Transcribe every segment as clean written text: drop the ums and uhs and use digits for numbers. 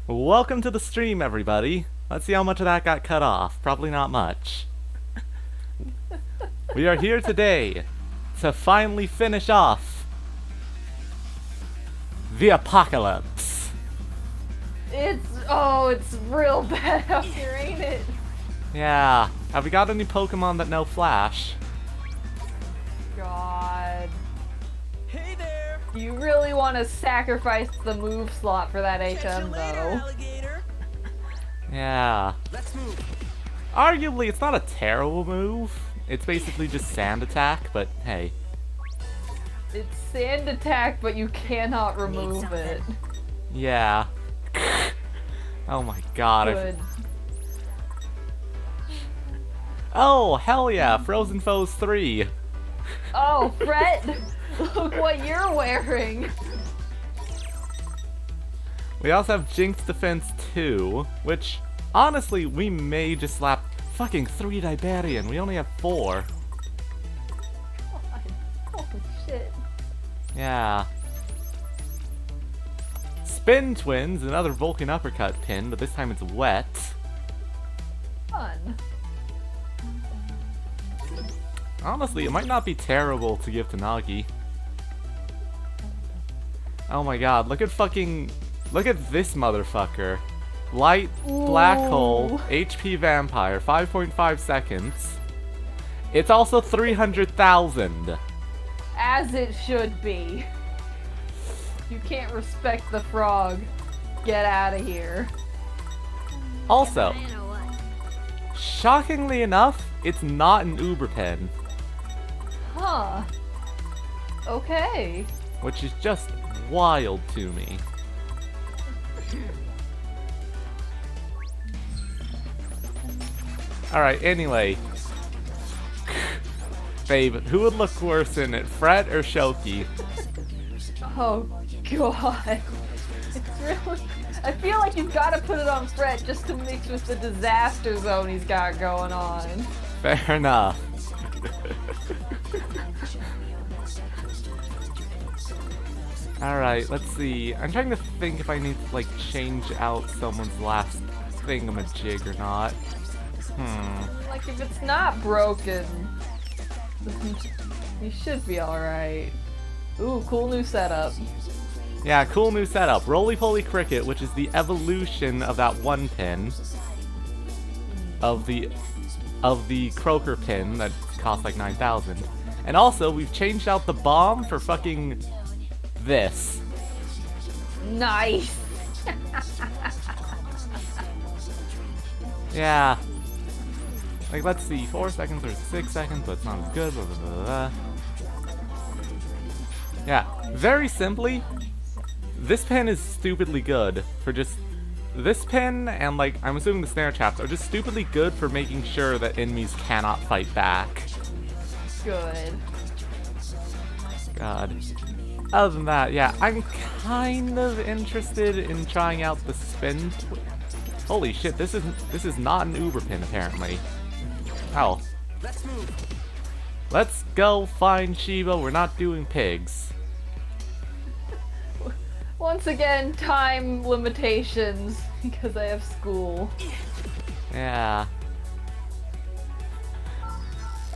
Welcome to the stream, everybody. Let's see how much of that got cut off. Probably not much. We are here today to finally finish off the apocalypse. It's real bad out here, ain't it? Yeah. Have we got any Pokemon that know Flash? God. Hey there! You really want to sacrifice the move slot for that Catch you HM, later, though. alligator! Yeah. Let's move. Arguably, it's not a terrible move. It's basically just Sand Attack, but hey. It's Sand Attack, but you cannot remove it. Yeah. Oh my god. Good. Oh, hell yeah, Frozen Foes 3. Oh, Fret! Look what you're wearing! We also have Jinx Defense 2, which, honestly, we may just slap fucking 3 Dibarian. We only have 4. God. Holy shit. Yeah. Spin Twins, another Vulcan Uppercut pin, but this time it's wet. Fun. Honestly, it might not be terrible to give to Nagi. Oh my god, look at this motherfucker. Light, Black Hole, HP Vampire, 5.5 seconds. It's also 300,000. As it should be. You can't respect the frog. Get out of here. Also, shockingly enough, it's not an Uber pen, Huh. Okay. which is just wild to me. Alright, anyway. Babe, who would look worse in it, Fret or Shoki? Oh god. It's really. I feel like you've got to put it on Fret just to mix with the disaster zone he's got going on. Fair enough. Alright, let's see. I'm trying to think if I need to, like, change out someone's last thingamajig or not. Like, if it's not broken, you should be alright. Ooh, cool new setup. Yeah, cool new setup. Roly-Poly Cricket, which is the evolution of that one pin. Of the Croaker pin that costs like 9,000. And also, we've changed out the bomb for fucking this. Nice! Yeah. Like, let's see, 4 seconds or 6 seconds, but it's not as good, blah, blah, blah, blah. Yeah, very simply, this pen is stupidly good for just... This pen and, like, I'm assuming the snare traps are just stupidly good for making sure that enemies cannot fight back. Good. God. Other than that, yeah, I'm kind of interested in trying out the spin. Holy shit, this is not an Uber pin apparently. Oh. Let's move. Let's go find Shiba. We're not doing pigs. Once again, time limitations, because I have school. Yeah.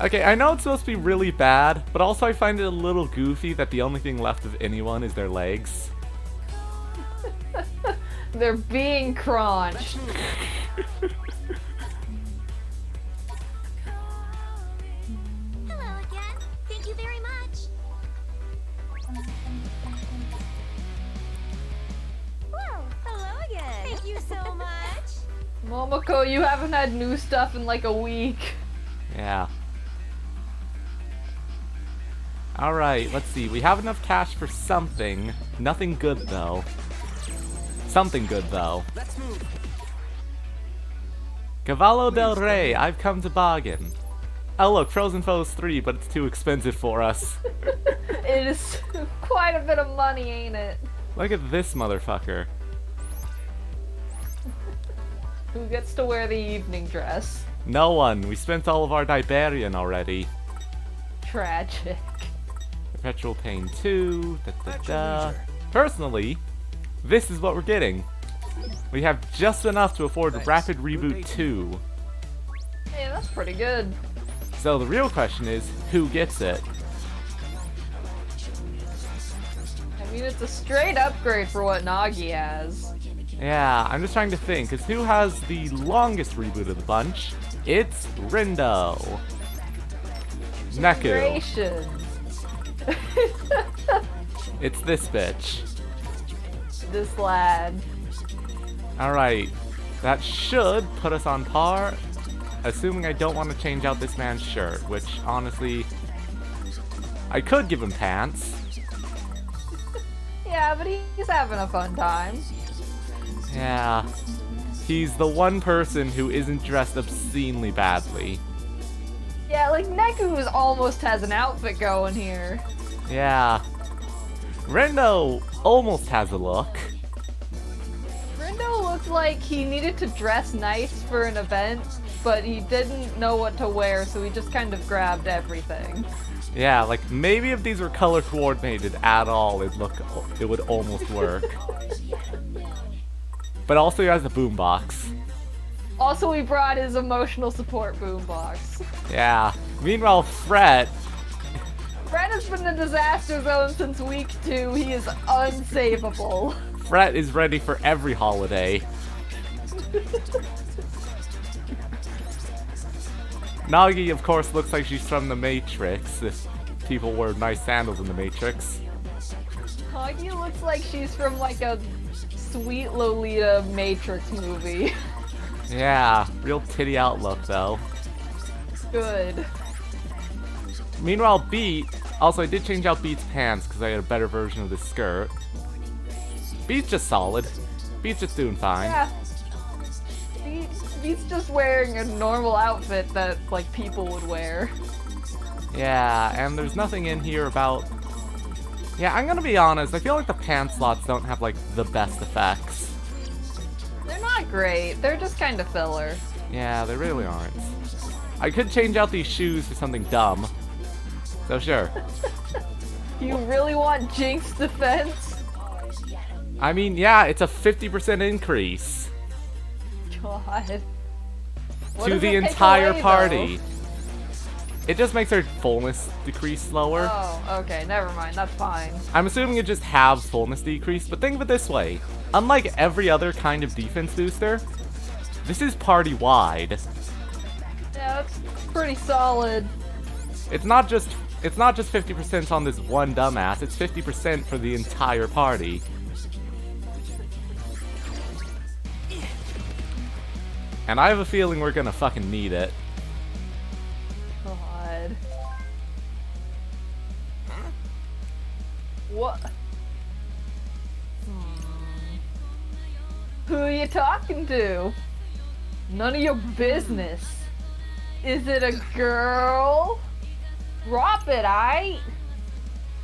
Okay, I know it's supposed to be really bad, but also I find it a little goofy that the only thing left of anyone is their legs. They're being crunched. Hello again. Thank you very much. Whoa, hello again. Thank you so much. Momoko, you haven't had new stuff in like a week. Yeah. Alright, let's see. We have enough cash for something. Nothing good, though. Something good, though. Let's move. Cavallo del Rey, I've come to bargain. Oh look, Frozen Foes 3, but it's too expensive for us. It is quite a bit of money, ain't it? Look at this motherfucker. Who gets to wear the evening dress? No one. We spent all of our Dibarian already. Tragic. Perpetual Pain 2, da da At your da. leisure. Personally, this is what we're getting. We have just enough to afford Rapid Reboot 2. Hey, that's pretty good. So the real question is, who gets it? I mean, it's a straight upgrade for what Nagi has. Yeah, I'm just trying to think, because who has the longest reboot of the bunch? It's Rindo. Neku. Generations. It's this bitch. This lad. Alright, that should put us on par, assuming I don't want to change out this man's shirt, which, honestly, I could give him pants. Yeah, but he's having a fun time. Yeah, he's the one person who isn't dressed obscenely badly. Yeah, like Neku almost has an outfit going here. Yeah. Rindo almost has a look. Rindo looked like he needed to dress nice for an event, but he didn't know what to wear, so he just kind of grabbed everything. Yeah, like maybe if these were color coordinated at all, it would almost work. But also he has a boombox. Also, he brought his emotional support boombox. Yeah. Meanwhile, Fret. Fred has been in the disaster zone since week 2. He is unsavable. Fret is ready for every holiday. Nagi, of course, looks like she's from the Matrix, if people wear nice sandals in the Matrix. Nagi looks like she's from like a sweet Lolita Matrix movie. Yeah, real titty outlook, though. Good. Meanwhile, Beat, also I did change out Beat's pants because I had a better version of the skirt. Beat's just solid. Beat's just doing fine. Yeah. He's just wearing a normal outfit that, like, people would wear. Yeah, and there's nothing in here about... Yeah, I'm gonna be honest, I feel like the pant slots don't have, like, the best effects. They're not great. They're just kind of filler. Yeah, they really aren't. I could change out these shoes for something dumb. So sure. You really want Jinx defense? I mean, yeah, it's a 50% increase God. What to does the it take entire away, party. though? It just makes her fullness decrease slower. Oh, okay, never mind. That's fine. I'm assuming it just halves fullness decrease, but think of it this way. Unlike every other kind of defense booster, this is party-wide. Yeah, that's pretty solid. It's not just 50% on this one dumbass, it's 50% for the entire party. And I have a feeling we're gonna fucking need it. God. What? Who are you talking to? None of your business. Is it a girl? Drop it, I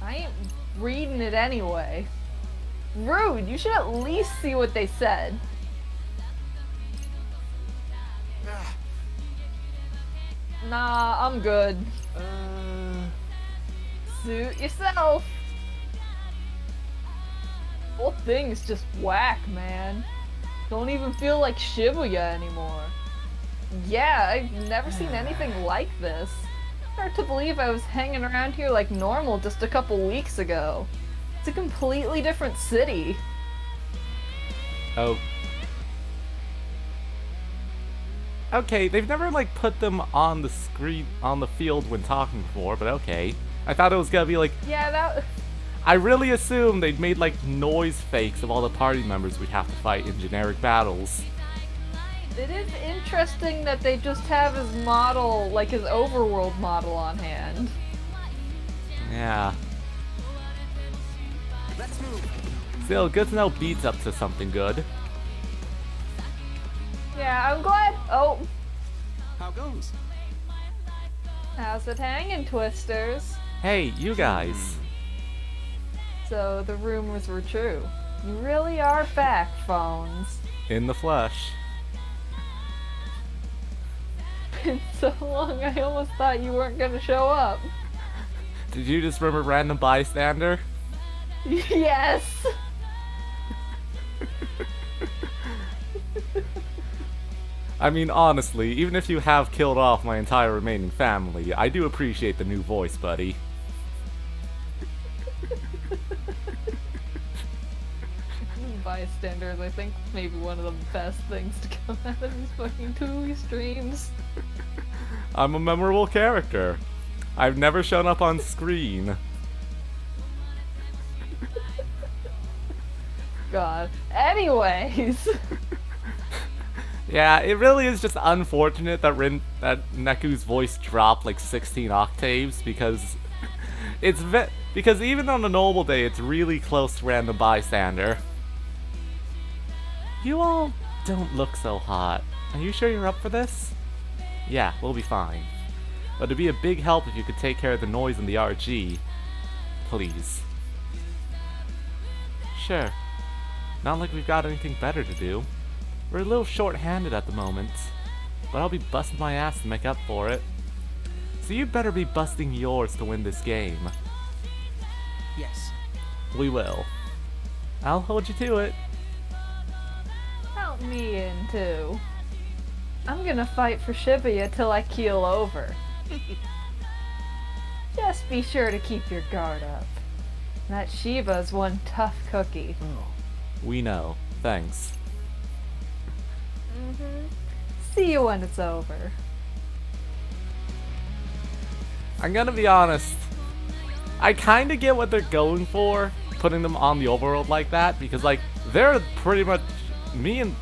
ain't reading it anyway. Rude, you should at least see what they said. Nah, I'm good. Suit yourself. Whole thing is just whack, man. Don't even feel like Shibuya anymore. Yeah, I've never seen anything like this. Hard to believe I was hanging around here like normal just a couple weeks ago. It's a completely different city. Oh. Okay, they've never like put them on the screen, on the field when talking before, but okay. I thought it was gonna be like... Yeah, that... I really assumed they'd made like noise fakes of all the party members we'd have to fight in generic battles. It is interesting that they just have his model, like his overworld model on hand. Yeah. Let's move. Still, good to know Beat's up to something good. Yeah, I'm glad. Oh, How goes? how's it hanging, Twisters? Hey, you guys. So the rumors were true. You really are back, Phones. In the flesh. Been so long, I almost thought you weren't gonna show up. Did you just remember random bystander? Yes! I mean, honestly, even if you have killed off my entire remaining family, I do appreciate the new voice, buddy. Bystanders, I think, maybe one of the best things to come out of these fucking Tui streams. I'm a memorable character. I've never shown up on screen. God. Anyways. Yeah, it really is just unfortunate that Neku's voice dropped like 16 octaves because because even on a normal day, it's really close to random bystander. You all don't look so hot. Are you sure you're up for this? Yeah, we'll be fine. But it'd be a big help if you could take care of the noise in the RG. Please. Sure. Not like we've got anything better to do. We're a little short-handed at the moment, but I'll be busting my ass to make up for it. So you better be busting yours to win this game. Yes. We will. I'll hold you to it. Count me in, too. I'm gonna fight for Shibuya till I keel over. Just be sure to keep your guard up. That Shiba's one tough cookie. We know. Thanks. See you when it's over. I'm gonna be honest. I kinda get what they're going for, putting them on the overworld like that, because like, they're pretty much,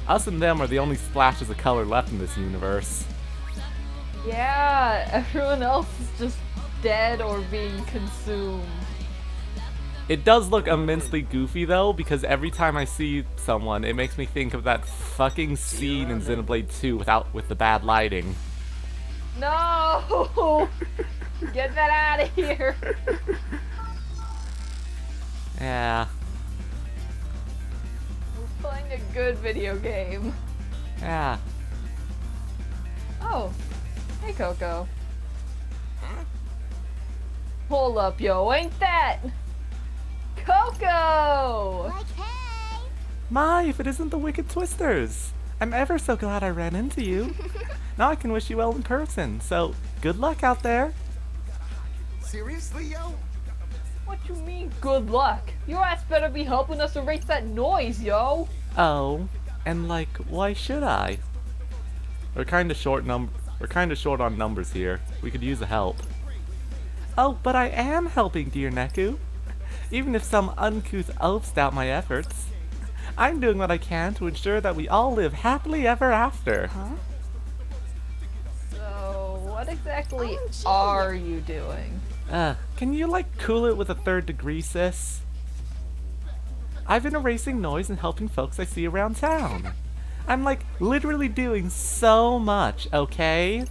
us and them are the only splashes of color left in this universe. Yeah, everyone else is just dead or being consumed. It does look immensely goofy though, because every time I see someone, it makes me think of that fucking scene in Xenoblade 2 with the bad lighting. No! Get that out of here! Yeah. We're playing a good video game. Yeah. Oh, hey Coco. Hold up, yo, ain't that Coco? Like, hey! My, if it isn't the Wicked Twisters! I'm ever so glad I ran into you. Now I can wish you well in person, so good luck out there. Seriously, yo? What you mean, good luck? Your ass better be helping us erase that noise, yo! Oh, and like, why should I? We're kinda short on numbers here. We could use a help. Oh, but I am helping, dear Neku. Even if some uncouth oafs doubt my efforts. I'm doing what I can to ensure that we all live happily ever after. Huh? So, what exactly are you doing? Can you like cool it with a 3rd degree, sis? I've been erasing noise and helping folks I see around town. I'm like literally doing so much, okay?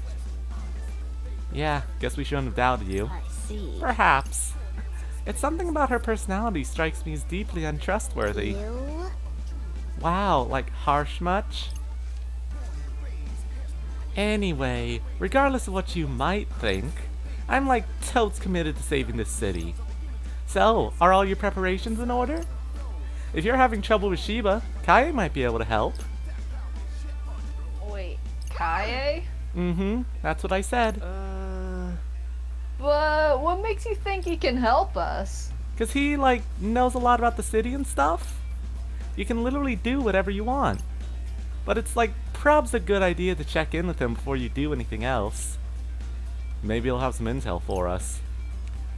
Yeah, guess we shouldn't have doubted you. I see. Perhaps. It's something about her personality strikes me as deeply untrustworthy. You? Wow, like harsh much? Anyway, regardless of what you might think, I'm like totes committed to saving this city. So, are all your preparations in order? If you're having trouble with Shiba, Kaie might be able to help. Wait, Kaie? Mm-hmm, that's what I said. But what makes you think he can help us? Cause he, like, knows a lot about the city and stuff. You can literally do whatever you want. But it's like, prob's a good idea to check in with him before you do anything else. Maybe he'll have some intel for us.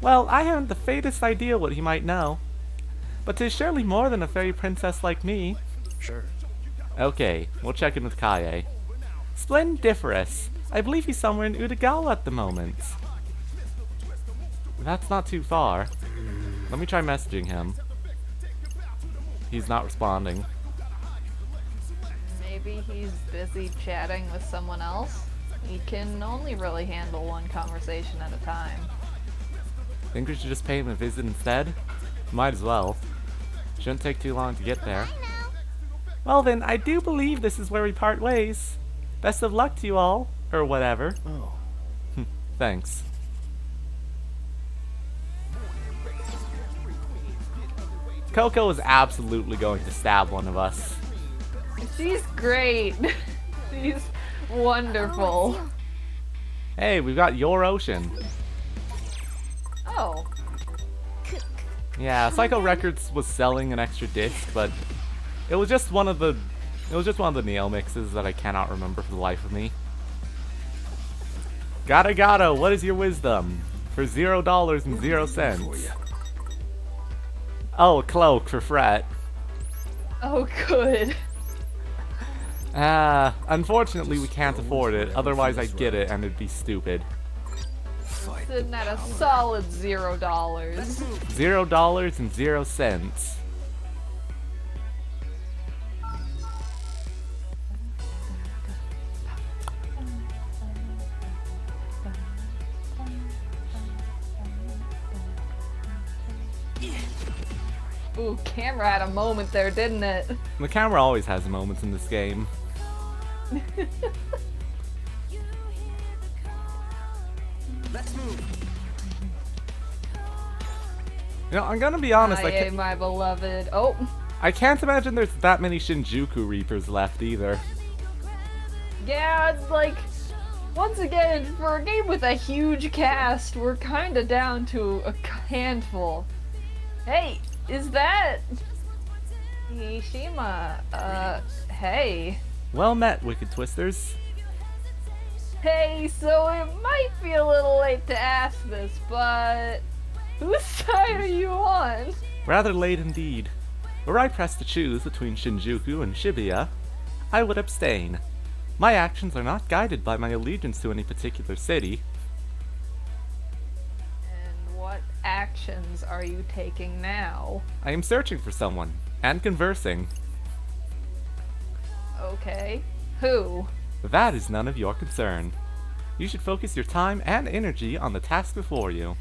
Well, I haven't the faintest idea what he might know. But 'tis surely more than a fairy princess like me. Sure. Okay, we'll check in with Kaie. Splendiferous. I believe he's somewhere in Utagawa at the moment. That's not too far. Let me try messaging him. He's not responding. Maybe he's busy chatting with someone else? He can only really handle one conversation at a time. Think we should just pay him a visit instead? Might as well. Shouldn't take too long to get there. I know. Well then, I do believe this is where we part ways. Best of luck to you all, or whatever. Oh. Thanks. Coco is absolutely going to stab one of us. She's great. She's wonderful. Hey, we've got your ocean. Oh. Yeah, Psycho Records was selling an extra disc, but it was just one of the Neo mixes that I cannot remember for the life of me. Gato, what is your wisdom? For $0.00. Oh, a cloak for Fret. Oh, good. Unfortunately we can't afford it, otherwise I'd get it and it'd be stupid. Sitting at a solid $0. $0.00. Ooh, camera had a moment there, didn't it? The camera always has moments in this game. Let's move. You know, I'm gonna be honest, Aye, my beloved. Oh, I can't imagine there's that many Shinjuku Reapers left either. yeah, it's like, once again, for a game with a huge cast, we're kinda down to a handful. Hey, is that... Hishima, hey. Well met, Wicked Twisters. Hey, so it might be a little late to ask this, but... whose side are you on? Rather late indeed. Were I pressed to choose between Shinjuku and Shibuya, I would abstain. My actions are not guided by my allegiance to any particular city. And what actions are you taking now? I am searching for someone, and conversing. Okay. Who? That is none of your concern. You should focus your time and energy on the task before you.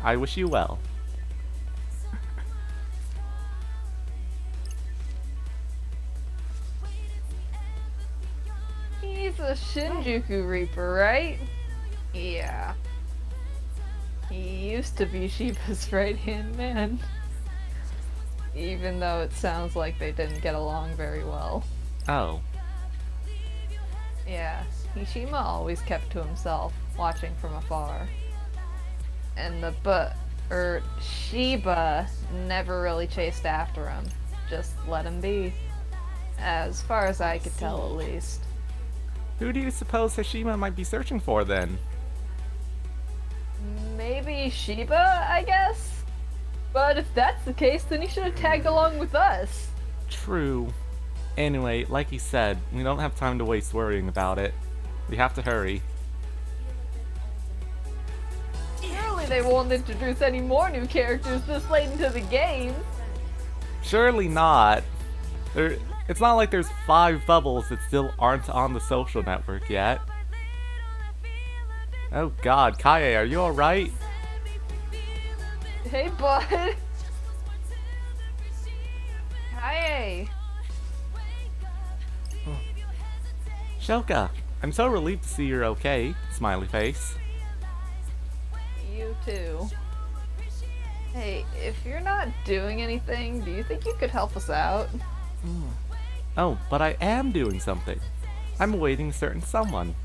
I wish you well. He's a Shinjuku Reaper, right? Yeah. He used to be Shiba's right-hand man. Even though it sounds like they didn't get along very well. Oh. Yeah, Hishima always kept to himself, watching from afar. And Shiba never really chased after him. Just let him be. As far as I could tell, at least. Who do you suppose Hashima might be searching for then? Maybe Shiba, I guess? But if that's the case, then he should have tagged along with us. True. Anyway, like he said, we don't have time to waste worrying about it. We have to hurry. Surely they won't introduce any more new characters this late into the game. Surely not. It's not like there's 5 bubbles that still aren't on the social network yet. Oh god, Kaye, are you alright? Hey, bud. Kaye. Shelka, I'm so relieved to see you're okay. Smiley face. You too. Hey, if you're not doing anything, do you think you could help us out? Oh, but I am doing something. I'm awaiting a certain someone.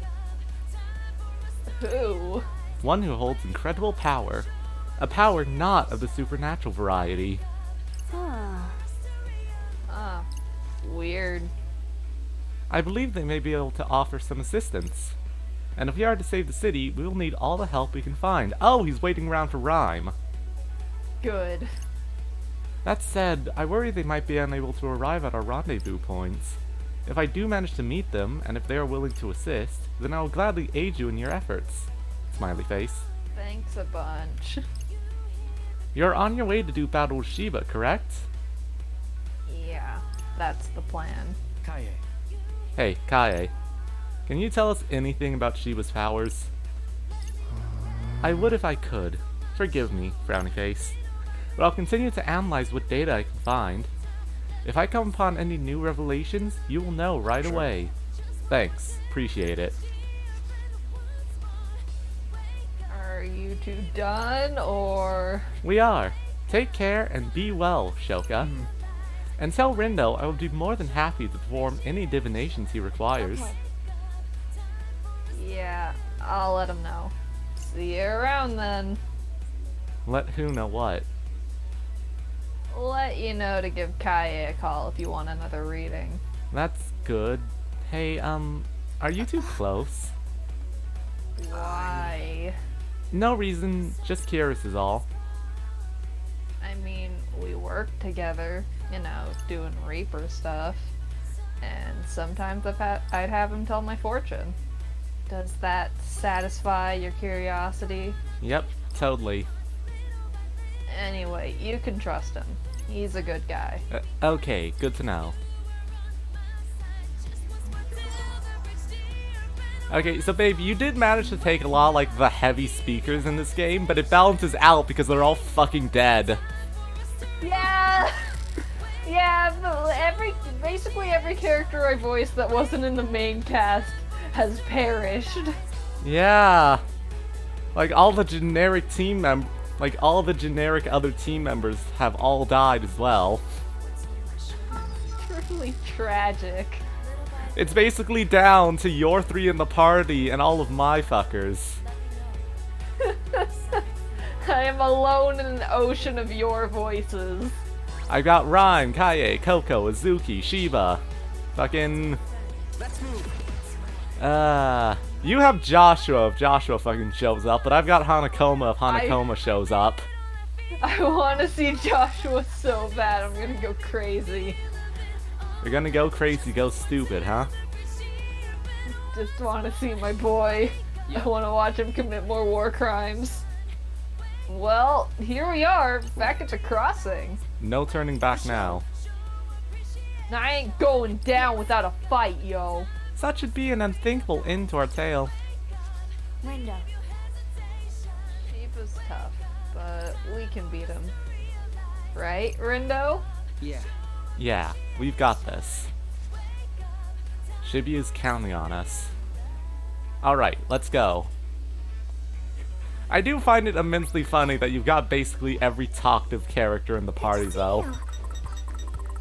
Who? One who holds incredible power. A power not of the supernatural variety. Ah, weird. I believe they may be able to offer some assistance. And if we are to save the city, we will need all the help we can find. Oh, he's waiting around for Rhyme. Good. That said, I worry they might be unable to arrive at our rendezvous points. If I do manage to meet them, and if they are willing to assist, then I will gladly aid you in your efforts. Smiley face. Thanks a bunch. You're on your way to do battle with Shiba, correct? Yeah, that's the plan. Kaye. Hey, Kaye. Can you tell us anything about Shiba's powers? I would if I could. Forgive me, frowny face. But I'll continue to analyze what data I can find. If I come upon any new revelations, you will know right away. Thanks. Appreciate it. Are you two done, or...? We are. Take care and be well, Shelka. And tell Rindo I would be more than happy to perform any divinations he requires. Okay. Yeah, I'll let him know. See you around then. Let who know what? Let you know to give Kaye a call if you want another reading. That's good. Hey, are you two close? Why? No reason, just curious is all. I mean, we work together, you know, doing Reaper stuff. And sometimes I'd have him tell my fortune. Does that satisfy your curiosity? Yep, totally. Anyway, you can trust him. He's a good guy. Okay, good to know. Okay, so babe, you did manage to take a lot of, like, the heavy speakers in this game, but it balances out because they're all fucking dead. Yeah! Yeah, basically every character I voiced that wasn't in the main cast has perished. Yeah. Like, all the generic all the generic other team members have all died as well. Truly tragic. It's basically down to your three in the party and all of my fuckers. I am alone in an ocean of your voices. I got Rhyme, Kaye, Coco, Azuki, Shiba. Fucking... Let's move. You have Joshua if Joshua fucking shows up, but I've got Hanakoma if Hanakoma shows up. I want to see Joshua so bad, I'm gonna go crazy. You're gonna go crazy, go stupid, huh? Just want to see my boy. I want to watch him commit more war crimes. Well, here we are, back at the crossing. No turning back now. Now, I ain't going down without a fight, yo. Such should be an unthinkable end to our tale. Rindo. Shiba's tough, but we can beat him. Right, Rindo? Yeah. Yeah, we've got this. Shibuya's counting on us. Alright, let's go. I do find it immensely funny that you've got basically every talkative character in the party, though.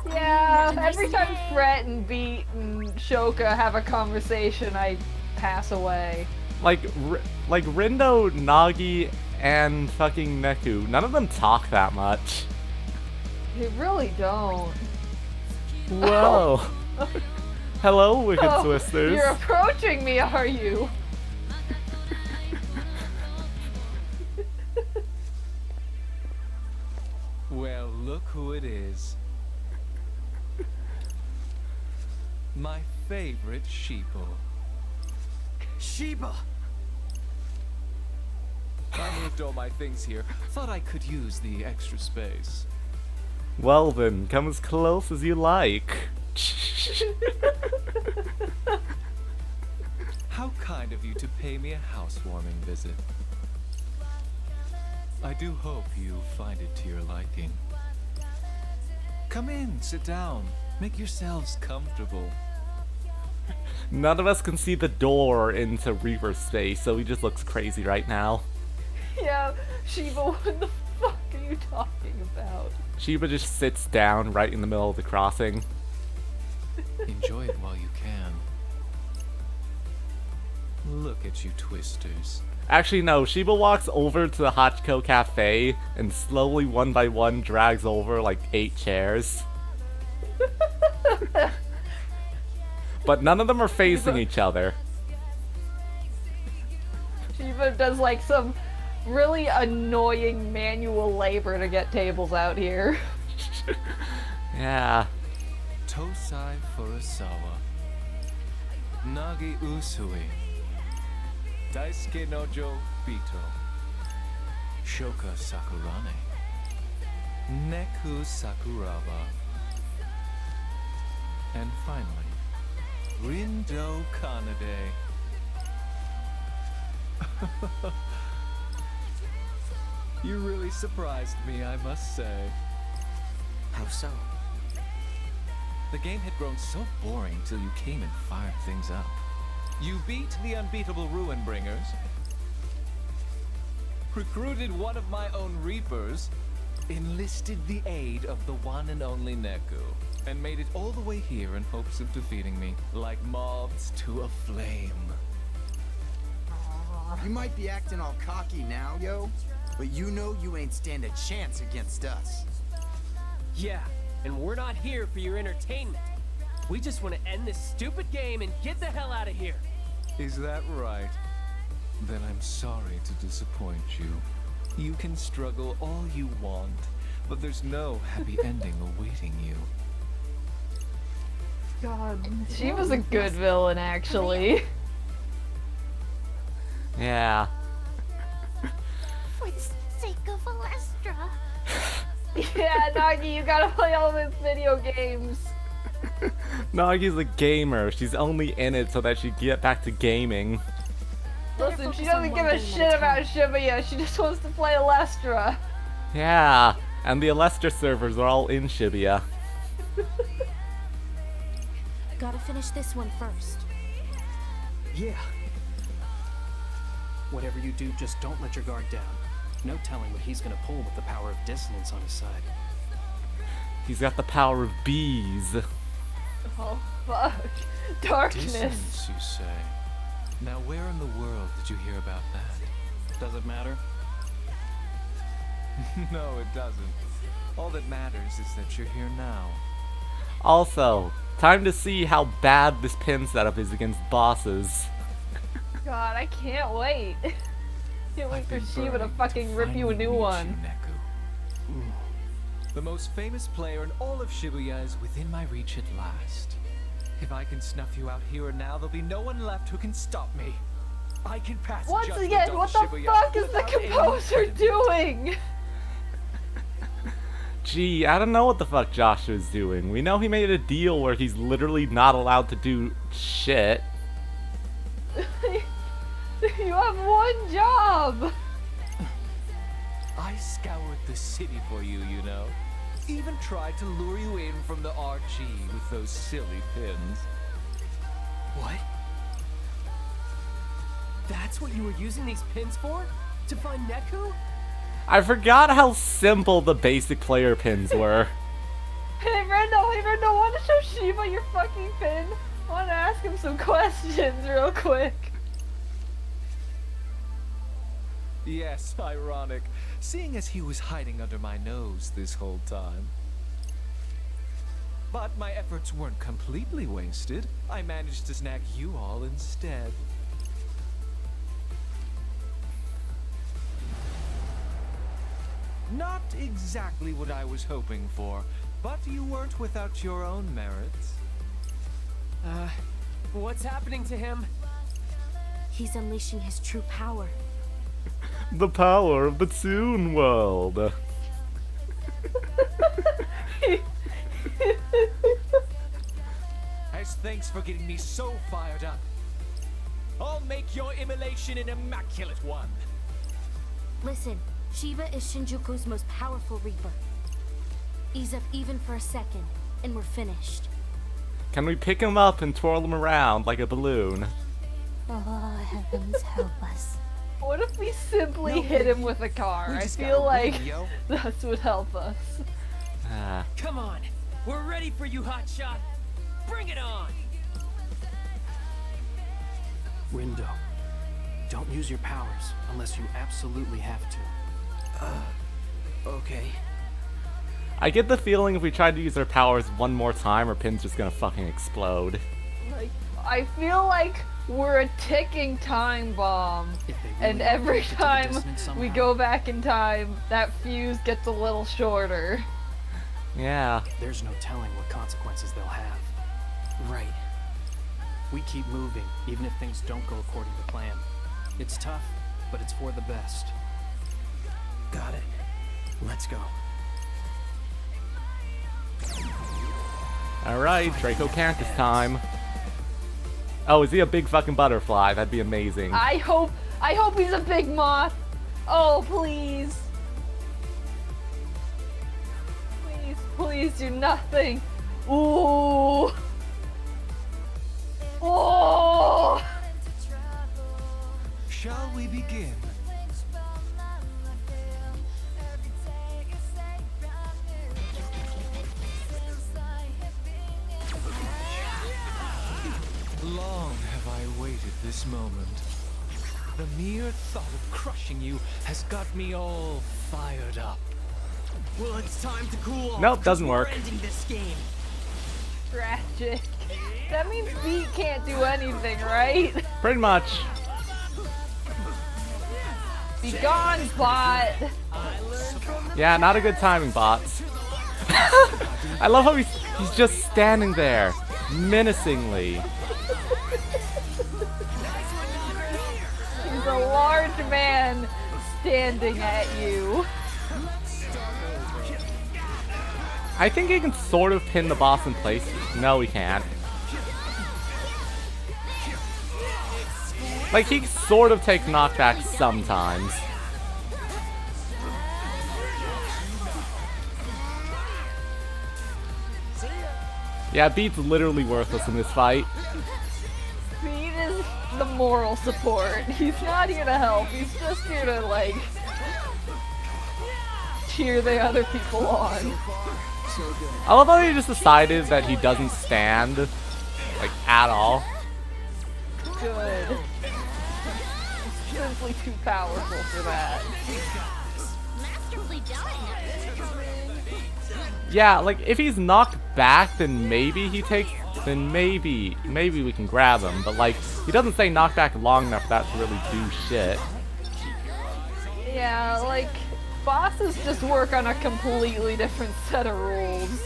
Yeah, every time Fret and Beat and Shoka have a conversation, I pass away. Like Rindo, Nagi, and fucking Neku, none of them talk that much. They really don't. Whoa. Hello, Wicked Oh, Twisters. you're approaching me, are you? Well, look who it is. My favorite sheeple. Shiba. I moved all my things here. Thought I could use the extra space. Well then, come as close as you like. How kind of you to pay me a housewarming visit. I do hope you find it to your liking. Come in, sit down, make yourselves comfortable. None of us can see the door into Reaper space, so he just looks crazy right now. Yeah, Shiba, what the fuck are you talking about? Shiba just sits down right in the middle of the crossing. Enjoy it while you can. Look at you twisters. Actually, no, Shiba walks over to the Hachiko Cafe and slowly, one by one, drags over like 8 chairs. But none of them are facing each other. Shiba does like some really annoying manual labor to get tables out here. Yeah. Tosai Furusawa. Nagi Usui. Daisuke Nojo Bito. Shoka Sakurane. Neku Sakuraba. And finally, Rindo Kanade. You really surprised me, I must say. How so? The game had grown so boring till you came and fired things up. You beat the unbeatable Ruinbringers, recruited one of my own Reapers, enlisted the aid of the one and only Neku. and made it all the way here in hopes of defeating me, like moths to a flame. You might be acting all cocky now, yo, but you know you ain't stand a chance against us. Yeah, and we're not here for your entertainment. We just want to end this stupid game and get the hell out of here. Is that right? Then I'm sorry to disappoint you. You can struggle all you want, but there's no happy ending awaiting you. God, she was a good villain, actually. Yeah. For the sake of Alestra. Yeah, Nagi, you gotta play all those video games. Nagi's a gamer. She's only in it so that she can get back to gaming. Listen, she doesn't give a shit about Shibuya. She just wants to play Alestra. Yeah, and the Alestra servers are all in Shibuya. Gotta finish this one first. Yeah. Whatever you do, just don't let your guard down. No telling what he's gonna pull with the power of dissonance on his side. He's got the power of bees. Oh, fuck. Darkness. Dissonance, you say? Now, where in the world did you hear about that? Does it matter? No, it doesn't. All that matters is that you're here now. Also, time to see how bad this pin setup is against bosses. God, I can't wait. Can't wait I've for been Shiba to burning fucking rip you a finally new meet one. you, Neku. The most famous player in all of Shibuya is within my reach at last. If I can snuff you out here and now, there'll be no one left who can stop me. I can pass Once judgment again, on what the Shibuya fuck is the without any composer hesitation. doing? Gee, I don't know what the fuck Joshua's doing. We know he made a deal where he's literally not allowed to do shit. You have one job. I scoured the city for you, you know. Even tried to lure you in from the RG with those silly pins. What? That's what you were using these pins for? To find Neku? I forgot how simple the basic player pins were. Hey Rindo, wanna show Shiba your fucking pin? Wanna ask him some questions real quick. Yes, ironic, seeing as he was hiding under my nose this whole time. But my efforts weren't completely wasted. I managed to snag you all instead. Not exactly what I was hoping for, but you weren't without your own merits. What's happening to him? He's unleashing his true power. The power of the Toon World. As thanks for getting me so fired up, I'll make your immolation an immaculate one. Listen, Shiba is Shinjuku's most powerful Reaper. Ease up even for a second, and we're finished. Can we pick him up and twirl him around like a balloon? Oh, heavens help us. What if we simply hit him with a car? We I just feel gotta like win, yo. that would help us. Ah. Come on, we're ready for you, hotshot. Bring it on. Rindo, don't use your powers unless you absolutely have to. Okay. I get the feeling if we tried to use our powers one more time, our pin's just gonna fucking explode. Like, I feel like we're a ticking time bomb. If they really And want every to get to the time dissonance we somehow, go back in time, that fuse gets a little shorter. Yeah. there's no telling what consequences they'll have. Right. We keep moving, even if things don't go according to plan. It's tough, but it's for the best. Got it. Let's go. Alright, Draco Cantus time. Oh, is he a big fucking butterfly? That'd be amazing. I hope he's a big moth. Oh, please. Please do nothing. Ooh. Oh. Shall we begin? Long have I waited this moment. The mere thought of crushing you has got me all fired up. Well, it's time to cool off. Nope, doesn't 'cause we're work. ending this game. Tragic. That means Beat can't do anything, right? Pretty much. Be gone, bot. Yeah, not a good timing, bots. I love how he's just standing there, menacingly. He's a large man standing at you. I think he can sort of pin the boss in place. No, he can't. Like, he sort of takes knockbacks sometimes. Yeah, Beat's literally worthless in this fight. Beat is the moral support. He's not here to help. He's just here to, like, cheer the other people on. I love how he just decided that he doesn't stand, like, at all. Good. He's simply too powerful for that. Masterfully done. Yeah, like, if he's knocked back, then maybe he takes... Then maybe we can grab him. But, like, he doesn't stay knocked back long enough for that to really do shit. Yeah, like, bosses just work on a completely different set of rules.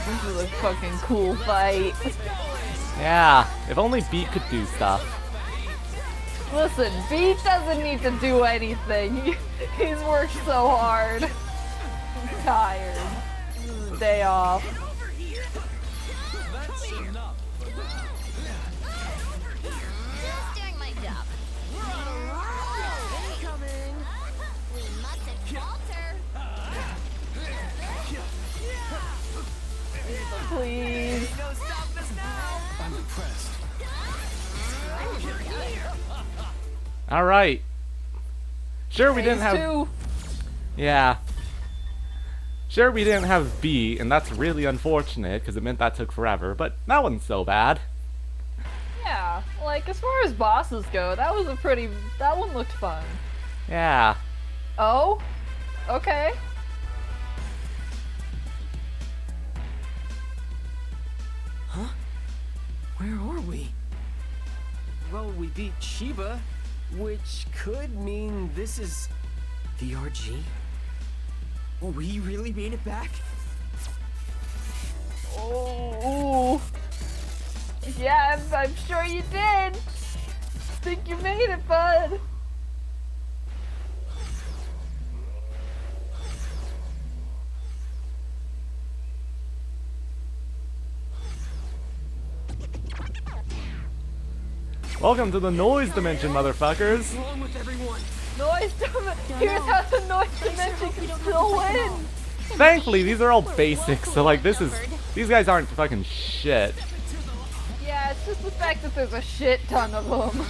This is a fucking cool fight. Yeah, if only Beat could do stuff. Listen, Beat doesn't need to do anything. He's worked so hard. He's tired. This is a day off. Just doing my job. Incoming. We mustn't falter. Please. I'm impressed. Alright. Sure, we didn't Phase have... two. Yeah. Sure, we didn't have B, and that's really unfortunate, because it meant that took forever, but that wasn't so bad. Yeah, like, as far as bosses go, that was a pretty... That one looked fun. Yeah. Oh? Okay. Where are we? Well, we beat Shiba, which could mean this is the RG. We really made it back? Oh. Yeah, I'm sure you did. Think you made it, bud. Welcome to the noise dimension, motherfuckers. What's wrong with everyone? Noise dimension. Here's how the noise dimension can still win. Thankfully, these are all basics, so like this is... These guys aren't fucking shit. Yeah, it's just the fact that there's a shit ton of them.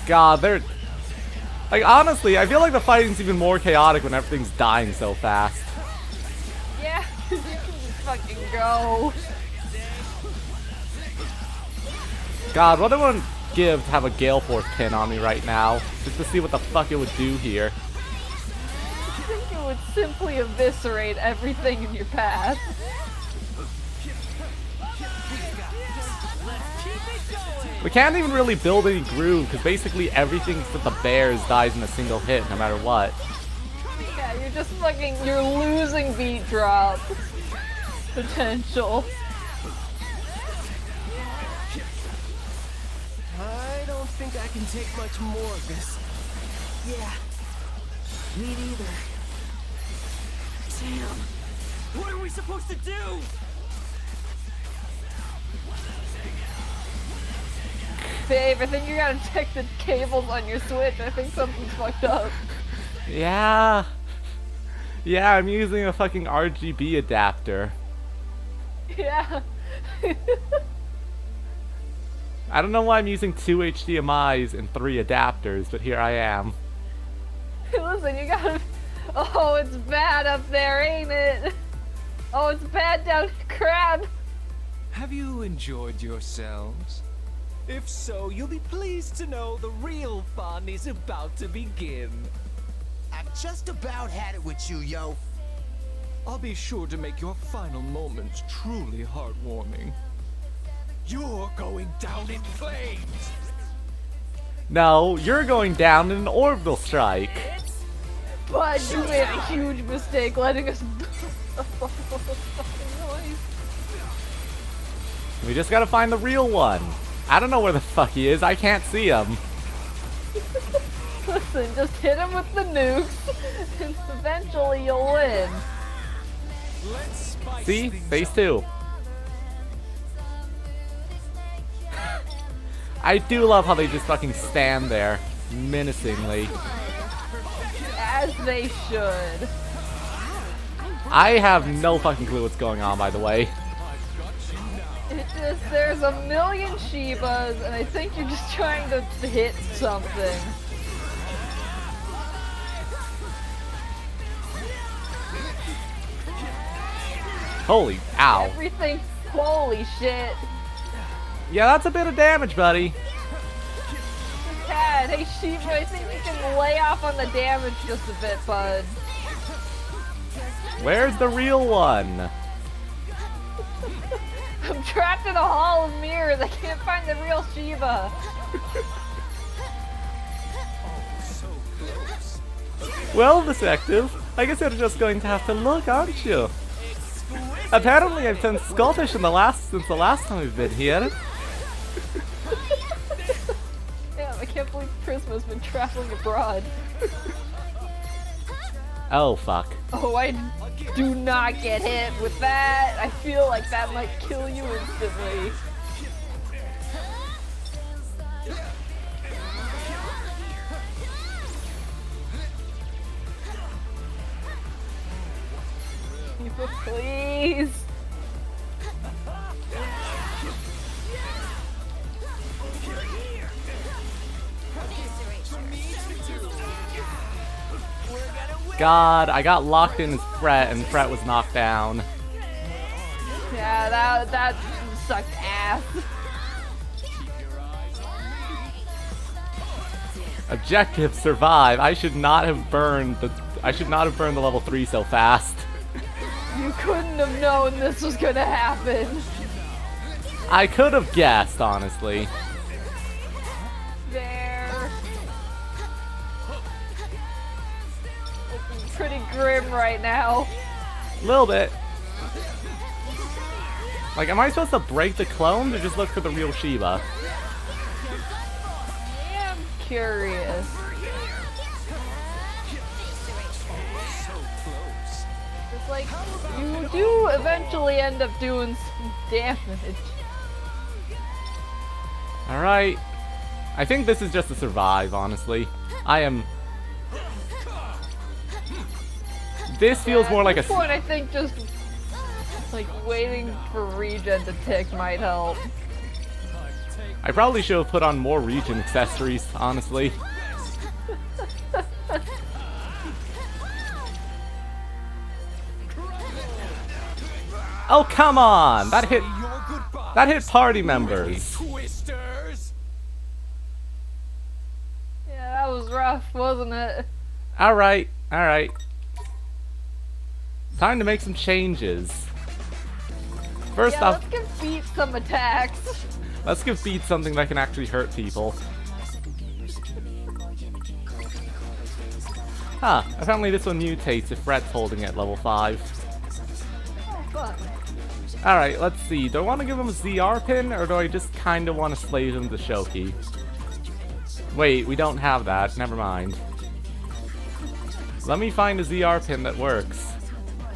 God, they're... Like, honestly, I feel like the fighting's even more chaotic when everything's dying so fast. Yeah, you can just fucking go. God, what would I give to have a Gale Force pin on me right now? Just to see what the fuck it would do here. I think it would simply eviscerate everything in your path. We can't even really build any groove, because basically everything except the bears dies in a single hit, no matter what. Yeah, you're just fucking, you're losing beat drop potential. I don't think I can take much more of this. Yeah, me neither. Damn, what are we supposed to do? Babe, I think you gotta check the cables on your Switch. I think something's fucked up. Yeah. Yeah, I'm using a fucking RGB adapter. Yeah. I don't know why I'm using 2 HDMIs and 3 adapters, but here I am. Listen, you gotta... Oh, it's bad up there, ain't it? Oh, it's bad down crab. Have you enjoyed yourselves? If so, you'll be pleased to know the real fun is about to begin. I've just about had it with you, yo. I'll be sure to make your final moments truly heartwarming. You're going down in flames! No, you're going down in an orbital strike. But you made a huge mistake letting us... noise. We just gotta find the real one. I don't know where the fuck he is. I can't see him. Listen, just hit him with the nukes, and eventually you'll win. Let's spice See? things Phase up. 2. I do love how they just fucking stand there, menacingly. As they should. I have no fucking clue what's going on, by the way. It's just, there's a million Shibas, and I think you're just trying to hit something. Holy ow. Everything, holy shit. Yeah, that's a bit of damage, buddy. Cat, hey Shiba, I think you can lay off on the damage just a bit, bud. Where's the real one? I'm trapped in a hall of mirrors. I can't find the real Shiba. Well, detective, I guess you're just going to have to look, aren't you? Apparently I've turned Scottish since the last time we've been here. Damn, I can't believe Prisma's been traveling abroad. Oh, fuck. Oh, I do not get hit with that. I feel like that might kill you instantly. Please. God, I got locked in as Fret, and Fret was knocked down. Yeah, that sucked ass. Objective survive. I should not have burned the level 3 so fast. You couldn't have known this was gonna happen. I could have guessed, honestly. There. Looking pretty grim right now. A little bit. Like, am I supposed to break the clones or just look for the real Shiba? I am curious. It's like, you do eventually end up doing some damage. Alright. I think this is just a survive, honestly. This feels more like At this point, I think just like waiting for regen to tick might help. I probably should have put on more regen accessories, honestly. Oh, come on! That hit party members. Twisters. Yeah, that was rough, wasn't it? Alright, alright. Time to make some changes. First Yeah, off, let's give Beat some attacks. let's give Beat something that can actually hurt people. Huh, apparently this one mutates if Fret's holding it at level 5. Oh, fun. Alright, let's see. Do I want to give him a ZR pin, or do I just kind of want to slave him to Shoki? Wait, we don't have that. Never mind. Let me find a ZR pin that works.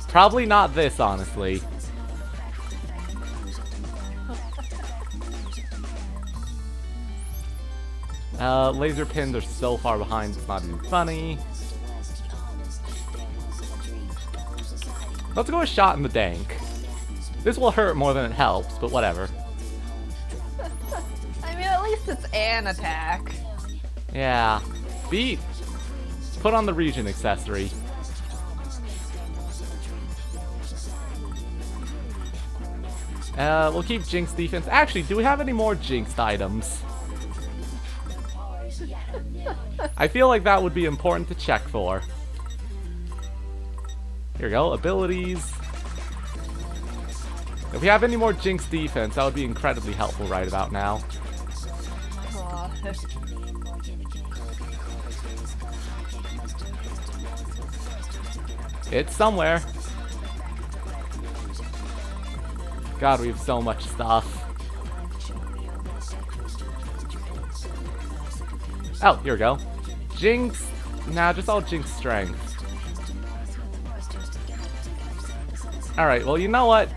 Probably not this, honestly. Laser pins are so far behind, it's not even funny. Let's go a shot in the dank. This will hurt more than it helps, but whatever. I mean, at least it's an attack. Yeah. Beat. Put on the region accessory. We'll keep Jinx defense. Actually, do we have any more Jinxed items? I feel like that would be important to check for. Here we go, abilities. If we have any more Jinx defense, that would be incredibly helpful right about now. Aw. It's somewhere. God, we have so much stuff. Oh, here we go. Jinx. Nah, just all Jinx strength. Alright, well, you know what?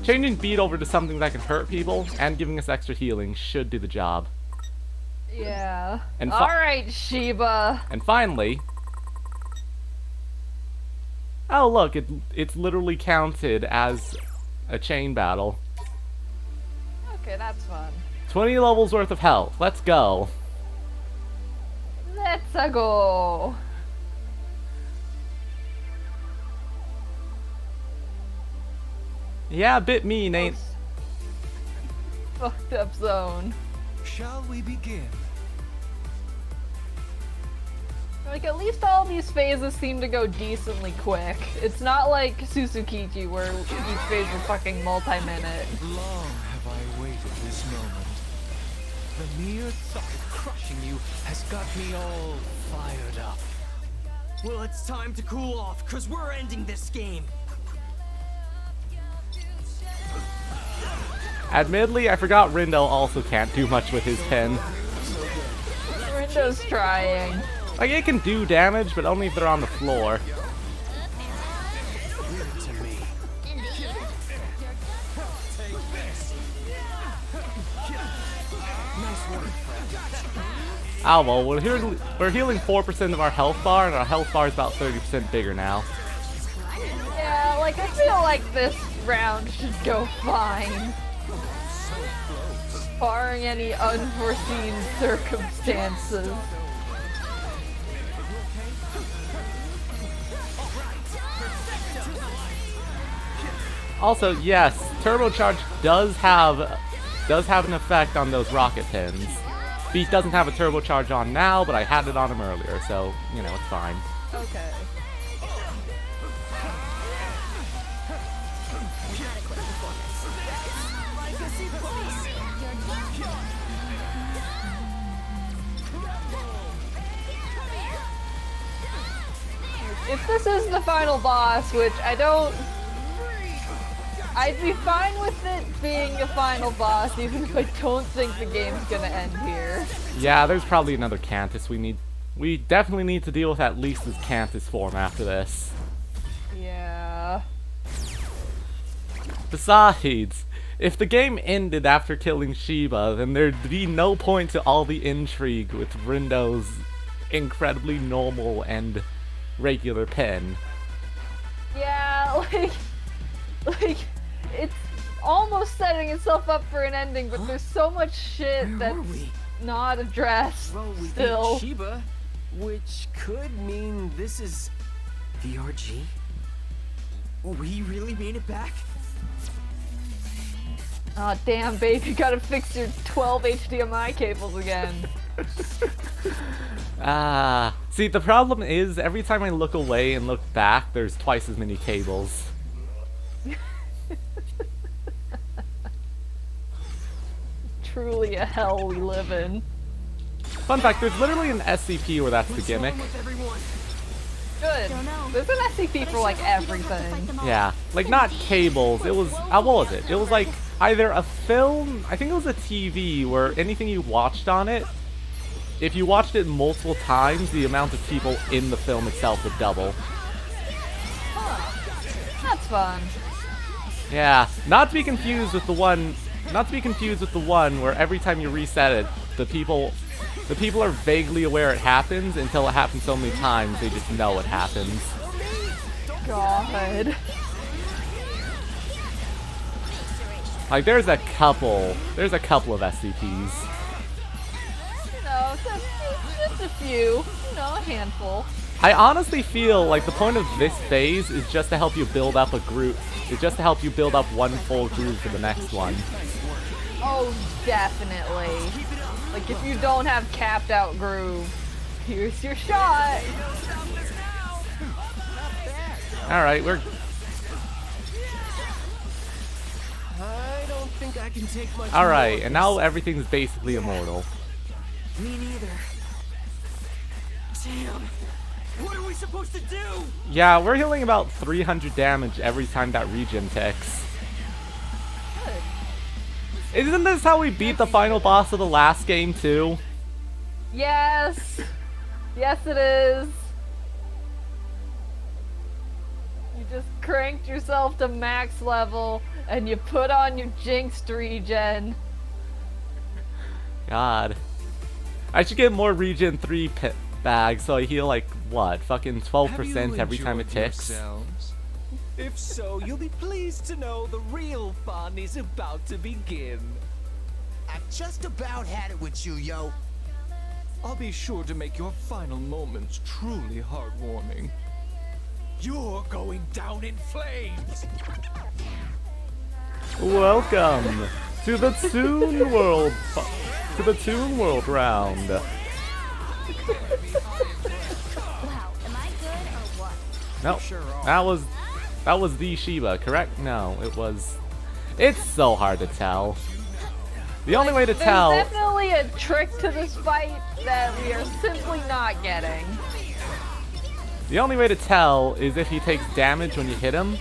Changing beat over to something that can hurt people and giving us extra healing should do the job. Yeah. And Alright, Shiba. And finally... Oh, look, it's literally counted as a chain battle. Okay, that's fun. 20 levels worth of health. Let's go. Let's go. Yeah, a bit mean, ain't... Fucked up zone. Shall we begin? Like, at least all these phases seem to go decently quick. It's not like Susukichi, where each phase is fucking multi-minute. Long have I waited this moment. The mere thought of crushing you has got me all fired up. Well, it's time to cool off, cause we're ending this game. Admittedly, I forgot Rindo also can't do much with his pen. Rindo's trying. Like, it can do damage, but only if they're on the floor. Oh well, we're healing 4% of our health bar, and our health bar is about 30% bigger now. Yeah, like, I feel like this round should go fine. Barring any unforeseen circumstances. Also, yes, turbocharge does have an effect on those rocket pins. Beat doesn't have a turbocharge on now, but I had it on him earlier, so you know it's fine. Okay. If this is the final boss, which I'd be fine with it being a final boss, even if I don't think the game's gonna end here. Yeah, there's probably another Cantus we definitely need to deal with at least this Cantus form after this. Yeah. Besides, if the game ended after killing Shiba, then there'd be no point to all the intrigue with Rindo's incredibly normal and regular pen. Yeah, like, it's almost setting itself up for an ending, but there's so much shit Where that's are we? not addressed Well, we still. beat Shiba, which could mean this is the RG. We really made it back? Aw, damn, babe, you gotta fix your 12 HDMI cables again. See, the problem is, every time I look away and look back, there's twice as many cables. Truly a hell we live in. Fun fact, there's literally an SCP where that's the gimmick. Good. There's an SCP for, like, everything. Yeah, like not cables, it was, what was it? It was like either a film, I think it was a TV, where anything you watched on it, if you watched it multiple times, the amount of people in the film itself would double. Huh. That's fun. Yeah, not to be confused with the one where every time you reset it, the people the people are vaguely aware it happens until it happens so many times they just know it happens. God. Like there's a couple of SCPs. You know, just a few. You know, a handful. I honestly feel like the point of this phase is just to help you build up a group. It's just to help you build up one full group for the next one. Oh, definitely. Like, if you don't have capped out groove, here's your shot. Alright, we're... I don't think I can take much Alright, more. and now everything's basically immortal. Me neither. Damn. What are we supposed to do? Yeah, we're healing about 300 damage every time that regen ticks. Isn't this how we beat the final boss of the last game too? Yes. Yes, it is. You just cranked yourself to max level and you put on your jinxed regen. God. I should get more regen 3 bags so I heal like, what, fucking 12% every time it ticks? Yourselves? If so, you'll be pleased to know the real fun is about to begin. I've just about had it with you, yo. I'll be sure to make your final moments truly heartwarming. You're going down in flames! Welcome to the Toon World, round. Wow, am I good or what? Nope, that was the Shiba, correct? No, it was. It's so hard to tell. The only way to tell. There's definitely a trick to this fight that we are simply not getting. The only way to tell is if he takes damage when you hit him.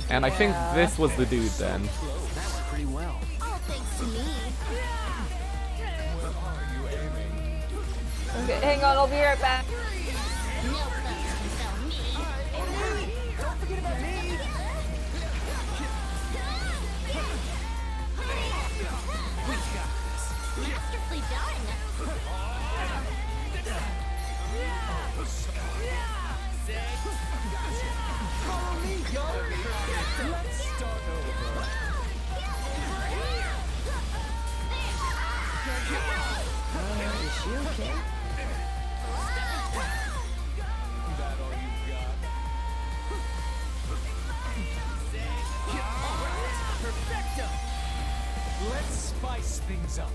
And I think this was the dude then. That was pretty well. All thanks to me. Okay, hang on, I'll be right back. No place can sell me. Masterfully done. Let's start over. Is she okay? That all you got? Perfecto! Let's spice things up.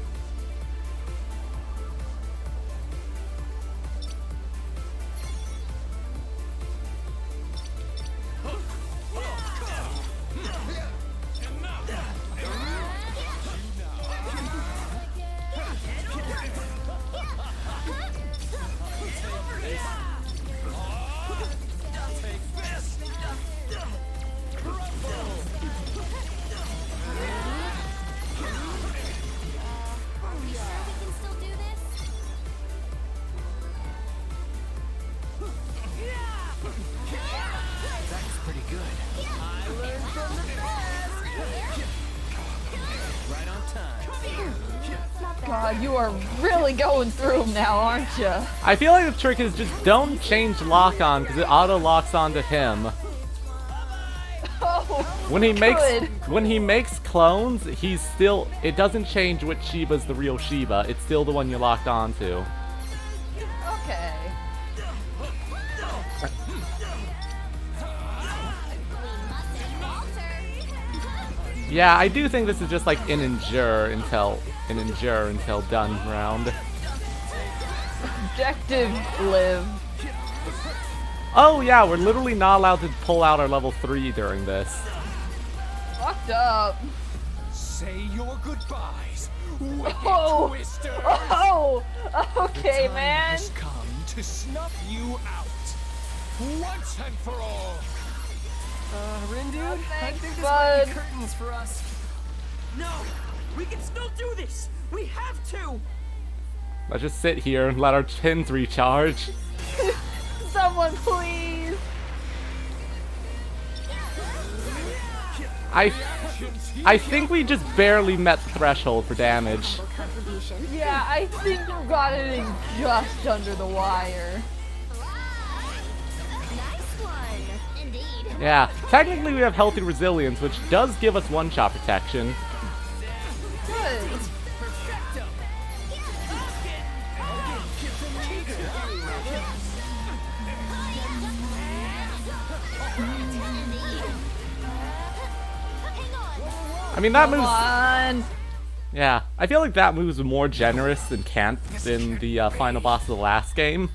Are we sure we can still do this? That was pretty good. Right on time. God, you are really going through them now, aren't you? I feel like the trick is just don't change lock on because it auto locks onto him. Oh, When he good. makes clones, he's still. It doesn't change which Shiba's the real Shiba. It's still the one you locked onto. Okay. Yeah, I do think this is just like an endure until done round. Objective live. Oh yeah, we're literally not allowed to pull out our level 3 during this. Fucked up. Say your goodbyes, wicked Oh. twisters. Oh, okay, Time man. has come to snuff you out once and for all. Rindude, I thanks, think this bud. might be curtains for us. No! We can still do this! We have to! Let's just sit here and let our chins recharge. Someone please. I think we just barely met the threshold for damage. Contribution. Yeah, I think you got it in just under the wire. Nice one. Indeed. Yeah, technically we have healthy resilience, which does give us one-shot protection. Good. I mean, that Come move's... on. Yeah, I feel like that move's more generous than Kant in the final boss of the last game.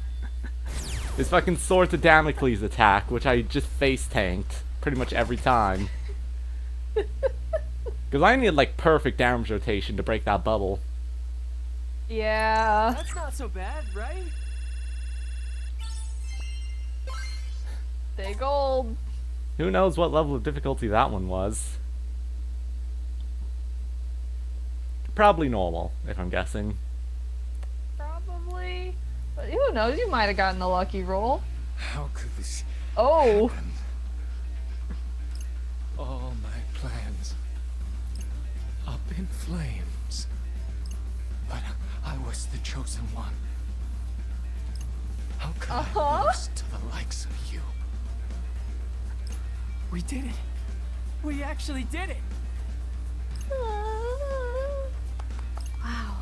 His fucking Sword to Damocles attack, which I just face tanked pretty much every time. Because I needed like perfect damage rotation to break that bubble. Yeah. That's not so bad, right? Stay gold. Who knows what level of difficulty that one was. Probably normal, if I'm guessing. Probably. But who knows? You might have gotten a lucky roll. How could this Oh. happen? All my plans up in flames. But I was the chosen one. How could I lose to the likes of you? We did it. We actually did it. Wow.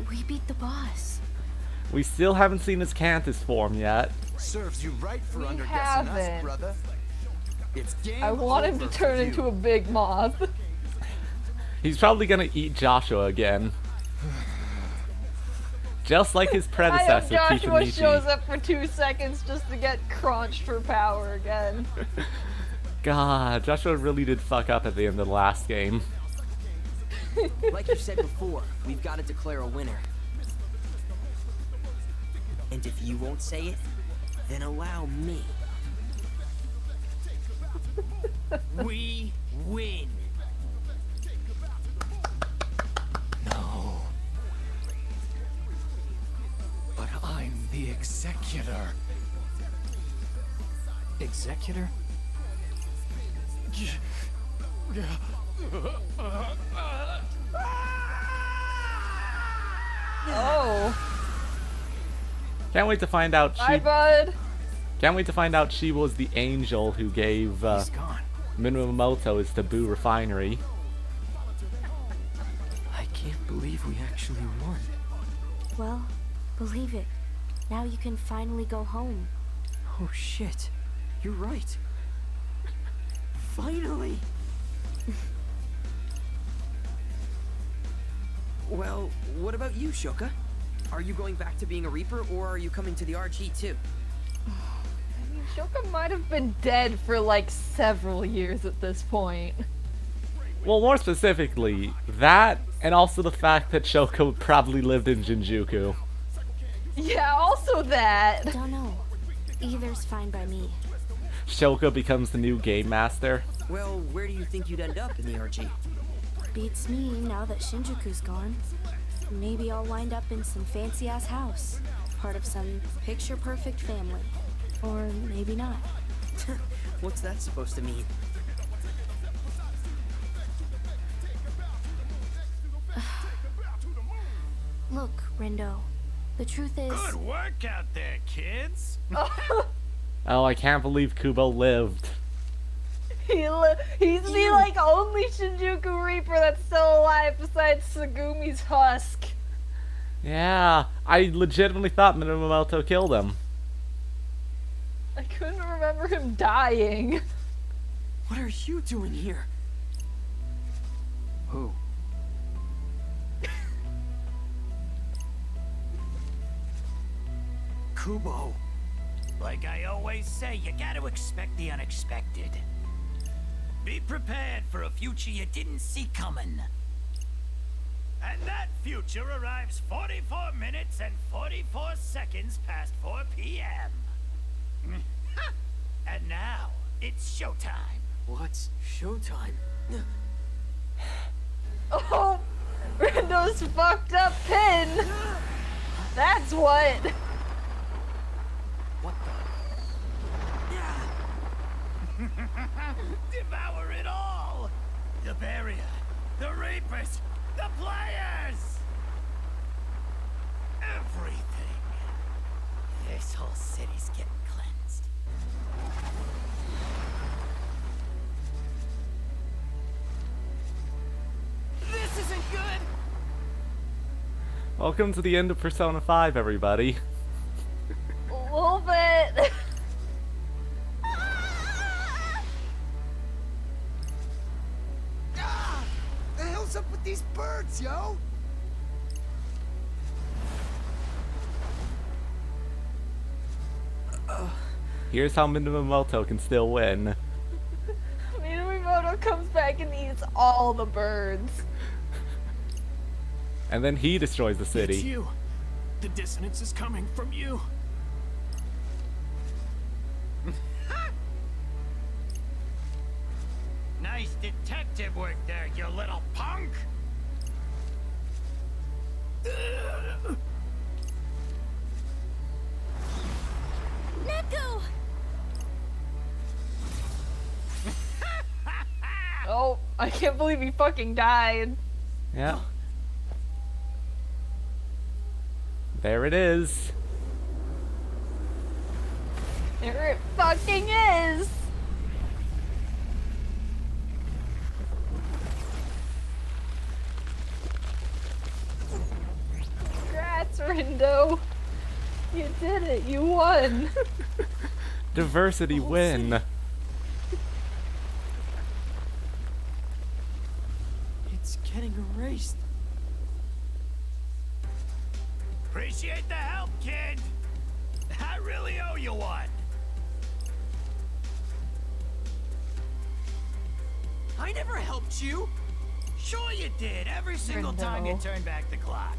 We beat the boss. We still haven't seen his Cantus form yet. Serves you right for We underguessing haven't. us, brother. It's game I want him over to for turn you. into a big moth. He's probably gonna eat Joshua again. Just like his I hope predecessor, Joshua Kikunichi. shows up for 2 seconds just to get crunched for power again. God, Joshua really did fuck up at the end of the last game. Like you said before, we've got to declare a winner. And if you won't say it, then allow me. We win. No. But I'm the executor. Executor? Oh. Can't wait to find out Bye, bud. Can't wait to find out she was the angel who gave He's gone. Minamoto his Taboo refinery. I can't believe we actually won. Well, believe it. Now you can finally go home. Oh shit. You're right. Finally. Well, what about you, Shoka? Are you going back to being a Reaper, or are you coming to the RG too? I mean, Shoka might have been dead for like several years at this point. Well, more specifically, that, and also the fact that Shoko probably lived in Shinjuku. Yeah, also that. Don't know. Either's fine by me. Shoko becomes the new game master. Well, where do you think you'd end up in the RG? Beats me now that Shinjuku's gone. Maybe I'll wind up in some fancy-ass house. Part of some picture-perfect family. Or maybe not. What's that supposed to mean? Look, Rindo. The truth is... Good work out there, kids. Oh, I can't believe Kubo lived. He's the like only Shinjuku Reaper that's still alive besides Segumi's husk. Yeah, I legitimately thought Minamoto killed him. I couldn't remember him dying. What are you doing here? Who? Kubo. Like I always say, you gotta expect the unexpected. Be prepared for a future you didn't see coming. And that future arrives 44 minutes and 44 seconds past 4 p.m. And now, it's showtime. What's showtime? Oh, Rindo's fucked up pin. That's what. What the? Devour it all! The barrier, the reapers, the players! Everything. This whole city's getting cleansed. This isn't good! Welcome to the end of Persona 5, everybody. A little bit. Ah! The hell's up with these birds, yo? Here's how Minamoto can still win. Minamoto comes back and eats all the birds. And then he destroys the It's city. you. The dissonance is coming from you. Nice detective work there, you little punk! Neko! Oh, I can't believe he fucking died. Yeah. There it is. There it fucking is. Congrats, Rindo. You did it. You won. Diversity win. It's getting erased. Appreciate the help, kid! I really owe you one! I never helped you! Sure you did, every single time you Rindo. turned back the clock.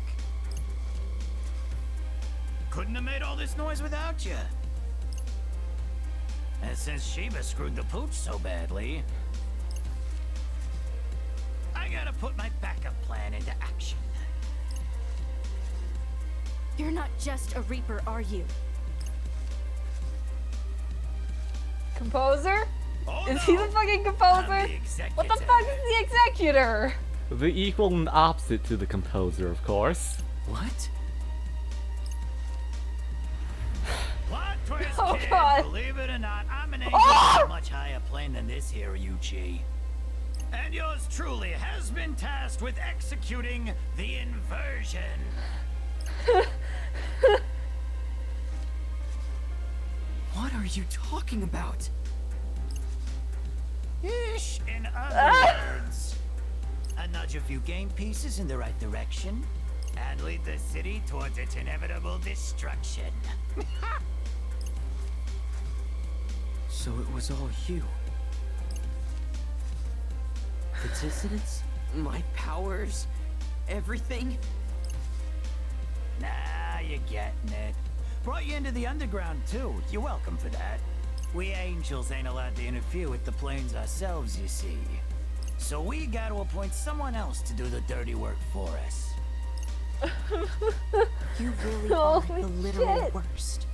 Couldn't have made all this noise without you. And since Shiba screwed the pooch so badly, I gotta put my backup plan into action. You're not just a Reaper, are you? Composer? Oh, Is he the no. fucking I'm composer? the What the executive. fuck is the executor? The equal and opposite to the composer, of course. What? Plot twist, Oh, kid. God. Believe it or not, I'm an angel Oh! on a much higher plane than this here, Yuchi. And yours truly has been tasked with executing the inversion. What are you talking about? Ish, in other Ah! words, I nudge a few game pieces in the right direction and lead the city towards its inevitable destruction. So it was all you. The dissonance? My powers? Everything? Nah, you're getting it. Brought you into the underground too. You're welcome for that. We angels ain't allowed to interfere with the planes ourselves, you see. So we gotta appoint someone else to do the dirty work for us. You really are Holy the literal shit. worst.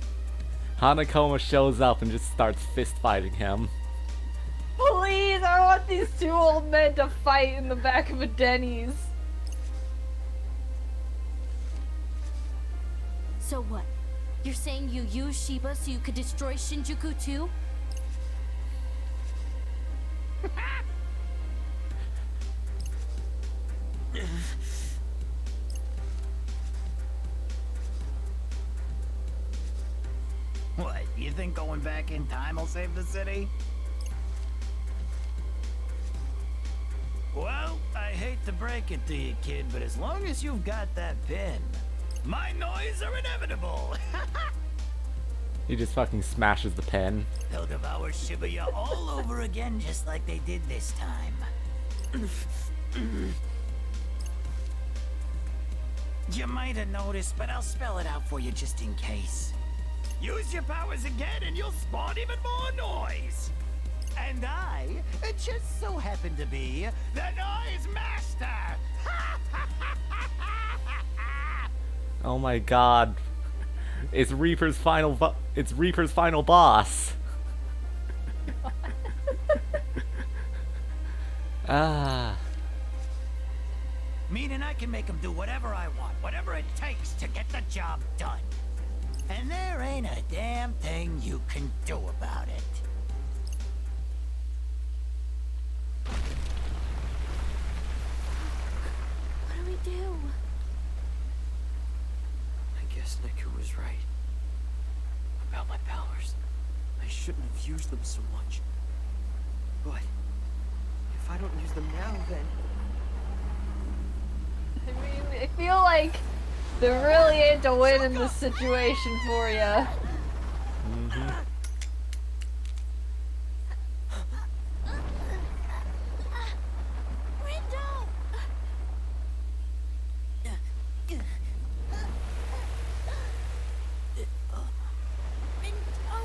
Hanakoma shows up and just starts fist fighting him. Please, I want these two old men to fight in the back of a Denny's. So what? You're saying you used Shiba so you could destroy Shinjuku too? What, you think going back in time will save the city? Well, I hate to break it to you, kid, but as long as you've got that pin, my noise are inevitable. He just fucking smashes the pen. They'll devour Shibuya all over again just like they did this time. You might have noticed, but I'll spell it out for you just in case. Use your powers again and you'll spawn even more noise. And I just so happen to be the Noise Master. Oh my god. It's Reaper's final boss. Ah. Meaning I can make them do whatever I want, whatever it takes to get the job done. And there ain't a damn thing you can do about it. What do we do? I guess Neku was right. About my powers. I shouldn't have used them so much. But if I don't use them now, then... I mean, I feel like there really ain't a win in this situation for ya. Rindo! Rindo!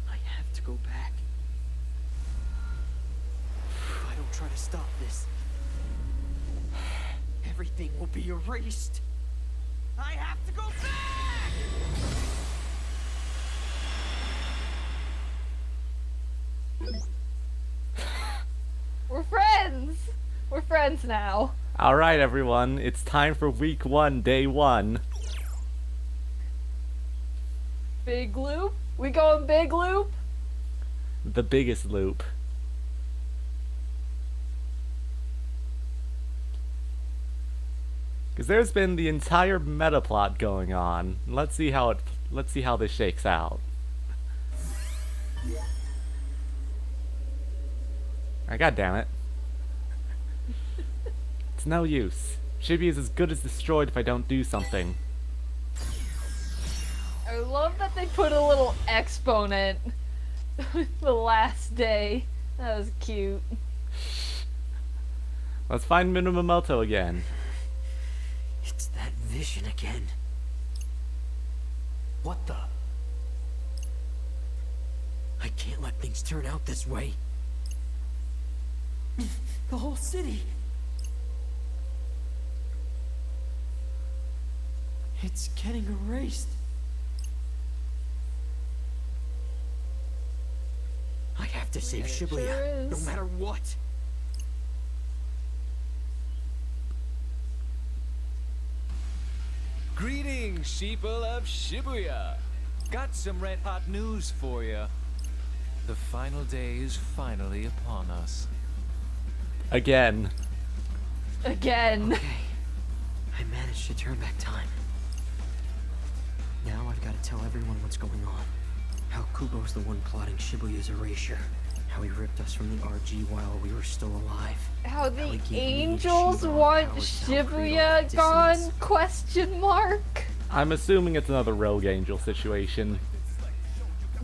I have to go back. If I don't try to stop this, everything will be erased. I have to go back! We're friends! We're friends now. Alright, everyone. It's time for week 1, day 1. Big loop? We going big loop? The biggest loop. Because there's been the entire meta plot going on. Let's see how this shakes out. God damn it. It's no use. Shiba is as good as destroyed if I don't do something. I love that they put a little exponent the last day. That was cute. Let's find Minamoto again. It's that vision again. What the? I can't let things turn out this way. The whole city. It's getting erased. I have to save Shibuya, sure no is. matter what. Greetings, sheeple of Shibuya. Got some red hot news for you. The final day is finally upon us. Again. Again. Okay, I managed to turn back time. Now I've got to tell everyone what's going on. How Kubo's the one plotting Shibuya's erasure. How he ripped us from the RG while we were still alive. How How the he gave me angels Shiba want powers to help create all Shibuya that gone? dissonance. Question mark? I'm assuming it's another rogue angel situation.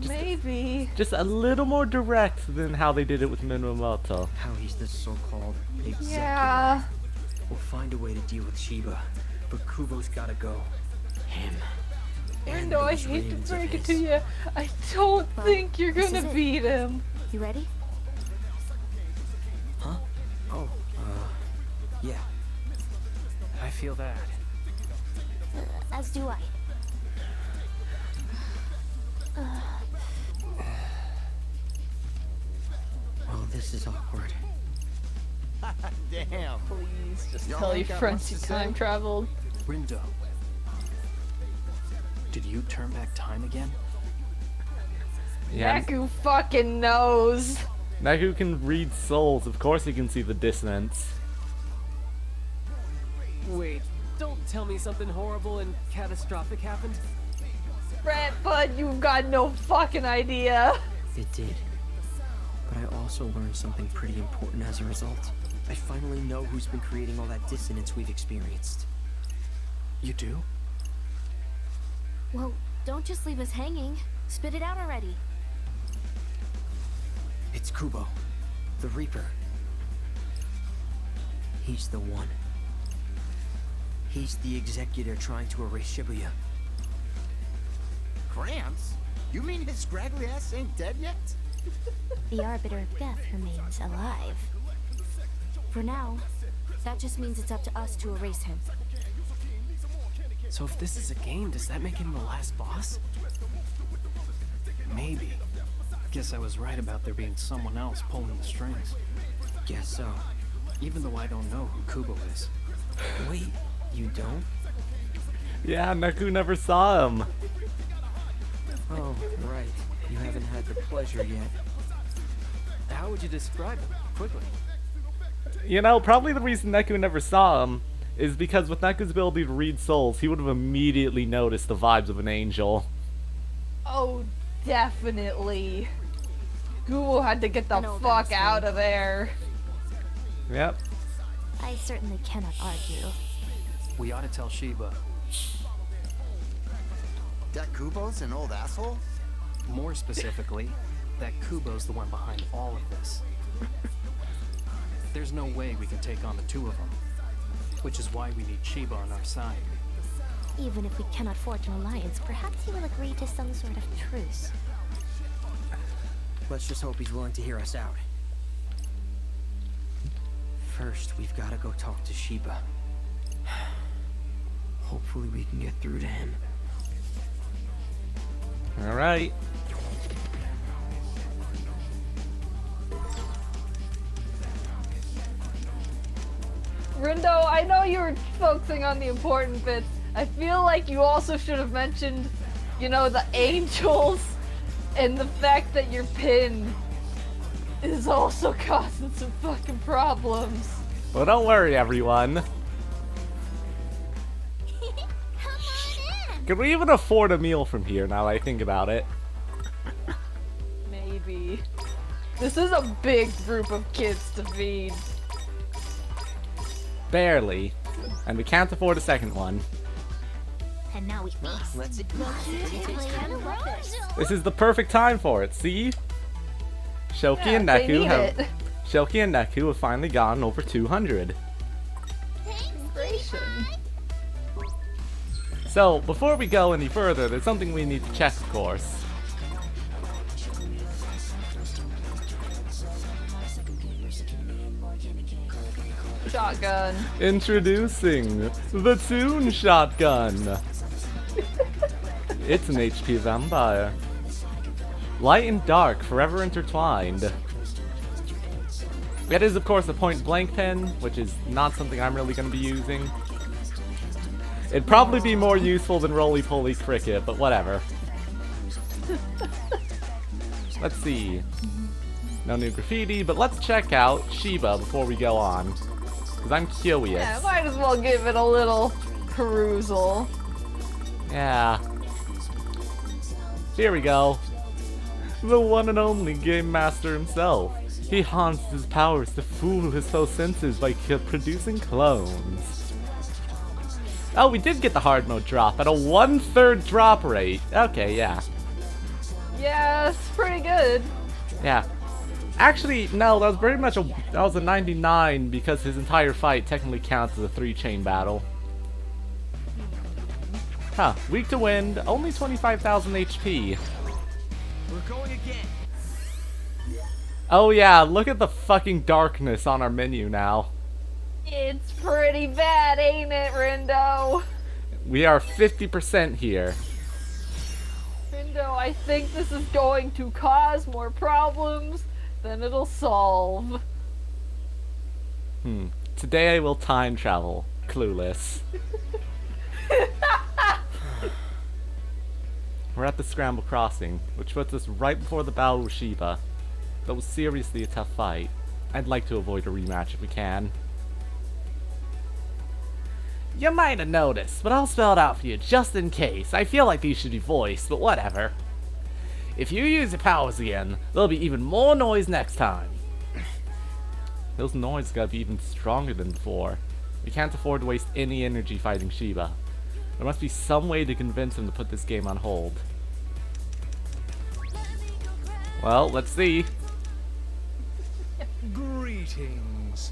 Maybe. Just a little more direct than how they did it with Minamoto. How he's the so-called executive. Yeah. We'll find a way to deal with Shiba, but Kubo's gotta go. Him. And Rindo, I those hate to rings of break it his. to you. I don't Well, think you're this gonna is it. beat him. You ready? Huh? Oh, yeah. I feel that. As do I. Well, this is awkward. Damn. Please, just Y'all tell your ain't got friends much you to time say? traveled. Rindo. Did you turn back time again? Yeah, Neku fucking knows. Neku can read souls. Of course he can see the dissonance. Wait, don't tell me something horrible and catastrophic happened. Brett, bud, you've got no fucking idea. It did. But I also learned something pretty important as a result. I finally know who's been creating all that dissonance we've experienced. You do? Well, don't just leave us hanging. Spit it out already. It's Kubo, the Reaper. He's the one. He's the executor trying to erase Shibuya. Gramps? You mean his scraggly ass ain't dead yet? The Arbiter of Death remains alive. For now, that just means it's up to us to erase him. So if this is a game, does that make him the last boss? Maybe. Guess I was right about there being someone else pulling the strings. Guess so. Even though I don't know who Kubo is. Wait, you don't? Yeah, Neku never saw him. Oh, right. You haven't had the pleasure yet. How would you describe him? Quickly. You know, probably the reason Neku never saw him is because with Neku's ability to read souls, he would have immediately noticed the vibes of an angel. Oh, definitely. Google had to get the An old fuck asshole. out of there. Yep. I certainly cannot argue. We ought to tell Shiba. That Kubo's an old asshole? More specifically, that Kubo's the one behind all of this. There's no way we can take on the two of them. Which is why we need Shiba on our side. Even if we cannot forge an alliance, perhaps he will agree to some sort of truce. Let's just hope he's willing to hear us out. First, we've got to go talk to Shiba. Hopefully we can get through to him. Alright. Rindo, I know you were focusing on the important bits. I feel like you also should have mentioned, you know, the angels and the fact that your pin is also causing some fucking problems. Well, don't worry, everyone. Could we even afford a meal from here now that I think about it? Maybe. This is a big group of kids to feed. Barely. And we can't afford a second one. And now we feast. Let's This is the perfect time for it, see? Shoki Yeah, and they Neku need have it. Shoki and Neku have finally gotten over 200. Inspiration. So, before we go any further, there's something we need to check, of course. Shotgun. Introducing the Toon Shotgun. It's an HP vampire. Light and dark, forever intertwined. It is, of course, a point-blank pen, which is not something I'm really going to be using. It'd probably be more useful than Roly-Poly Cricket, but whatever. Let's see. No new graffiti, but let's check out Shiba before we go on. Because I'm curious. Yeah, might as well give it a little perusal. Yeah. Here we go. The one and only Game Master himself. He haunts his powers to fool his foe senses by producing clones. Oh, we did get the hard mode drop at a 1/3 drop rate. Okay, yeah. Yeah, it's pretty good. Yeah. Actually, no, that was pretty much that was a 99 because his entire fight technically counts as a 3-chain battle. Huh, weak to wind, only 25,000 HP. We're going again. Oh yeah, look at the fucking darkness on our menu now. It's pretty bad, ain't it, Rindo? We are 50% here. Rindo, I think this is going to cause more problems than it'll solve. Today I will time travel. Clueless. We're at the Scramble Crossing, which puts us right before the battle with Shiba. That was seriously a tough fight. I'd like to avoid a rematch if we can. You might have noticed, but I'll spell it out for you just in case. I feel like these should be voiced, but whatever. If you use your powers again, there'll be even more noise next time. Those noises gotta be even stronger than before. We can't afford to waste any energy fighting Shiba. There must be some way to convince him to put this game on hold. Well, let's see. Greetings.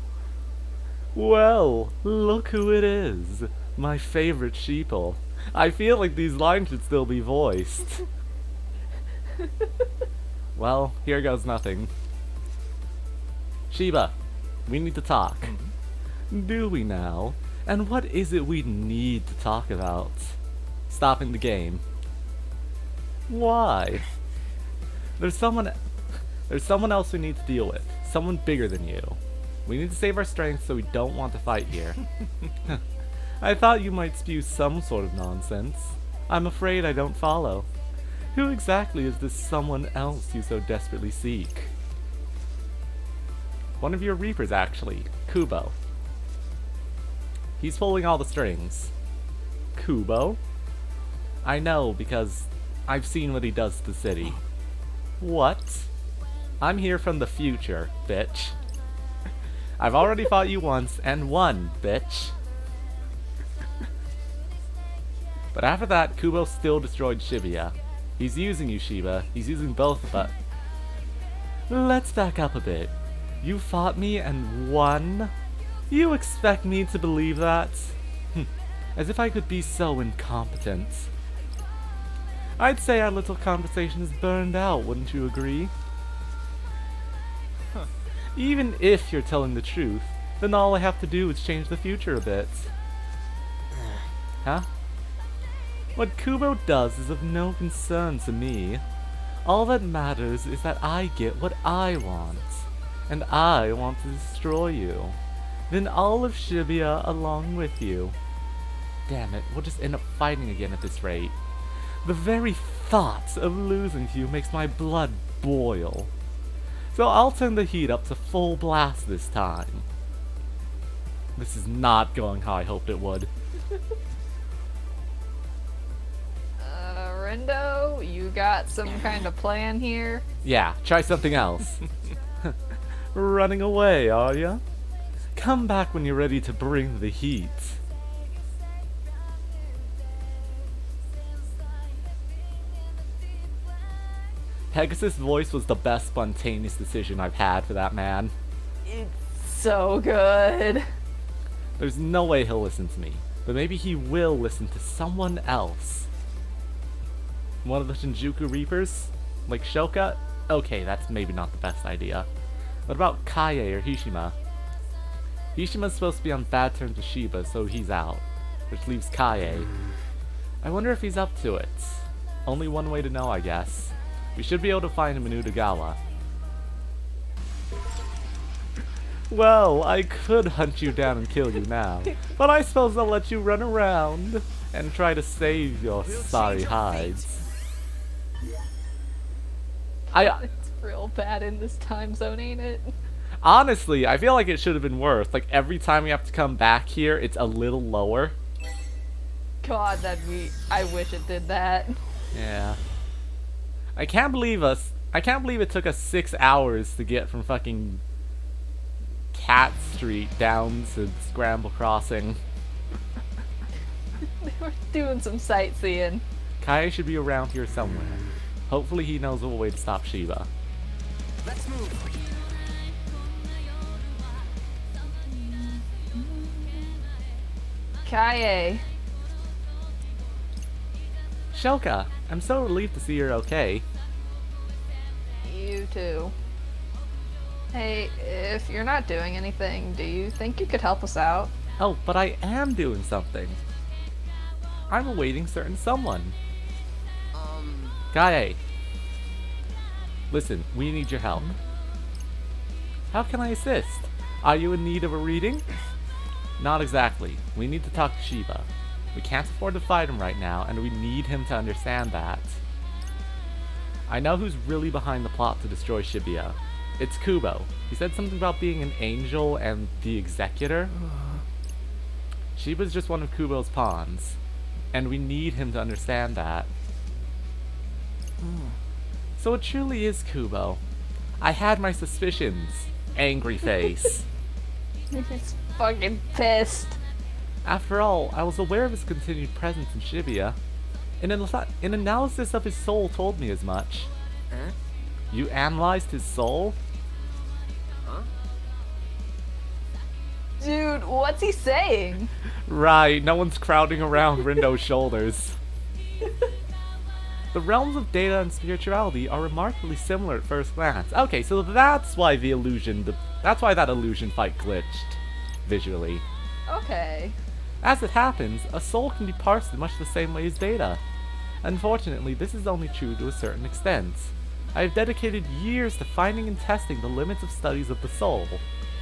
Well, look who it is. My favorite sheeple. I feel like these lines should still be voiced. Well, here goes nothing. Shiba, we need to talk. Do we now? And what is it we need to talk about? Stopping the game. Why? There's someone There's someone else we need to deal with. Someone bigger than you. We need to save our strength, so we don't want to fight here. I thought you might spew some sort of nonsense. I'm afraid I don't follow. Who exactly is this someone else you so desperately seek? One of your Reapers, actually. Kubo. He's pulling all the strings. Kubo? I know, because I've seen what he does to the city. What? I'm here from the future, bitch. I've already fought you once, and won, bitch. But after that, Kubo still destroyed Shibuya. He's using you, Shiba. He's using both of us. Let's back up a bit. You fought me and won? You expect me to believe that? As if I could be so incompetent. I'd say our little conversation is burned out, wouldn't you agree? Even if you're telling the truth, then all I have to do is change the future a bit. Huh? What Kubo does is of no concern to me. All that matters is that I get what I want. And I want to destroy you. Then all of Shibuya along with you. Damn it, we'll just end up fighting again at this rate. The very thought of losing to you makes my blood boil. So I'll turn the heat up to full blast this time. This is not going how I hoped it would. Rindo, you got some kind of plan here? Yeah, try something else. Running away, are ya? Come back when you're ready to bring the heat. Pegasus' voice was the best spontaneous decision I've had for that man. It's so good. There's no way he'll listen to me, but maybe he will listen to someone else. One of the Shinjuku Reapers? Like Shoka? Okay, that's maybe not the best idea. What about Kaie or Hishima? Hishima's supposed to be on bad terms with Shiba, so he's out. Which leaves Kaie. I wonder if he's up to it. Only one way to know, I guess. We should be able to find him in Utagawa. Well, I could hunt you down and kill you now, but I suppose I'll let you run around and try to save your sorry hides. It's real bad in this time zone, ain't it? Honestly, I feel like it should have been worse. Like, every time we have to come back here, it's a little lower. God, I wish it did that. Yeah. I can't believe it took us 6 hours to get from fucking Cat Street down to Scramble Crossing. They were doing some sightseeing. Kai should be around here somewhere. Hopefully he knows a way to stop Shiba. Let's move. Kaie. Shoka, I'm so relieved to see you're okay. You too. Hey, if you're not doing anything, do you think you could help us out? Oh, but I am doing something. I'm awaiting certain someone. Kaie. Listen, we need your help. How can I assist? Are you in need of a reading? Not exactly. We need to talk to Shiba. We can't afford to fight him right now, and we need him to understand that. I know who's really behind the plot to destroy Shibuya. It's Kubo. He said something about being an angel and the executor. Shiba's just one of Kubo's pawns, and we need him to understand that. So it truly is Kubo. I had my suspicions. Angry face. He's fucking pissed. After all, I was aware of his continued presence in Shibuya. An analysis of his soul told me as much. Huh? You analyzed his soul? Huh? Dude, what's he saying? Right, no one's crowding around Rindo's shoulders. The realms of data and spirituality are remarkably similar at first glance. Okay, so that's why that illusion fight glitched visually. Okay. As it happens, a soul can be parsed in much the same way as data. Unfortunately, this is only true to a certain extent. I have dedicated years to finding and testing the limits of studies of the soul.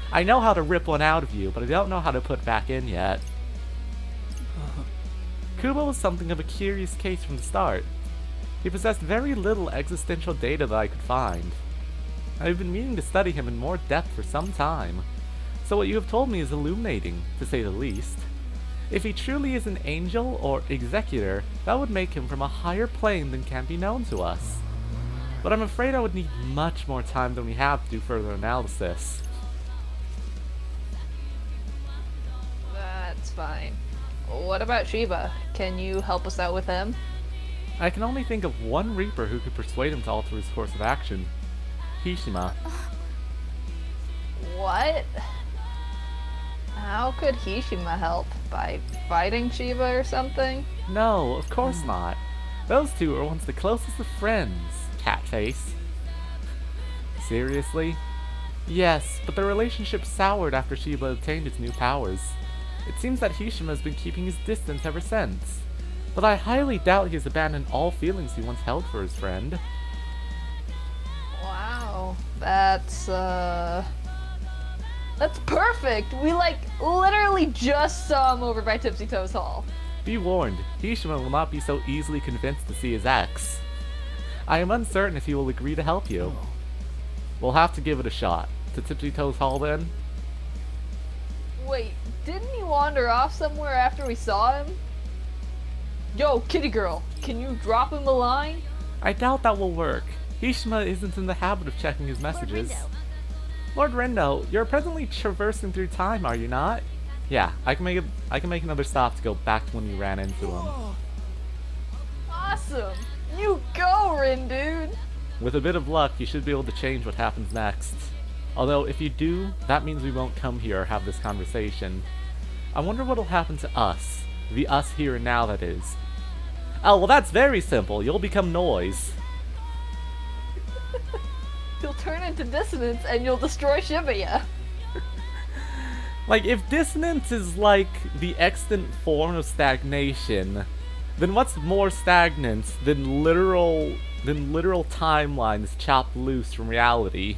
I know how to rip one out of you, but I don't know how to put back in yet. Kubo was something of a curious case from the start. He possessed very little existential data that I could find. I have been meaning to study him in more depth for some time, so what you have told me is illuminating, to say the least. If he truly is an angel or executor, that would make him from a higher plane than can be known to us. But I'm afraid I would need much more time than we have to do further analysis. That's fine. What about Shiba? Can you help us out with him? I can only think of one Reaper who could persuade him to alter his course of action. Hishima. What? How could Hishima help? By fighting Shiba or something? No, of course not. Those two were once the closest of friends, Catface. Seriously? Yes, but their relationship soured after Shiba obtained his new powers. It seems that Hishima has been keeping his distance ever since. But I highly doubt he has abandoned all feelings he once held for his friend. Wow, that's perfect! We, like, literally just saw him over by Tipsy Toes Hall. Be warned, Hishima will not be so easily convinced to see his ex. I am uncertain if he will agree to help you. We'll have to give it a shot. To Tipsy Toes Hall then? Wait, didn't he wander off somewhere after we saw him? Yo, kitty girl, can you drop him a line? I doubt that will work. Hishima isn't in the habit of checking his messages. Lord Rindo, you're presently traversing through time, are you not? Yeah, I can make another stop to go back to when we ran into him. Awesome! You go, Rin, dude! With a bit of luck, you should be able to change what happens next. Although, if you do, that means we won't come here or have this conversation. I wonder what'll happen to us. The us here and now, that is. Oh, well that's very simple. You'll become noise. You'll turn into dissonance and you'll destroy Shibuya. Like, if dissonance is like the extant form of stagnation, then what's more stagnant than literal timelines chopped loose from reality?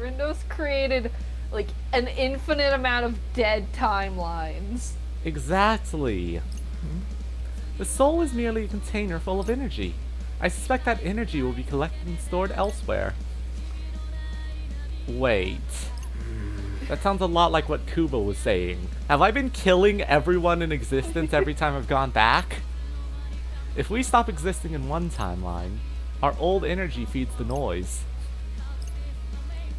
Rindo's created, like, an infinite amount of dead timelines. Exactly. The soul is merely a container full of energy. I suspect that energy will be collected and stored elsewhere. Wait. That sounds a lot like what Kubo was saying. Have I been killing everyone in existence every time I've gone back? If we stop existing in one timeline, our old energy feeds the noise.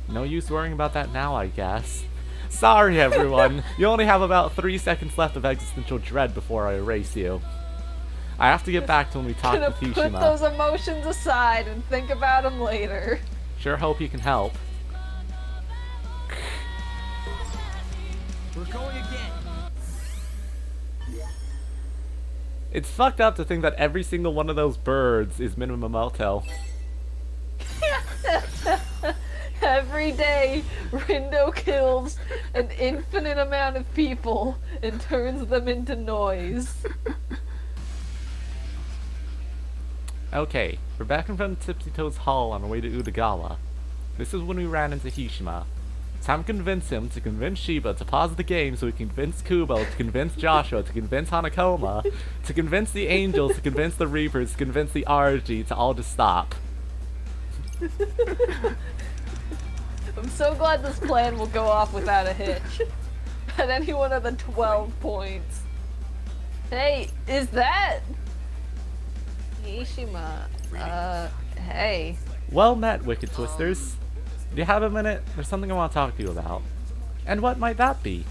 No use worrying about that now, I guess. Sorry, everyone. You only have about 3 seconds left of existential dread before I erase you. I have to get back to when we talk with Hishima. Put those emotions aside and think about them later. Sure hope you can help. We're going again. It's fucked up to think that every single one of those birds is Minamoto. Every day, Rindo kills an infinite amount of people and turns them into noise. Okay, we're back in front of Tipsy Toes Hall on our way to Udagawa. This is when we ran into Hishima. Time to convince him, to convince Shiba, to pause the game so we can convince Kubo, to convince Joshua, to convince Hanakoma, to convince the Angels, to convince the Reapers, to convince the RG, to all just stop. I'm so glad this plan will go off without a hitch. At any one of the 12 points. Hey, is that... Hishima, hey. Well met, Wicked Twisters. Do you have a minute? There's something I want to talk to you about. And what might that be?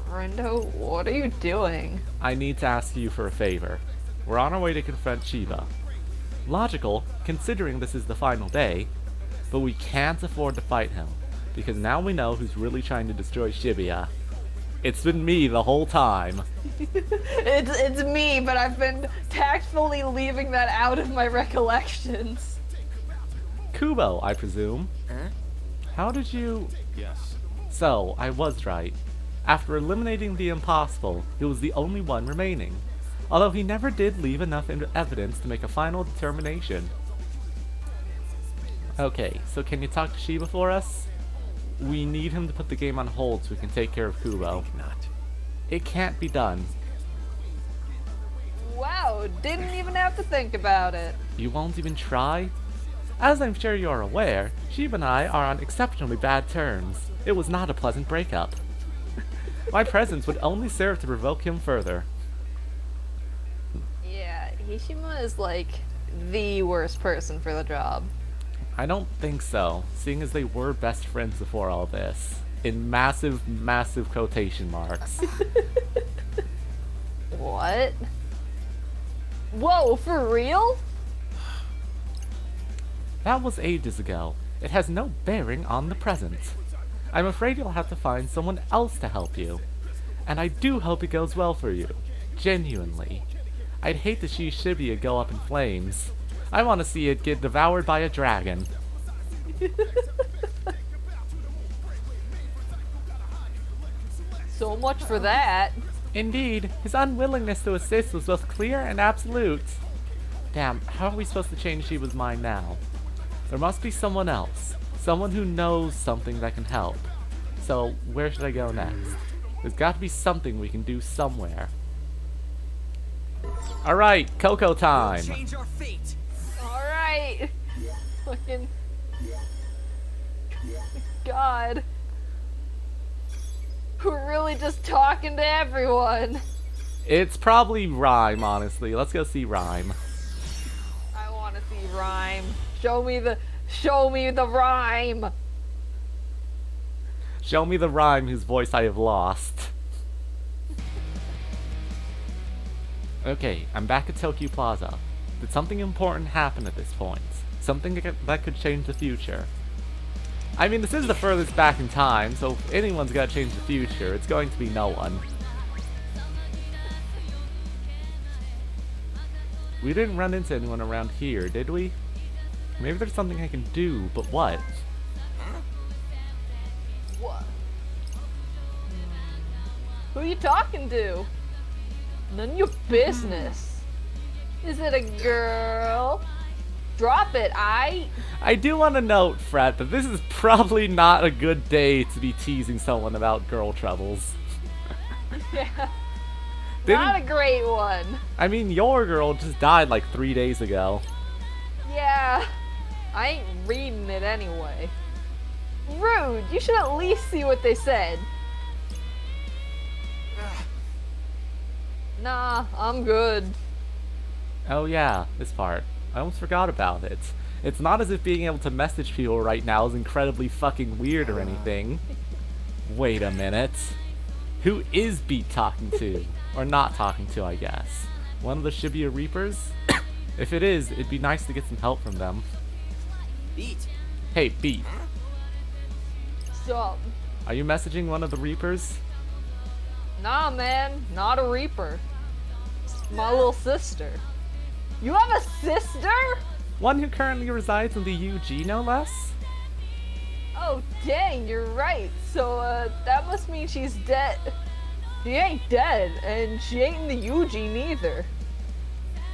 Rindo, what are you doing? I need to ask you for a favor. We're on our way to confront Shiba. Logical, considering this is the final day, but we can't afford to fight him, because now we know who's really trying to destroy Shibuya. It's been me the whole time. It's me, but I've been tactfully leaving that out of my recollections. Kubo, I presume. Huh? How did you... Yes. So, I was right. After eliminating the impossible, he was the only one remaining. although he never did leave enough evidence to make a final determination. Okay, so can you talk to Shiba for us? We need him to put the game on hold so we can take care of Kubo. Not. It can't be done. Wow, didn't even have to think about it. You won't even try? As I'm sure you're aware, Shiba and I are on exceptionally bad terms. It was not a pleasant breakup. My presence would only serve to provoke him further. Yeah, Hishima is like the worst person for the job. I don't think so, seeing as they were best friends before all this. In massive, massive quotation marks. What? Whoa, for real? That was ages ago. It has no bearing on the present. I'm afraid you'll have to find someone else to help you. And I do hope it goes well for you. Genuinely. I'd hate to see Shibuya go up in flames. I want to see it get devoured by a dragon. So much for that. Indeed, his unwillingness to assist was both clear and absolute. Damn, how are we supposed to change Shiba's mind now? There must be someone else. Someone who knows something that can help. So, where should I go next? There's got to be something we can do somewhere. Alright, Coco time! Change our fate. Alright. Fucking. God. We're really just talking to everyone. It's probably Rhyme, honestly. Let's go see Rhyme. I want to see Rhyme. Show me the Rhyme. Show me the Rhyme whose voice I have lost. Okay, I'm back at Tokyo Plaza. Did something important happen at this point? Something that could change the future? I mean, this is the furthest back in time, so if anyone's gotta change the future, it's going to be no one. We didn't run into anyone around here, did we? Maybe there's something I can do, but what? What? Who you talking to? None of your business. Is it a girl? Drop it, I do want to note, Fred, that this is probably not a good day to be teasing someone about girl troubles. Yeah. Not a great one. I mean, your girl just died like 3 days ago. Yeah. I ain't reading it anyway. Rude. You should at least see what they said. Nah, I'm good. Oh yeah, this part. I almost forgot about it. It's not as if being able to message people right now is incredibly fucking weird or anything. Wait a minute. Who is Beat talking to? Or not talking to, I guess. One of the Shibuya Reapers? If it is, it'd be nice to get some help from them. Beat. Hey, Beat. Sup? Are you messaging one of the Reapers? Nah, man. Not a Reaper. It's my little sister. You have a sister? One who currently resides in the UG, no less? Oh, dang, you're right. So, that must mean she's dead. She ain't dead, and she ain't in the UG neither.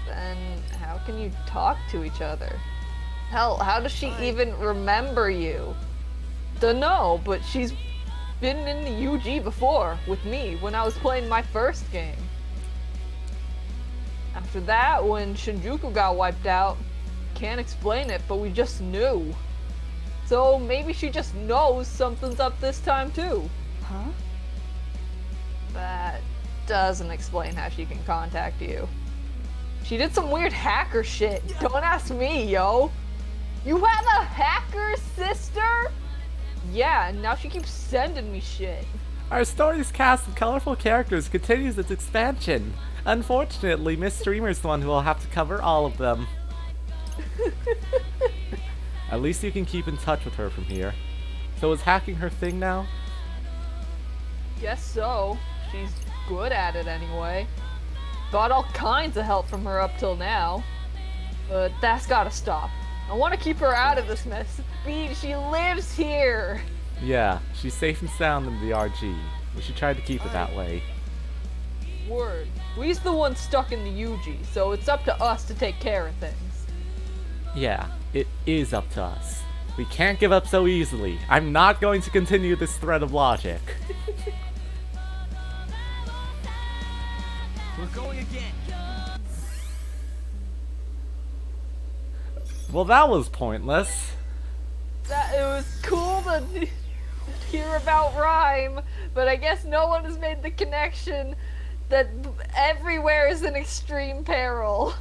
Then, how can you talk to each other? Hell, how does she even remember you? Dunno, but she's been in the UG before, with me, when I was playing my first game. After that, when Shinjuku got wiped out, can't explain it, but we just knew. So maybe she just knows something's up this time too. Huh? That doesn't explain how she can contact you. She did some weird hacker shit. Don't ask me, yo. You have a hacker sister? Yeah, and now she keeps sending me shit. Our story's cast of colorful characters continues its expansion. Unfortunately, Miss Streamer's the one who will have to cover all of them. At least you can keep in touch with her from here. So is hacking her thing now? Guess so. She's good at it anyway. Got all kinds of help from her up till now. But that's gotta stop. I want to keep her out of this mess. Speed, she lives here! Yeah, she's safe and sound in the RG. We should try to keep it that way. Word. We's the ones stuck in the Yuji, so it's up to us to take care of things. Yeah, it is up to us. We can't give up so easily. I'm not going to continue this thread of logic. We're going again. Well, that was pointless. It was cool to hear about Rhyme, but I guess no one has made the connection that everywhere is in extreme peril.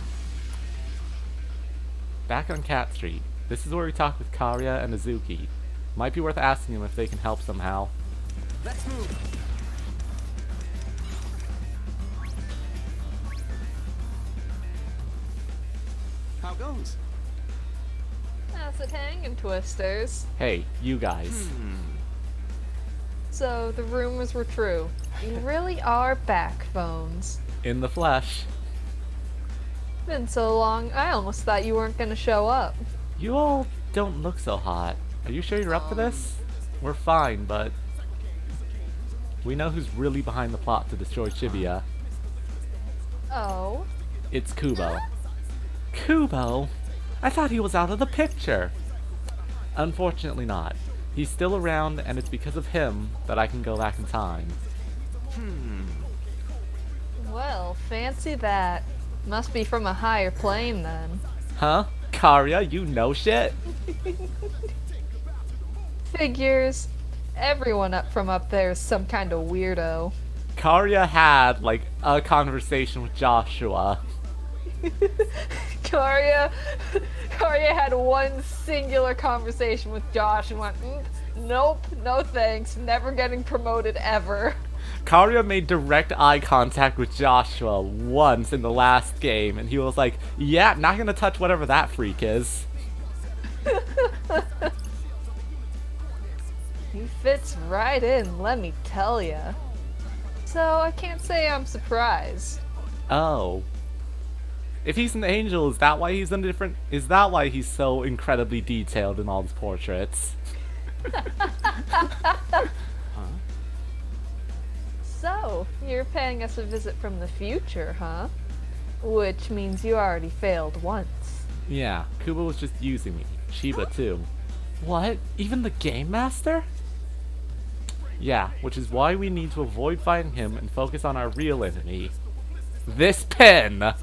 Back on Cat Street. This is where we talk with Karya and Azuki. Might be worth asking them if they can help somehow. Let's move. How goes? How's it hanging, Twisters? Hey, you guys. So, the rumors were true. You really are backbones. In the flesh. Been so long, I almost thought you weren't gonna show up. You all don't look so hot. Are you sure you're up for this? We're fine, but we know who's really behind the plot to destroy Shibuya. Oh? It's Kubo. Kubo? I thought he was out of the picture. Unfortunately not. He's still around, and it's because of him that I can go back in time. Well, fancy that. Must be from a higher plane then. Huh? Karya, you know shit? Figures. Everyone up from up there is some kind of weirdo. Karya had, like, a conversation with Joshua. Karya had one singular conversation with Josh and went, nope, no thanks, never getting promoted ever. Karya made direct eye contact with Joshua once in the last game, and he was like, yeah, not gonna touch whatever that freak is. He fits right in, let me tell ya. So I can't say I'm surprised. Oh. If he's an angel, is that why he's indifferent? Is that why he's so incredibly detailed in all his portraits? So, you're paying us a visit from the future, huh? Which means you already failed once. Yeah, Kubo was just using me. Shiba too. What? Even the Game Master? Yeah, which is why we need to avoid fighting him and focus on our real enemy. This pen!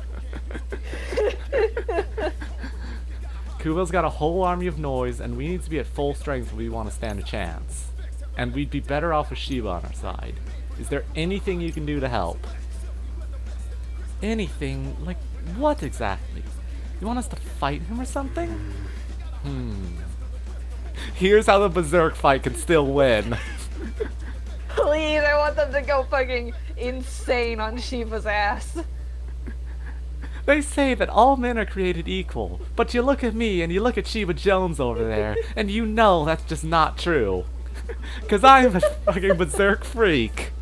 Kubo's got a whole army of noise, and we need to be at full strength if we want to stand a chance. And we'd be better off with Shiba on our side. Is there anything you can do to help? Anything? Like, what exactly? You want us to fight him or something? Here's how the Berserk fight can still win. Please, I want them to go fucking insane on Shiba's ass. They say that all men are created equal, but you look at me and you look at Shiba Jones over there, and you know that's just not true. Cause I'm a fucking Berserk freak.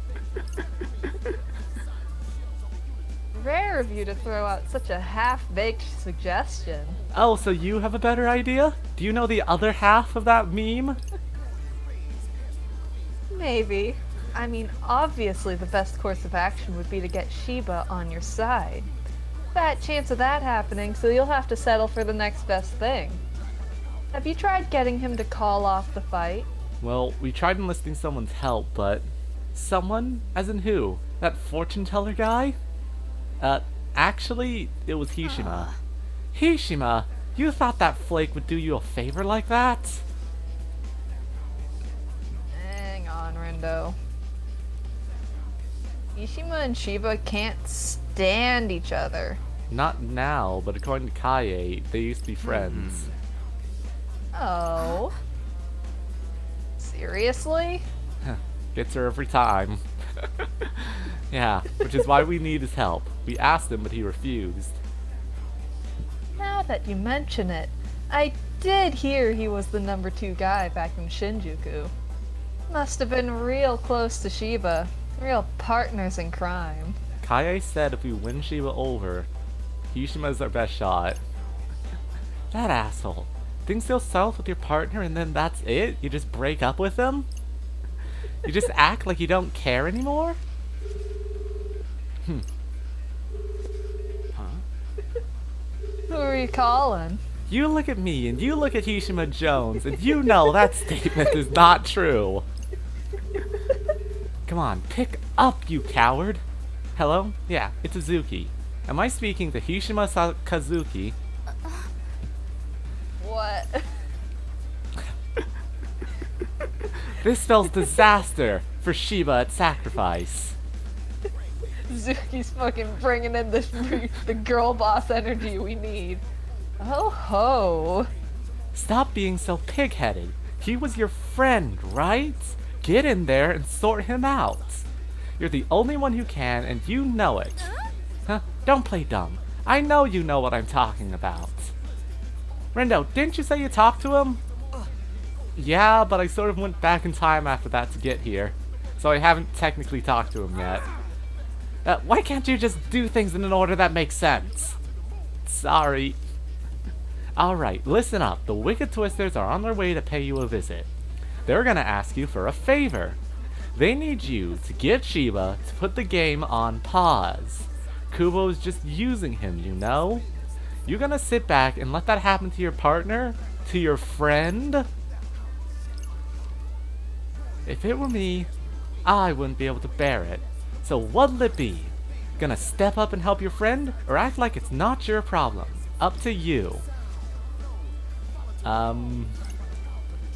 Rare of you to throw out such a half-baked suggestion. Oh, so you have a better idea? Do you know the other half of that meme? Maybe. I mean, obviously the best course of action would be to get Shiba on your side. Fat chance of that happening, so you'll have to settle for the next best thing. Have you tried getting him to call off the fight? Well, we tried enlisting someone's help, but... Someone? As in who? That fortune teller guy? Actually, it was Hishima. Hishima, you thought that flake would do you a favor like that? Hang on, Rindo. Ishima and Shiba can't stand each other. Not now, but according to Kaie, they used to be friends. Oh. Seriously? Gets her every time. Yeah, which is why we need his help. We asked him, but he refused. Now that you mention it, I did hear he was the number 2 guy back in Shinjuku. Must have been real close to Shiba. Real partners in crime. Kaie said if we win Shiba over, Hishima's our best shot. That asshole. Things go south with your partner and then that's it? You just break up with them? You just act like you don't care anymore? Who are you calling? You look at me and you look at Hishima Jones and you know that statement is not true. Come on, pick up, you coward. Hello? Yeah, it's Azuki. Am I speaking to Hishima Kazuki? What? This spells disaster for Shiba at Sacrifice. Zuki's fucking bringing in the girl boss energy we need. Oh ho. Stop being so pig-headed. He was your friend, right? Get in there and sort him out. You're the only one who can, and you know it. Huh? Don't play dumb. I know you know what I'm talking about. Rindo, didn't you say you talked to him? Yeah, but I sort of went back in time after that to get here. So I haven't technically talked to him yet. Why can't you just do things in an order that makes sense? Sorry. Alright, listen up. The Wicked Twisters are on their way to pay you a visit. They're gonna ask you for a favor. They need you to get Shiba to put the game on pause. Kubo's just using him, you know? You gonna sit back and let that happen to your partner? To your friend? If it were me, I wouldn't be able to bear it. So what'll it be? Gonna step up and help your friend, or act like it's not your problem? Up to you.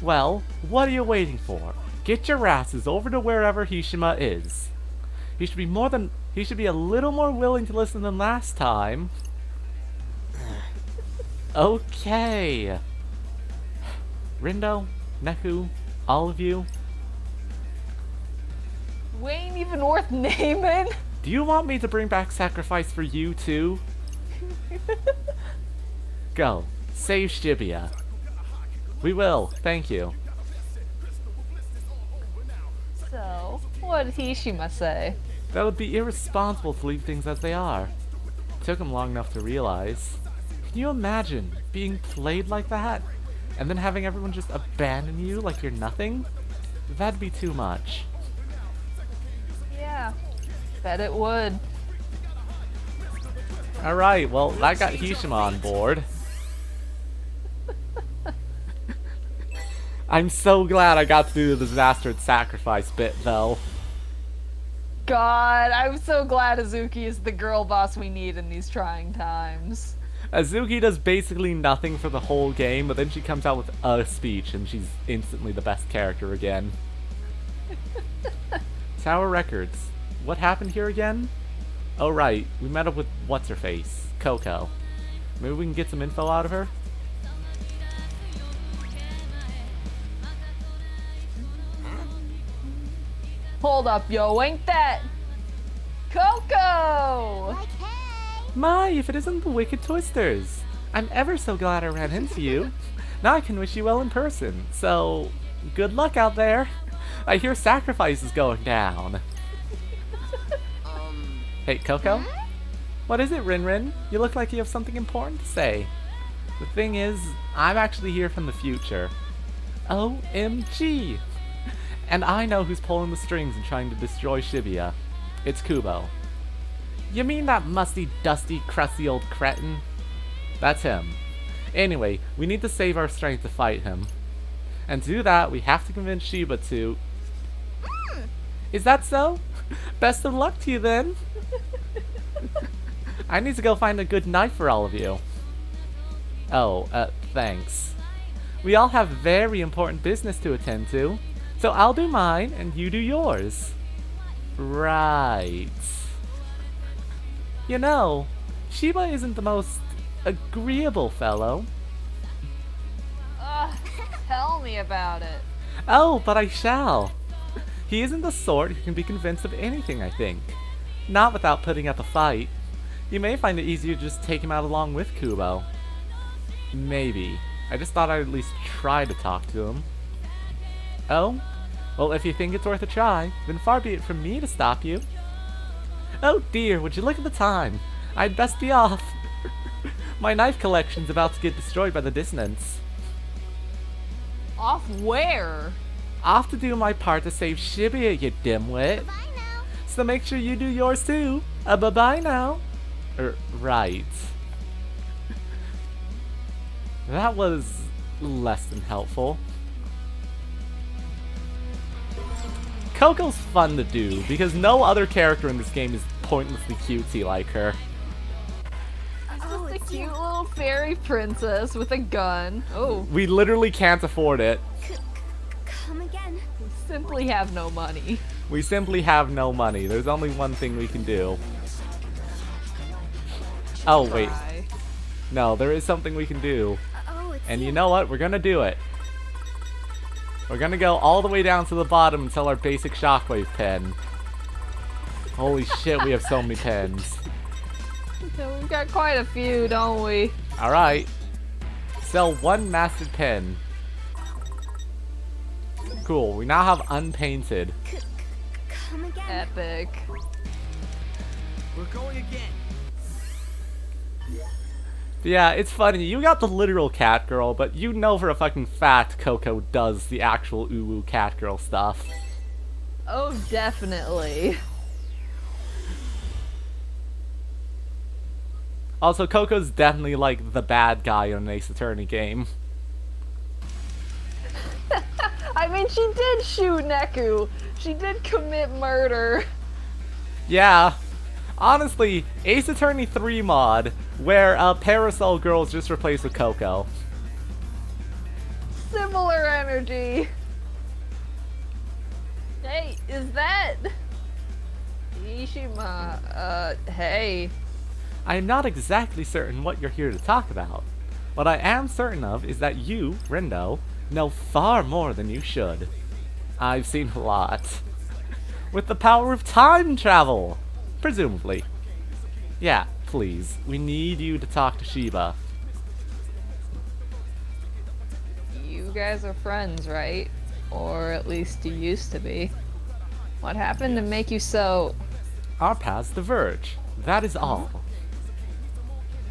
Well, what are you waiting for? Get your asses over to wherever Hishima is. He should be a little more willing to listen than last time. Okay. Rindo, Neku, all of you. We ain't even worth naming. Do you want me to bring back Sacrifice for you too? Go, save Shibuya. We will, thank you. So, what did Hishima say? That would be irresponsible to leave things as they are. Took him long enough to realize. Can you imagine being played like that? And then having everyone just abandon you like you're nothing? That'd be too much. Yeah, bet it would. Alright, well, that got Hishima on board. I'm so glad I got to do the Disaster at Sacrifice bit, though. God, I'm so glad Azuki is the girl boss we need in these trying times. Azuki does basically nothing for the whole game, but then she comes out with a speech, and she's instantly the best character again. Tower Records. What happened here again? Oh right, we met up with what's-her-face, Coco. Maybe we can get some info out of her? Hold up, yo, ain't that Coco? My, if it isn't the Wicked Twisters! I'm ever so glad I ran into you. Now I can wish you well in person, so good luck out there. I hear Sacrifice is going down. Hey, Coco? What is it, Rin? You look like you have something important to say. The thing is, I'm actually here from the future. OMG! And I know who's pulling the strings and trying to destroy Shibuya. It's Kubo. You mean that musty, dusty, crusty old cretin? That's him. Anyway, we need to save our strength to fight him. And to do that, we have to convince Shiba to... Is that so? Best of luck to you then. I need to go find a good knife for all of you. Oh, thanks. We all have very important business to attend to. So I'll do mine, and you do yours. Right. You know, Shiba isn't the most agreeable fellow. Tell me about it. Oh, but I shall. He isn't the sort who can be convinced of anything, I think. Not without putting up a fight. You may find it easier to just take him out along with Kubo. Maybe. I just thought I'd at least try to talk to him. Oh? Well, if you think it's worth a try, then far be it from me to stop you. Oh dear, would you look at the time? I'd best be off. My knife collection's about to get destroyed by the dissonance. Off where? Off to do my part to save Shibuya, you dimwit. So make sure you do yours too. Bye-bye now. Right. That was less than helpful. Coco's fun to do because no other character in this game is pointlessly cutesy like her. Just a cute little fairy princess with a gun. Oh, We literally can't afford it. Come again. we simply have no money. We simply have no money. There's only one thing we can do. Oh, wait. Cry. No, there is something we can do. Oh, it's And you know what? We're gonna do it. We're gonna go all the way down to the bottom and sell our basic shockwave pen. Holy shit, we have so many pens. Yeah, we've got quite a few, don't we? Alright. Sell one mastered pen. Cool, we now have unpainted. Come again. Epic. We're going again. Yeah, it's funny. You got the literal cat girl, but you know for a fucking fact Coco does the actual uwu cat girl stuff. Oh, definitely. Also, Coco's definitely like the bad guy in an Ace Attorney game. I mean, she did shoot Neku. She did commit murder. Yeah. Honestly, Ace Attorney 3 mod, where Parasol Girl is just replaced with Coco. Similar energy. Hey, is that... Ishima, hey. I am not exactly certain what you're here to talk about. What I am certain of is that you, Rindo, know far more than you should. I've seen a lot. With the power of time travel! Presumably. Yeah, please. We need you to talk to Shiba. You guys are friends, right? Or at least you used to be. What happened to make you so... Our paths diverge. That is all.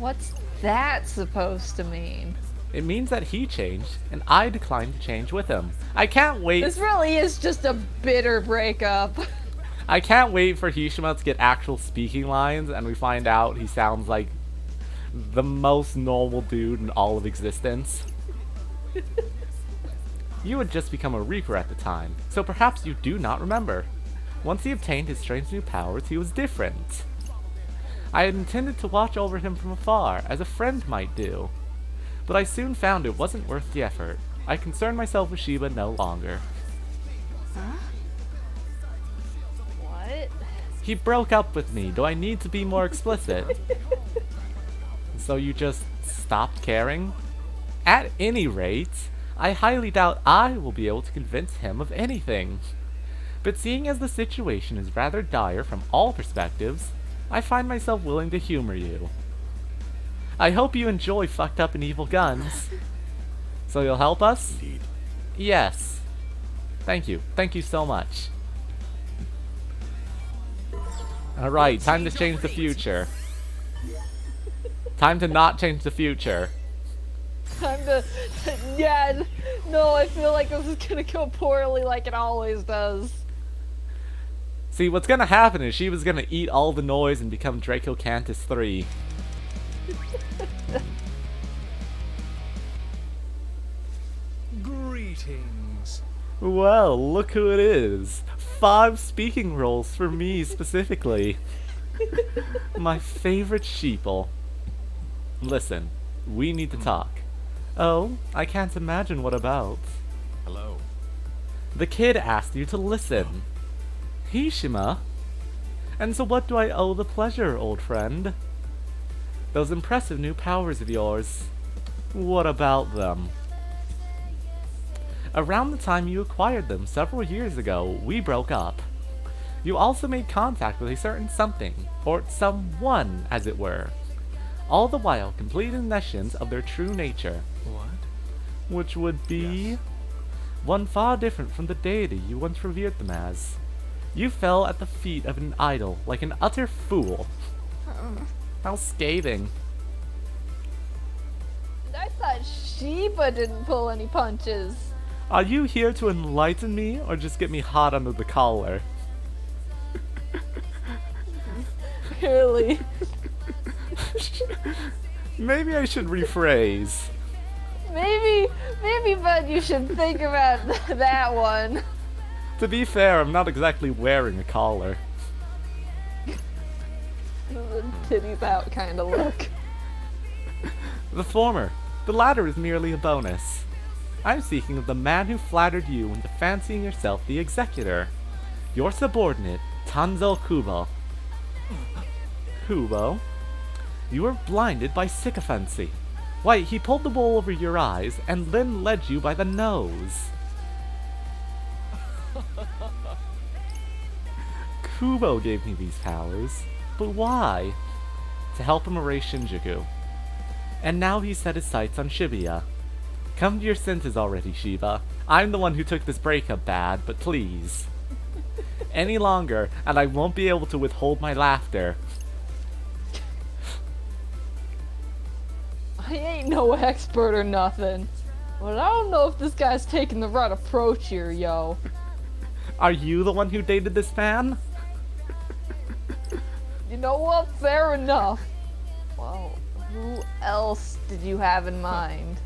What's that supposed to mean? It means that he changed, and I declined to change with him. I can't wait. This really is just a bitter breakup. I can't wait for Hishima to get actual speaking lines, and we find out he sounds like the most normal dude in all of existence. You had just become a Reaper at the time, so perhaps you do not remember. Once he obtained his strange new powers, he was different. I had intended to watch over him from afar, as a friend might do. But I soon found it wasn't worth the effort. I concerned myself with Shiba no longer. Huh? What? He broke up with me. Do I need to be more explicit? So you just stopped caring? At any rate, I highly doubt I will be able to convince him of anything. But seeing as the situation is rather dire from all perspectives, I find myself willing to humor you. I hope you enjoy fucked up and evil guns. So you'll help us? Indeed. Yes. Thank you. Thank you so much. Alright, time to change the future. Time to not change the future. Time to... Yeah, no, I feel like this is gonna go poorly like it always does. See, what's gonna happen is she was gonna eat all the noise and become Draco Cantus 3. Greetings. Well, look who it is. 5 speaking roles for me specifically. My favorite sheeple. Listen, we need to talk. Oh, I can't imagine what about. Hello. The kid asked you to listen. Hishima? And so what do I owe the pleasure, old friend? Those impressive new powers of yours. What about them? Around the time you acquired them several years ago, we broke up. You also made contact with a certain something, or someone, as it were. All the while completing missions of their true nature. What? Which would be... one far different from the deity you once revered them as. You fell at the feet of an idol like an utter fool. How scathing. I thought Shiba didn't pull any punches. Are you here to enlighten me, or just get me hot under the collar? Really? Maybe I should rephrase. Maybe, bud, you should think about that one. To be fair, I'm not exactly wearing a collar. The titties out kind of look. The former. The latter is merely a bonus. I'm speaking of the man who flattered you into fancying yourself the executor. Your subordinate, Tanzo Kubo. Kubo? You were blinded by sycophancy. Why, he pulled the wool over your eyes and then led you by the nose. Kubo gave me these powers, but why? To help him erase Shinjuku. And now he's set his sights on Shibuya. Come to your senses already, Shiba. I'm the one who took this breakup bad, but please. Any longer, and I won't be able to withhold my laughter. I ain't no expert or nothing, but I don't know if this guy's taking the right approach here, yo. Are you the one who dated this man? You know what? Fair enough. Well, who else did you have in mind?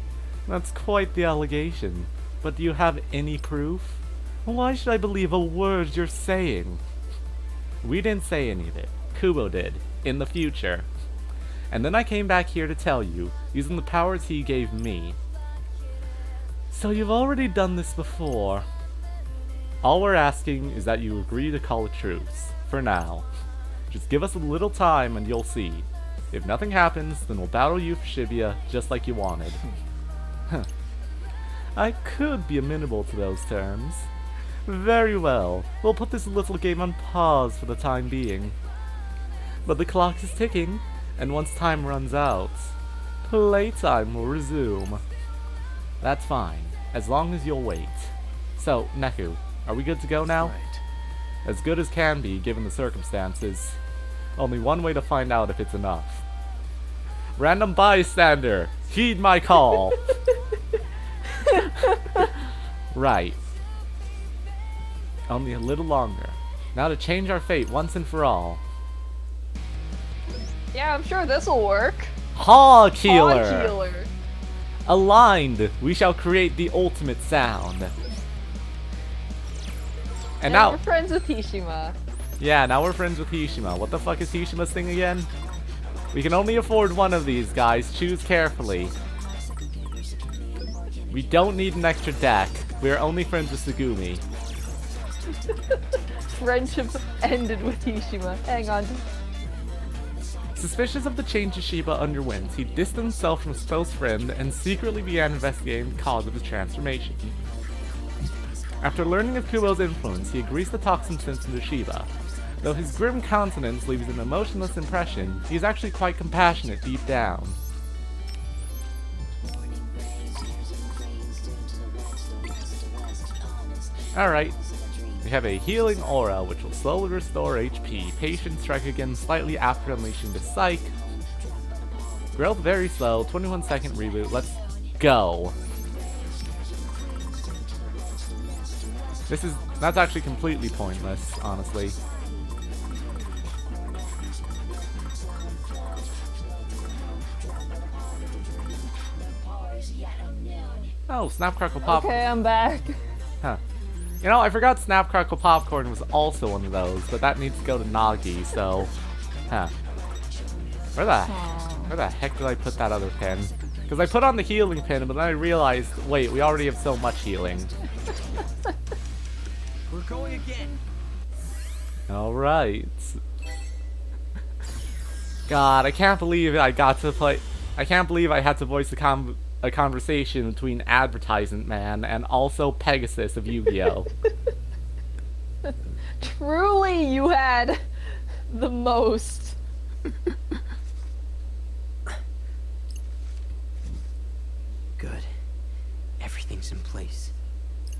That's quite the allegation. But do you have any proof? Why should I believe a word you're saying? We didn't say any of it. Kubo did. In the future. And then I came back here to tell you, using the powers he gave me. So you've already done this before. All we're asking is that you agree to call a truce. For now. Just give us a little time and you'll see. If nothing happens, then we'll battle you for Shibuya just like you wanted. I could be amenable to those terms. Very well. We'll put this little game on pause for the time being. But the clock is ticking, and once time runs out, playtime will resume. That's fine, as long as you'll wait. So, Neku, are we good to go now? Right. As good as can be, given the circumstances. Only one way to find out if it's enough. Random bystander, heed my call. Right. Only a little longer. Now to change our fate once and for all. Yeah, I'm sure this'll work. Haw Keeler! Paw Keeler. Aligned, we shall create the ultimate sound. And Now now, we're friends with Hishima. yeah, now we're friends with Hishima. What the fuck is Hishima's thing again? We can only afford one of these, guys. Choose carefully. We don't need an extra deck. We are only friends with Sugumi. Friendship ended with Hishima. Hang on. Suspicious of the changes Shiba underwent, he distanced himself from his close friend and secretly began investigating the cause of his transformation. After learning of Kubo's influence, he agrees to talk some sense into Shiba. Though his grim countenance leaves an emotionless impression, he is actually quite compassionate deep down. Alright, we have a healing aura which will slowly restore HP. Patient strike again slightly after unleashing the psych. Growth very slow, 21-second reboot, let's go. That's actually completely pointless, honestly. Oh, Snap Crackle Pop. Okay, I'm back. Huh. You know, I forgot Snap Crackle Popcorn was also one of those, but that needs to go to Nagi, so... Huh. Where the heck did I put that other pin? Because I put on the healing pin, but then I realized, wait, we already have so much healing. We're going again. Alright. God, I can't believe I got to play... I can't believe I had to voice a conversation between Advertisement Man and also Pegasus of Yu-Gi-Oh! Truly, you had the most. Good. Everything's in place.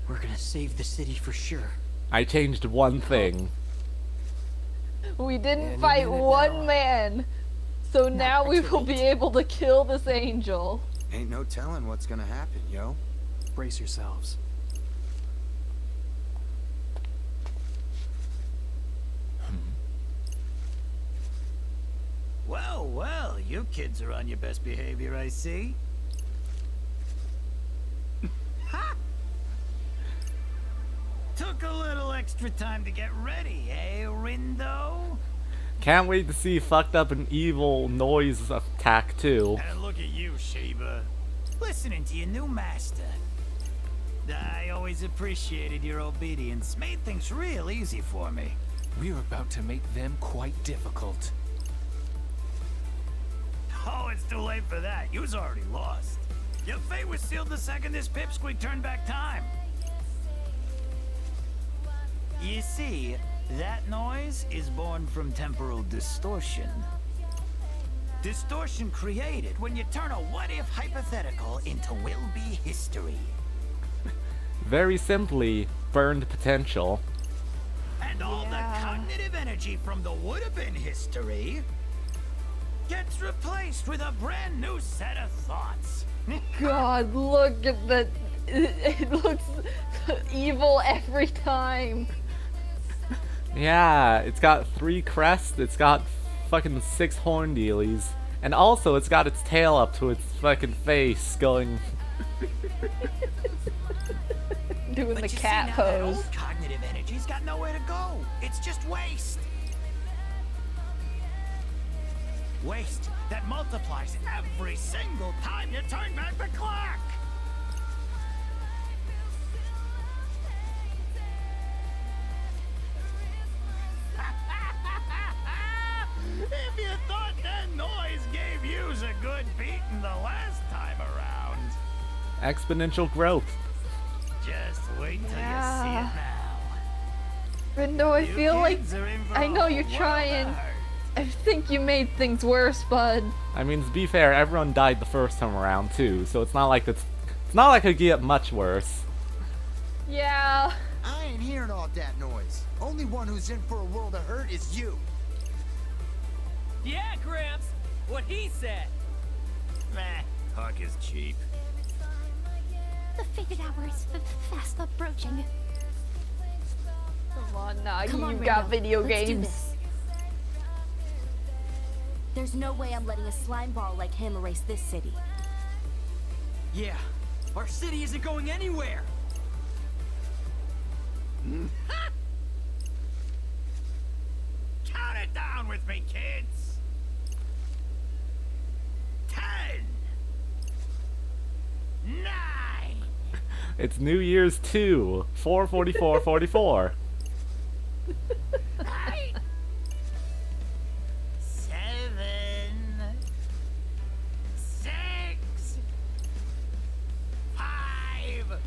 We're gonna save the city for sure. I changed one thing. We didn't Any fight minute one now. man. So now we will be able to kill this angel. Ain't no telling what's gonna happen, yo. Brace yourselves. Well, well, you kids are on your best behavior, I see. Ha! Took a little extra time to get ready, eh, Rindo? Can't wait to see fucked up and evil noise attack too. And look at you, Shiba. Listening to your new master. I always appreciated your obedience. Made things real easy for me. We're about to make them quite difficult. Oh, it's too late for that. You was already lost. Your fate was sealed the second this pipsqueak turned back time. You see, that noise is born from temporal distortion. Distortion created when you turn a what-if hypothetical into will-be history. Very simply, burned potential. And all the cognitive energy from the would-have-been history gets replaced with a brand new set of thoughts. God, look at that. It looks evil every time. Yeah, it's got 3 crests, it's got fucking 6 horn dealies, and also it's got its tail up to its fucking face going... Doing But the you cat see, now that pose. old cognitive energy's got nowhere to go. It's just waste. Waste that multiplies every single time you turn back the clock. If you thought that noise gave yous a good beating the last time around, Exponential growth. just wait till you see Yeah. it now. Rindo, I You feel like kids are in for I a know whole you're world of trying. hurt. I think you made things worse, bud. I mean, to be fair, everyone died the first time around too, so it's not like it's not like it could get much worse. Yeah. I ain't hearing all that noise. Only one who's in for a world of hurt is you. Yeah, Gramps. What he said. Meh, talk is cheap. The figured hour is fast approaching. Come on, Nagi, Come on, you got Rindo. video Let's do games. this. There's no way I'm letting a slime ball like him erase this city. Yeah, our city isn't going anywhere. Count it down with me, kids. 10, 9, It's New Year's 2, 4:44:44. 8, 7, 6, 5,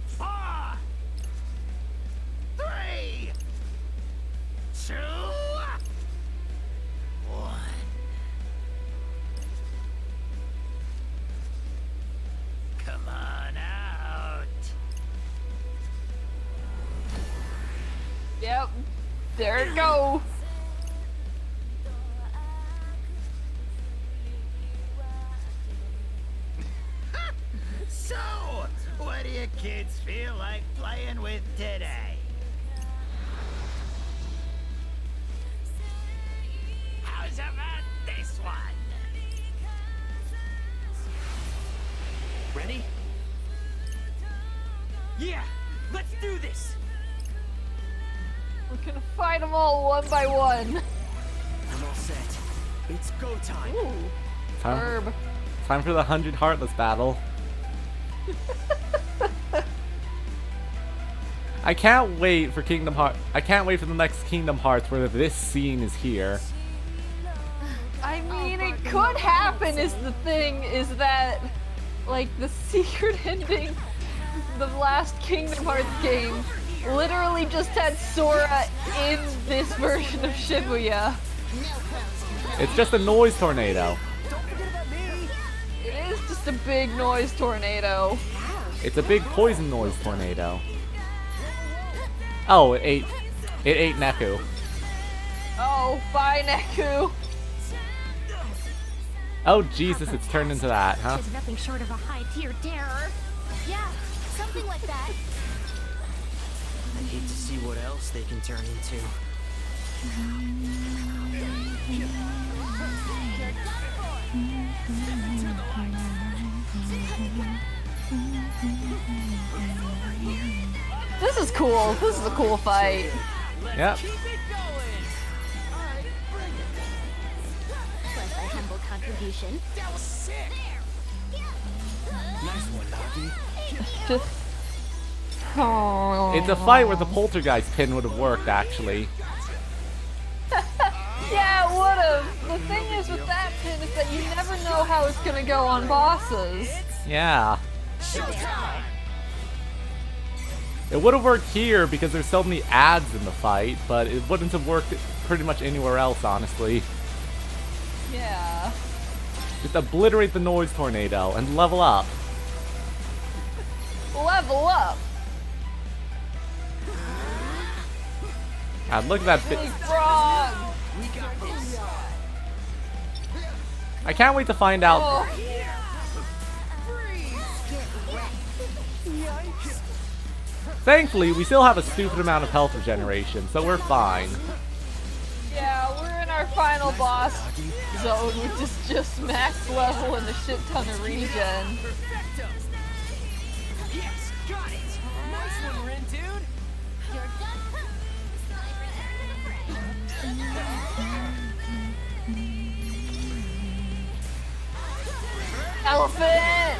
4, 3, 2, 1. Come on out. Yep. There it goes. So, what do you kids feel like playing with today? How's about this one? Ready? Yeah, let's do this. We're gonna fight them all one by one. I'm all set. It's go time. Ooh. Time, Herb. time for the 100 Heartless battle. I can't wait for Kingdom Hearts. I can't wait for the next Kingdom Hearts where this scene is here. I mean, it could happen. Is the thing is that, like, the secret ending, the last Kingdom Hearts game, literally just had Sora in this version of Shibuya. It's just a noise tornado. It is just a big noise tornado. It's a big poison noise tornado. Oh, it ate Neku. Oh, bye, Neku. Oh Jesus, it's turned into that, huh? Is nothing short of a high-tier terror. Yeah, something like that. I hate to see what else they can turn into. This is cool. This is a cool fight. Yep. Plus our humble contribution. Nice one, Nagi. Just. Oh. It's a fight where the poltergeist pin would have worked, actually. Yeah, it would've. The thing is with that pin is that you never know how it's gonna go on bosses. Yeah. It would have worked here because there's so many ads in the fight, but it wouldn't have worked pretty much anywhere else, honestly. Yeah. Just obliterate the noise tornado and level up. Level up. God, look at that bit. Big frog. I can't wait to find out. Oh. Thankfully, we still have a stupid amount of health regeneration, so we're fine. Yeah, we're in our final boss zone, which is just max level and a shit ton of regen. Yes, got it. Nice one, Rin, dude. Elephant!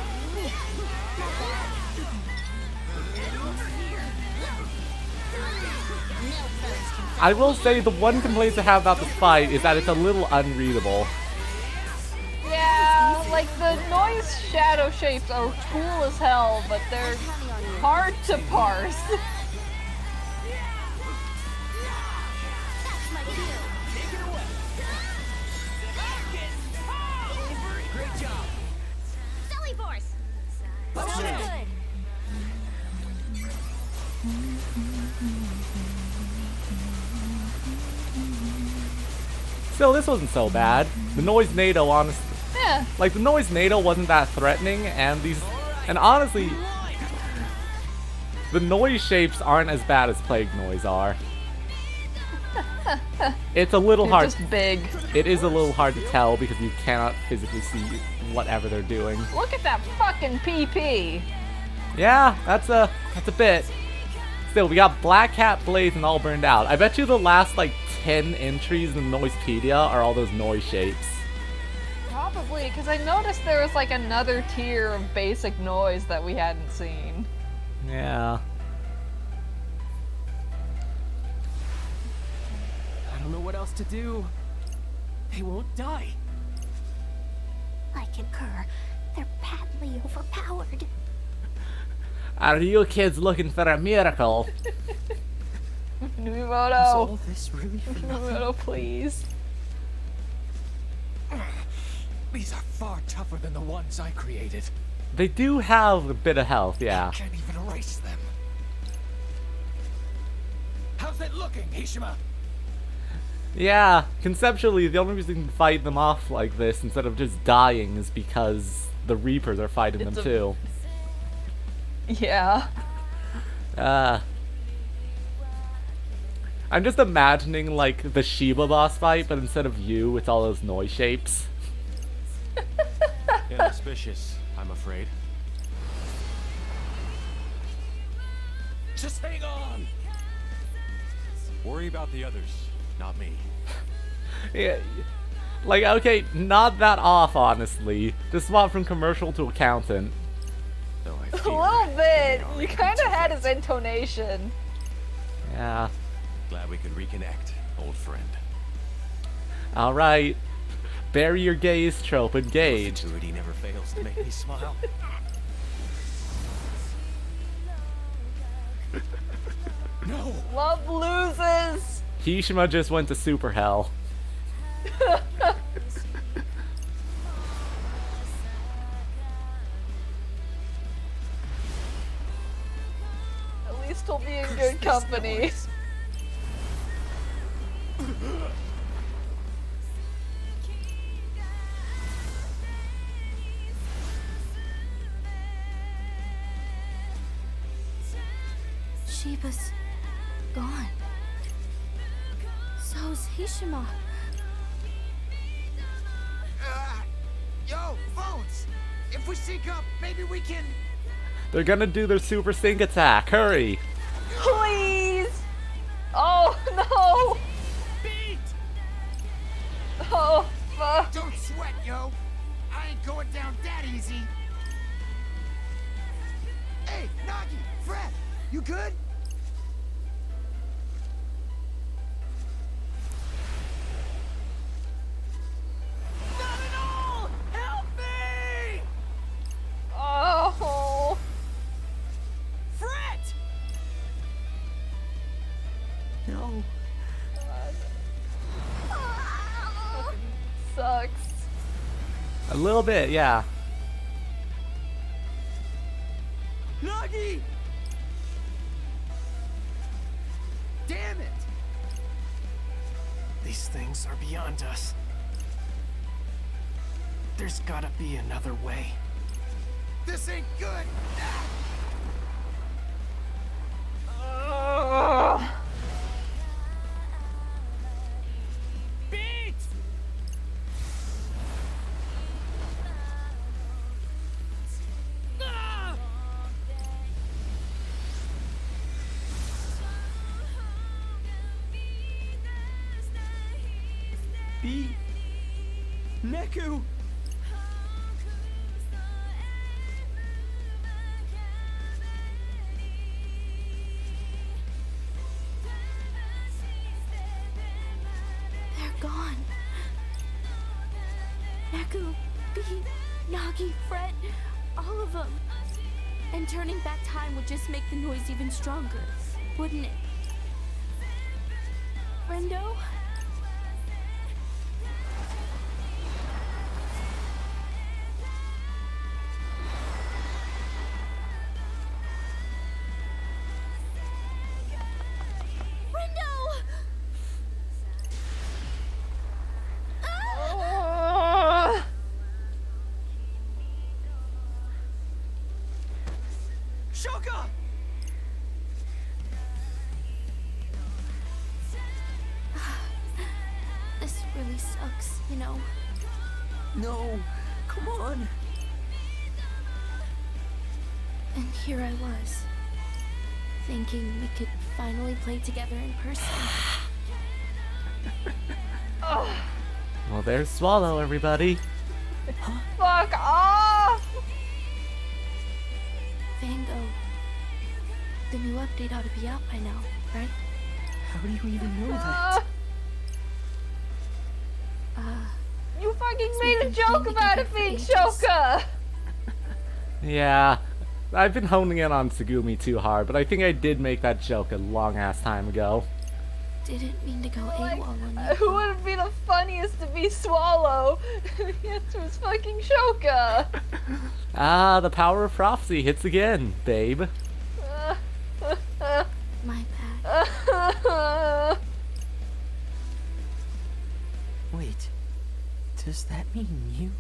I will say the one complaint I have about this fight is that it's a little unreadable. Yeah, like the noise shadow shapes are cool as hell, but they're hard to parse. Silly force. So good. Still, this wasn't so bad. The noise NATO, honestly, Yeah. like the noise NATO wasn't that threatening, and honestly, the noise shapes aren't as bad as plague noise are. It's a little They're hard. just big. It is a little hard to tell because you cannot physically see whatever they're doing. Look at that fucking PP. Yeah, that's a bit. Still, we got Black Cat, Blaze, and all burned out. I bet you the last like 10 entries in Noisepedia are all those noise shapes. Probably, because I noticed there was like another tier of basic noise that we hadn't seen. Yeah. I don't know what else to do. They won't die. I concur. They're patently overpowered. Are you kids looking for a miracle? Nuimoto. All this really for nothing? Nuimoto, please. These are far tougher than the ones I created. They do have a bit of health, yeah. Can't even erase them. How's it looking, Hishima? Yeah, conceptually, the only reason you can fight them off like this instead of just dying is because the Reapers are fighting them too. Yeah. I'm just imagining, like, the Shiba boss fight, but instead of you, it's all those noise shapes. Inauspicious, I'm afraid. Just hang on! Worry about the others, not me. Yeah, like, okay, not that off, honestly. Just swap from commercial to accountant. Though I A fear little bit. You kind of had his intonation. Yeah. glad we could reconnect, old friend. Alright. Bury your gaze trope, engage. Perpetuity never fails to make me smile. No! Love loses. Hishima just went to super hell. At least he'll be in good company. Shiba's gone. So's It's Hishima. Yo, phones! If we sync up, maybe we can... They're gonna do their super sync attack. Hurry! Please! Oh, no! Beat! Oh, fuck. Don't sweat, yo! I ain't going down that easy! Hey, Nagi! Fred! You good? Not at all! Help me! Oh. Fret! No. Sucks. A little bit, yeah. Nagi! Damn it! These things are beyond us. There's gotta be another way. This ain't good! Ugh. Beat! Ah! B. Neku. They're gone. Neku, B, Nagi, Fred, all of them. And turning back time would just make the noise even stronger, wouldn't it? Rindo? Ugh. Shoka! This really sucks, you know. No. Come on. And here I was, thinking we could finally play together in person. Well, there's Swallow, everybody. Fuck off! Vango, the new update ought to be out by now, right? How do you even know that? You fucking made a been joke playing about together it for being ages. Shoka! Yeah. I've been honing in on Tsugumi too hard, but I think I did make that joke a long ass time ago. Didn't mean to go Like, AWOL on you. who would be the funniest to be Swallow? The answer was fucking Shoka! Ah, the power of prophecy hits again, babe. My bad. Wait. Does that mean you?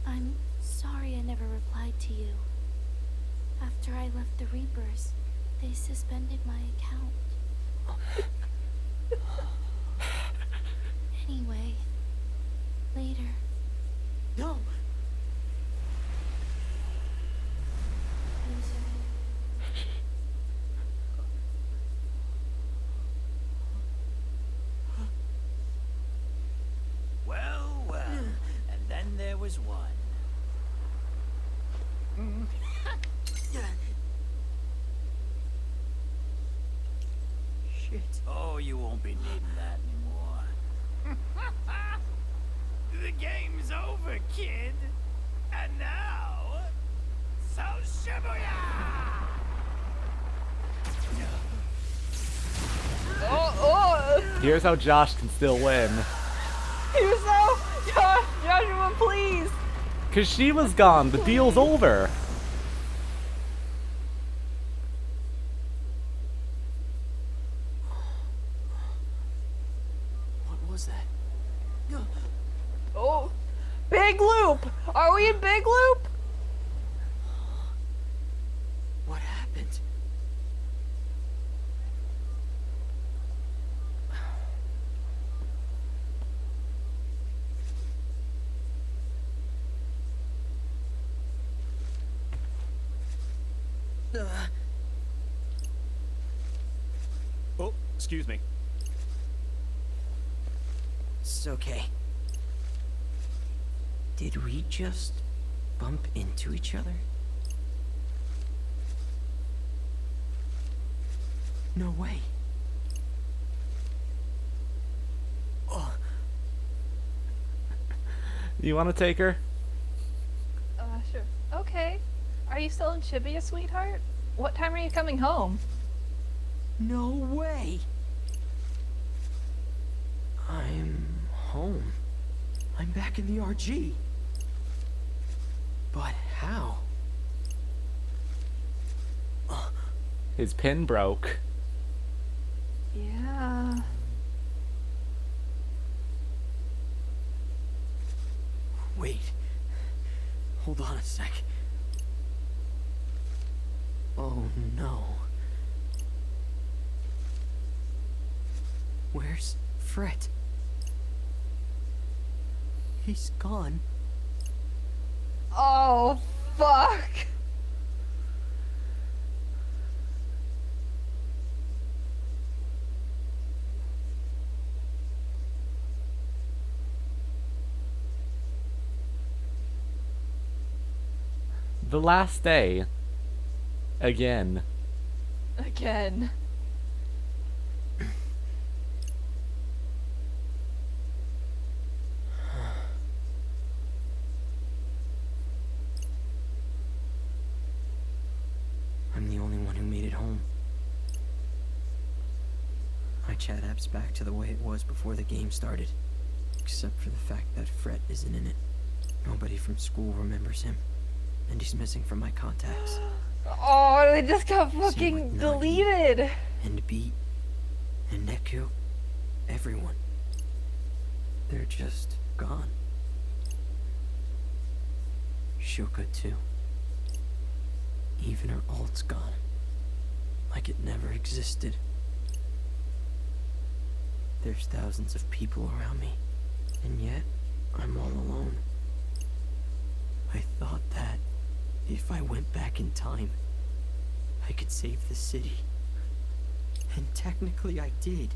I'm sorry I never replied to you. After I left the Reapers, they suspended my account. Anyway, later. No. Well, well. And then there was one. Shit. Oh, you won't be needing that anymore. The game's over, kid. And now, so Shibuya! Here's how Josh can still win. Here's how! Joshua, please! Cause she was gone, the deal's over. What was that? Oh, Big Loop! Are we in Big Loop? What happened? Excuse me. It's okay. Did we just bump into each other? No way. Oh. You want to take her? Sure. Okay. Are you still in Shibuya, sweetheart? What time are you coming home? No way. I'm home. I'm back in the RG. But how? His pin broke. Yeah. Wait. Hold on a sec. Oh no. Where's Fred? He's gone. Oh, fuck. The last day. Again. Again. I'm the only one who made it home. My chat app's back to the way it was before the game started. Except for the fact that Fred isn't in it. Nobody from school remembers him. And he's missing from my contacts. Oh, they just got Same fucking with Nagi. deleted. And Beat. And Neku. Everyone. They're just gone. Shuka too. Even her alt's gone. Like it never existed. There's thousands of people around me. And yet, I'm all alone. I thought that if I went back in time, I could save the city. And technically I did.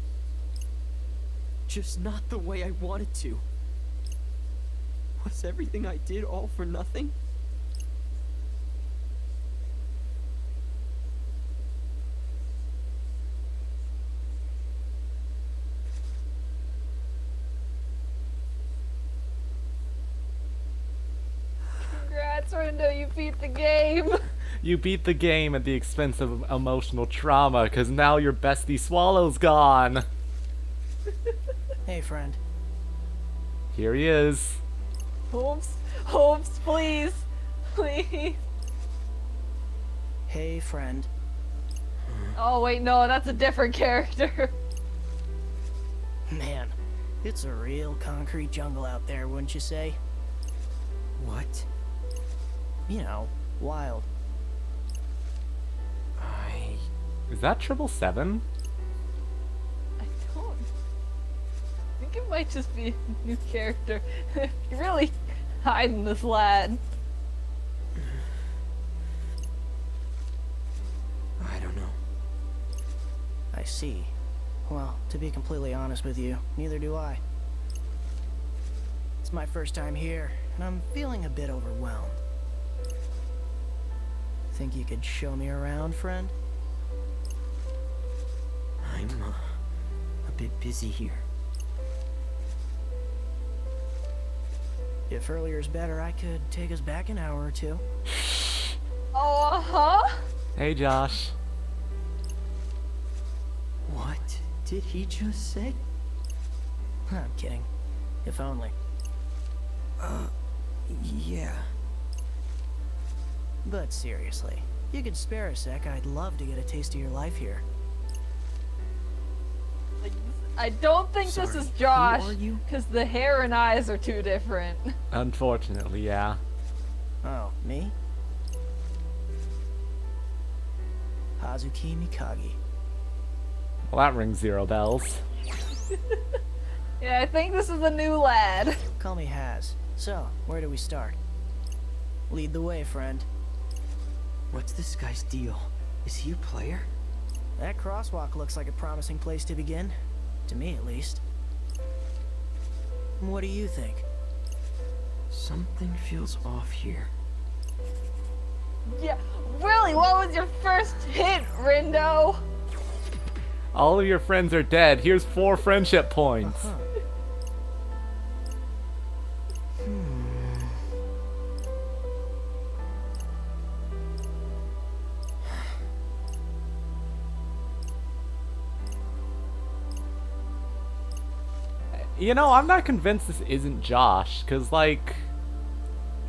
Just not the way I wanted to. Was everything I did all for nothing? Congrats, Rindo, you beat the game. You beat the game at the expense of emotional trauma, because now your bestie Swallow's gone. Hey, friend. Here he is. Holmes, Holmes, please. Please. Hey, friend. Oh, wait, no, that's a different character. Man, it's a real concrete jungle out there, wouldn't you say? What? You know, wild. Is that 777? I don't. I think it might just be a new character. You're really hiding this lad. I don't know. I see. Well, to be completely honest with you, neither do I. It's my first time here, and I'm feeling a bit overwhelmed. Think you could show me around, friend? I'm, a bit busy here. If earlier's better, I could take us back an hour or two. Oh, uh-huh. Hey, Josh. What did he just say? I'm kidding. If only. Yeah. But seriously, you could spare a sec, I'd love to get a taste of your life here. I don't think this Sorry, is who Josh, are you? because the hair and eyes are too different. Unfortunately, yeah. Oh, me? Hazuki Mikagi. Well, that rings 0 bells. Yeah, I think this is a new lad. Call me Haz. So, where do we start? Lead the way, friend. What's this guy's deal? Is he a player? That crosswalk looks like a promising place to begin. To me, at least. What do you think? Something feels off here. Yeah, really, what was your first hint, Rindo? All of your friends are dead. Here's 4 friendship points. Huh. You know, I'm not convinced this isn't Josh, because, like...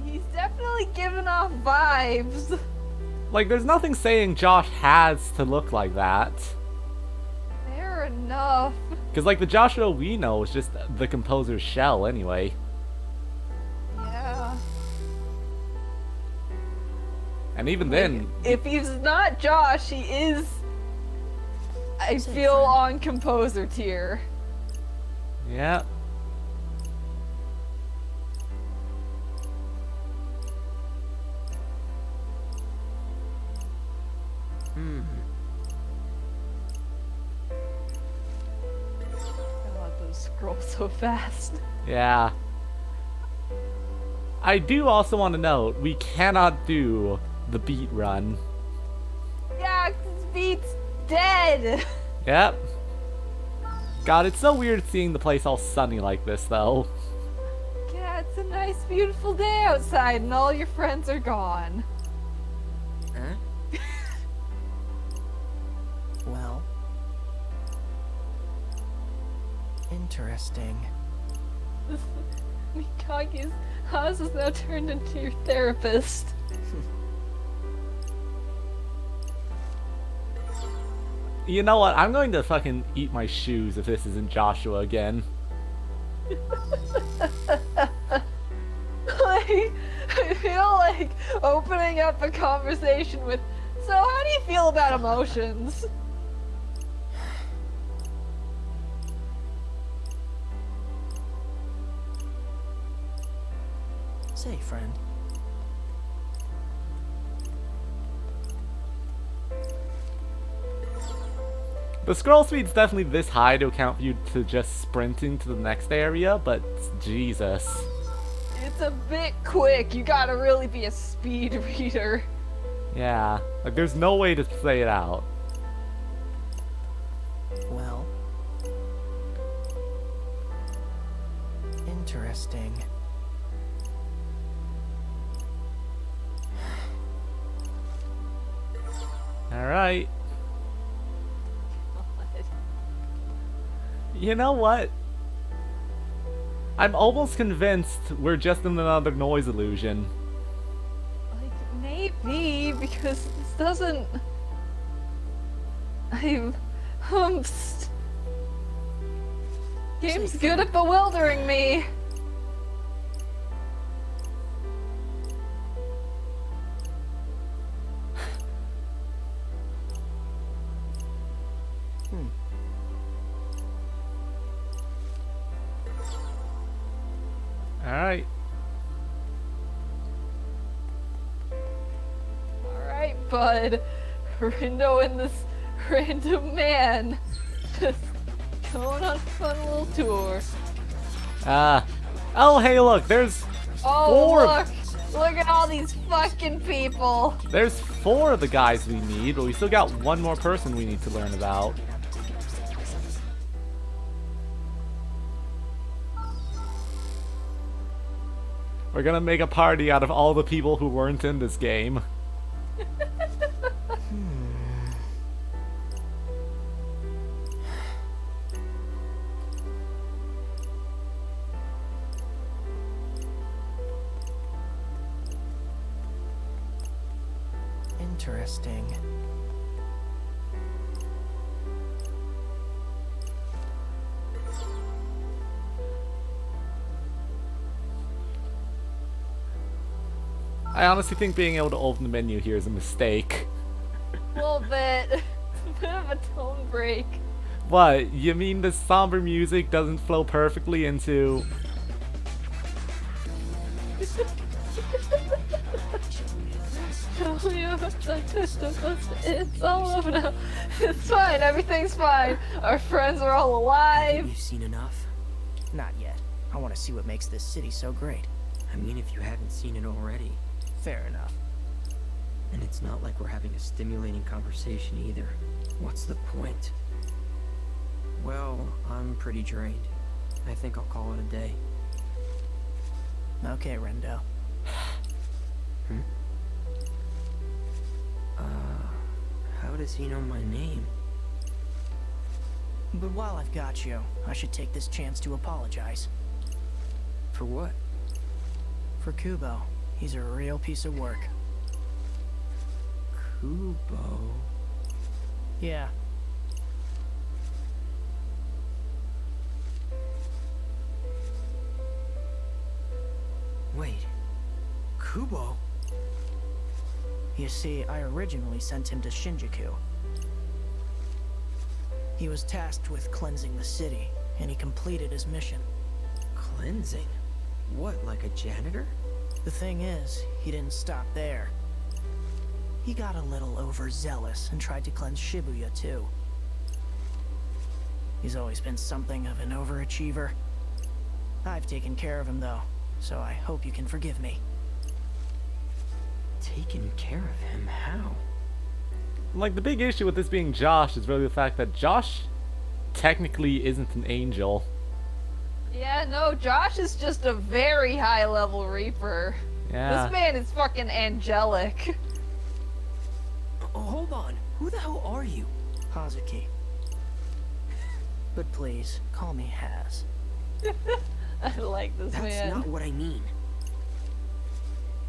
He's definitely giving off vibes. Like, there's nothing saying Josh has to look like that. Fair enough. Because, like, the Joshua we know is just the composer's shell, anyway. Yeah. And even then... If he's not Josh, he is... I feel on composer tier. Yeah. God, those scroll so fast. Yeah. I do also want to note, we cannot do the beat run. Yeah, 'cause Beat's dead. Yep. God, it's so weird seeing the place all sunny like this, though. Yeah, it's a nice, beautiful day outside, and all your friends are gone. Huh? Well. Interesting. Mikagi's house has now turned into your therapist. You know what? I'm going to fucking eat my shoes if this isn't Joshua again. I feel like opening up a conversation with, so how do you feel about emotions? Say, friend. The scroll speed's definitely this high to account for you to just sprinting to the next area, but Jesus. It's a bit quick. You gotta really be a speed reader. Yeah, like there's no way to say it out. Well. Interesting. Alright. You know what? I'm almost convinced we're just in another noise illusion. Like, maybe, because this doesn't... Game's good at bewildering me. Alright. Alright, bud. Rindo and this random man just going on a fun little tour. Oh hey look, there's four. Look at all these fucking people. There's 4 of the guys we need, but we still got one more person we need to learn about. We're gonna make a party out of all the people who weren't in this game. Interesting. I honestly think being able to open the menu here is a mistake. A little bit. It's a bit of a tone break. What? You mean the somber music doesn't flow perfectly into... Tell me about the It's all over now. It's fine. Everything's fine. Our friends are all alive. Haven't you seen enough? Not yet. I want to see what makes this city so great. I mean, if you haven't seen it already. Fair enough. And it's not like we're having a stimulating conversation either. What's the point? Well, I'm pretty drained. I think I'll call it a day. Okay, Rindo. Hmm? How does he know my name? But while I've got you, I should take this chance to apologize. For what? For Kubo. He's a real piece of work. Kubo? Yeah. Wait. Kubo? You see, I originally sent him to Shinjuku. He was tasked with cleansing the city, and he completed his mission. Cleansing? What, like a janitor? The thing is, he didn't stop there. He got a little overzealous and tried to cleanse Shibuya too. He's always been something of an overachiever. I've taken care of him though, so I hope you can forgive me. Taken care of him? How? Like, the big issue with this being Josh is really the fact that Josh technically isn't an angel. Yeah, no, Josh is just a very high-level Reaper. Yeah. This man is fucking angelic. Oh, hold on. Who the hell are you? Hazuki. But please, call me Haz. I like this That's man. not what I mean.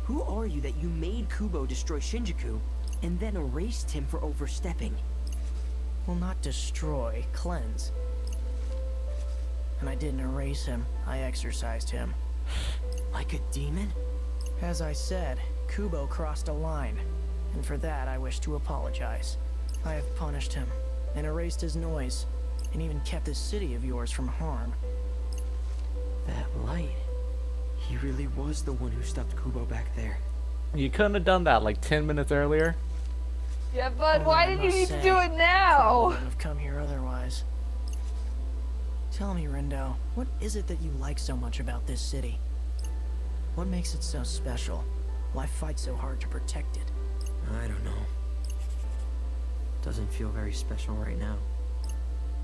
Who are you that you made Kubo destroy Shinjuku and then erased him for overstepping? Well, not destroy, cleanse. And I didn't erase him, I exorcised him. Like a demon? As I said, Kubo crossed a line, and for that I wish to apologize. I have punished him, and erased his noise, and even kept this city of yours from harm. That light. He really was the one who stopped Kubo back there. You couldn't have done that like 10 minutes earlier. Yeah, bud, Although why I did you must need say, to do it I now? wouldn't have come here otherwise. Tell me, Rindo, what is it that you like so much about this city? What makes it so special? Why fight so hard to protect it? I don't know. Doesn't feel very special right now.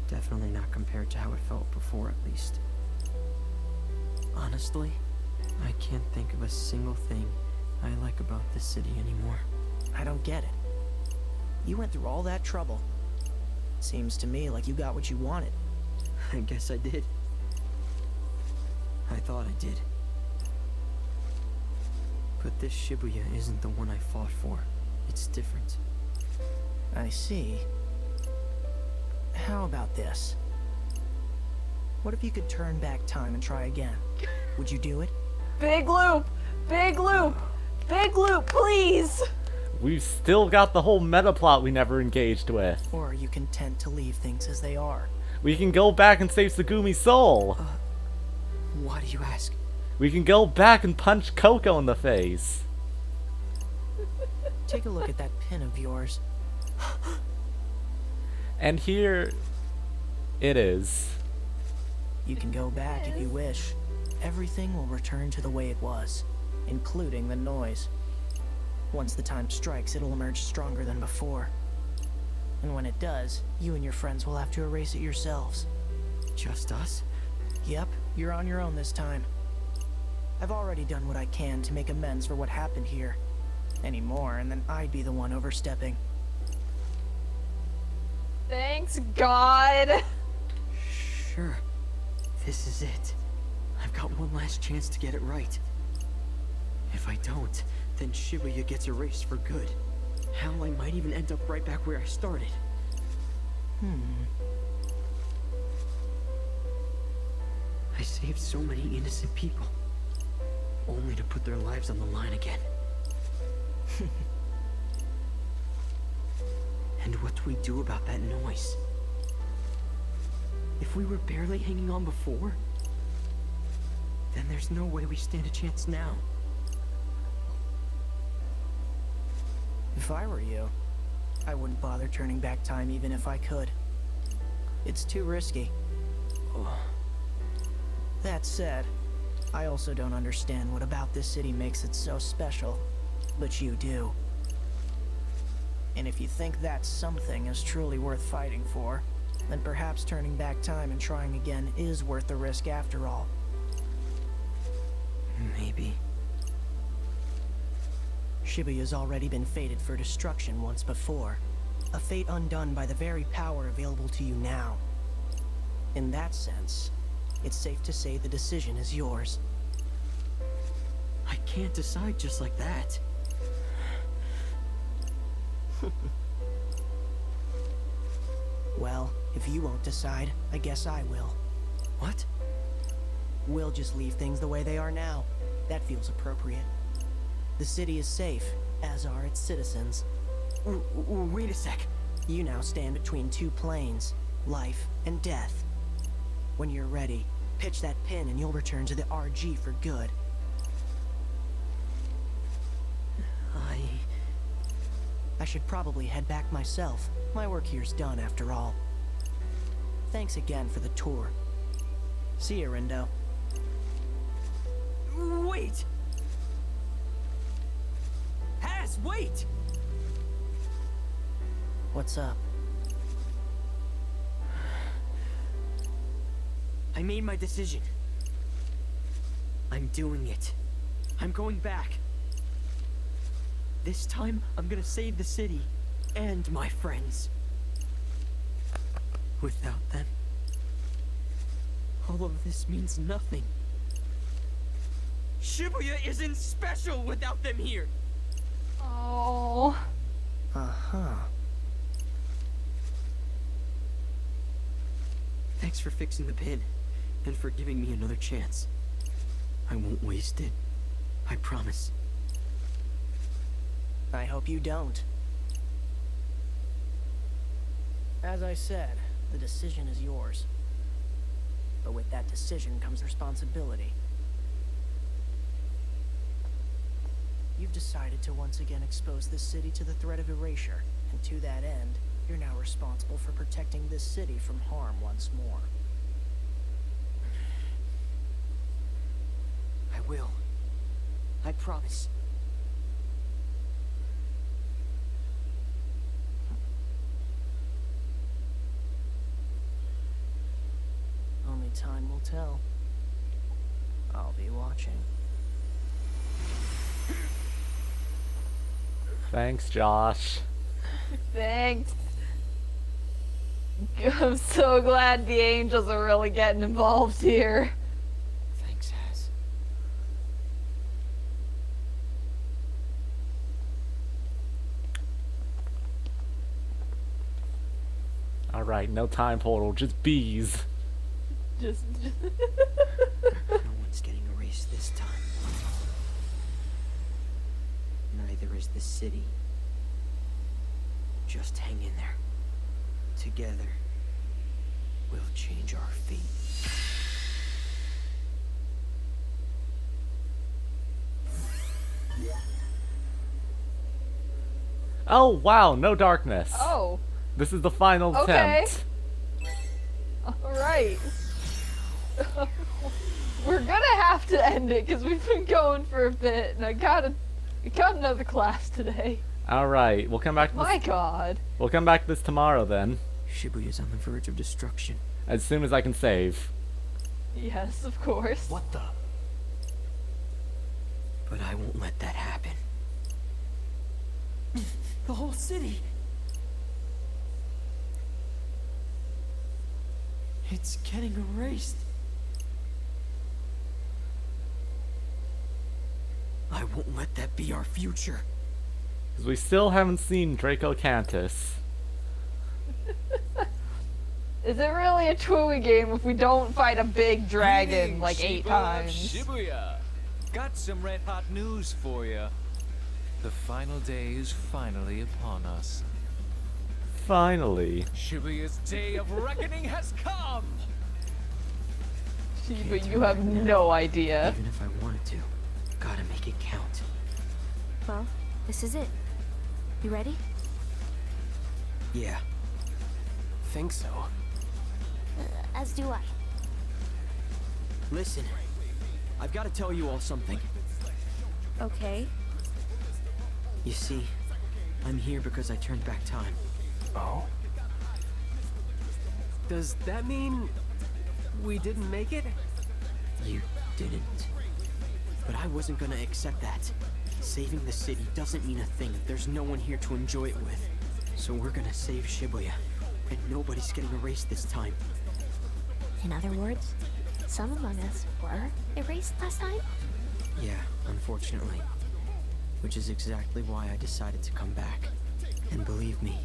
Definitely not compared to how it felt before, at least. Honestly, I can't think of a single thing I like about this city anymore. I don't get it. You went through all that trouble. Seems to me like you got what you wanted. I guess I did. I thought I did. But this Shibuya isn't the one I fought for. It's different. I see. How about this? What if you could turn back time and try again? Would you do it? Big loop! Big loop! Big loop, please! We've still got the whole meta plot we never engaged with. Or are you content to leave things as they are? We can go back and save Segumi's soul. Why do you ask? We can go back and punch Coco in the face. Take a look at that pin of yours. And here it is. You can go back if you wish. Everything will return to the way it was, including the noise. Once the time strikes, it'll emerge stronger than before. And when it does, you and your friends will have to erase it yourselves. Just us? Yep, you're on your own this time. I've already done what I can to make amends for what happened here. Any more, and then I'd be the one overstepping. Thanks, God! Sure. This is it. I've got one last chance to get it right. If I don't, then Shibuya gets erased for good. Hell, I might even end up right back where I started. I saved so many innocent people, only to put their lives on the line again. And what do we do about that noise? If we were barely hanging on before, then there's no way we stand a chance now. If I were you, I wouldn't bother turning back time even if I could. It's too risky. That said, I also don't understand what about this city makes it so special, but you do. And if you think that something is truly worth fighting for, then perhaps turning back time and trying again is worth the risk after all. Maybe. Shibuya's already been fated for destruction once before. A fate undone by the very power available to you now. In that sense, it's safe to say the decision is yours. I can't decide just like that. Well, if you won't decide, I guess I will. What? We'll just leave things the way they are now. That feels appropriate. The city is safe, as are its citizens. Wait a sec. You now stand between two planes, life and death. When you're ready, pitch that pin and you'll return to the RG for good. I should probably head back myself. My work here's done after all. Thanks again for the tour. See you, Rindo. Wait! Has, wait! What's up? I made my decision. I'm doing it. I'm going back. This time, I'm gonna save the city and my friends. Without them, all of this means nothing. Shibuya isn't special without them here. Oh. Uh-huh. Thanks for fixing the pin and for giving me another chance. I won't waste it. I promise. I hope you don't. As I said, the decision is yours. But with that decision comes responsibility. You've decided to once again expose this city to the threat of erasure, and to that end, you're now responsible for protecting this city from harm once more. I will. I promise. Only time will tell. I'll be watching. Thanks, Josh. Thanks. I'm so glad the angels are really getting involved here. Thanks, Has. Alright, no time portal, just bees. Just No one's getting erased this time. Neither is the city. Just hang in there. Together, we'll change our fate. Oh, wow, no darkness. Oh. This is the final Okay. attempt. Alright. We're gonna have to end it because we've been going for a bit and I got another class today. Alright, we'll come back to My this. god. We'll come back to this tomorrow then. Shibuya's on the verge of destruction. As soon as I can save. Yes, of course. What the? But I won't let that happen. The whole city! It's getting erased. I won't let that be our future. Because we still haven't seen Draco Cantus. Is it really a Twooey game if we don't fight a big dragon Greetings, like 8 Shiba of times? Shibuya. Got some red hot news for you. The final day is finally upon us. Finally. Shibuya's day of reckoning has come! Shiba, you have no idea. Even if I wanted to, gotta make it count. Well, this is it. You ready? Yeah. Think so. As do I. Listen, I've got to tell you all something. Okay. You see, I'm here because I turned back time. Oh? Does that mean we didn't make it? You didn't. But I wasn't gonna accept that. Saving the city doesn't mean a thing if there's no one here to enjoy it with. So we're gonna save Shibuya. And nobody's getting erased this time. In other words, some among us were erased last time? Yeah, unfortunately. Which is exactly why I decided to come back. And believe me,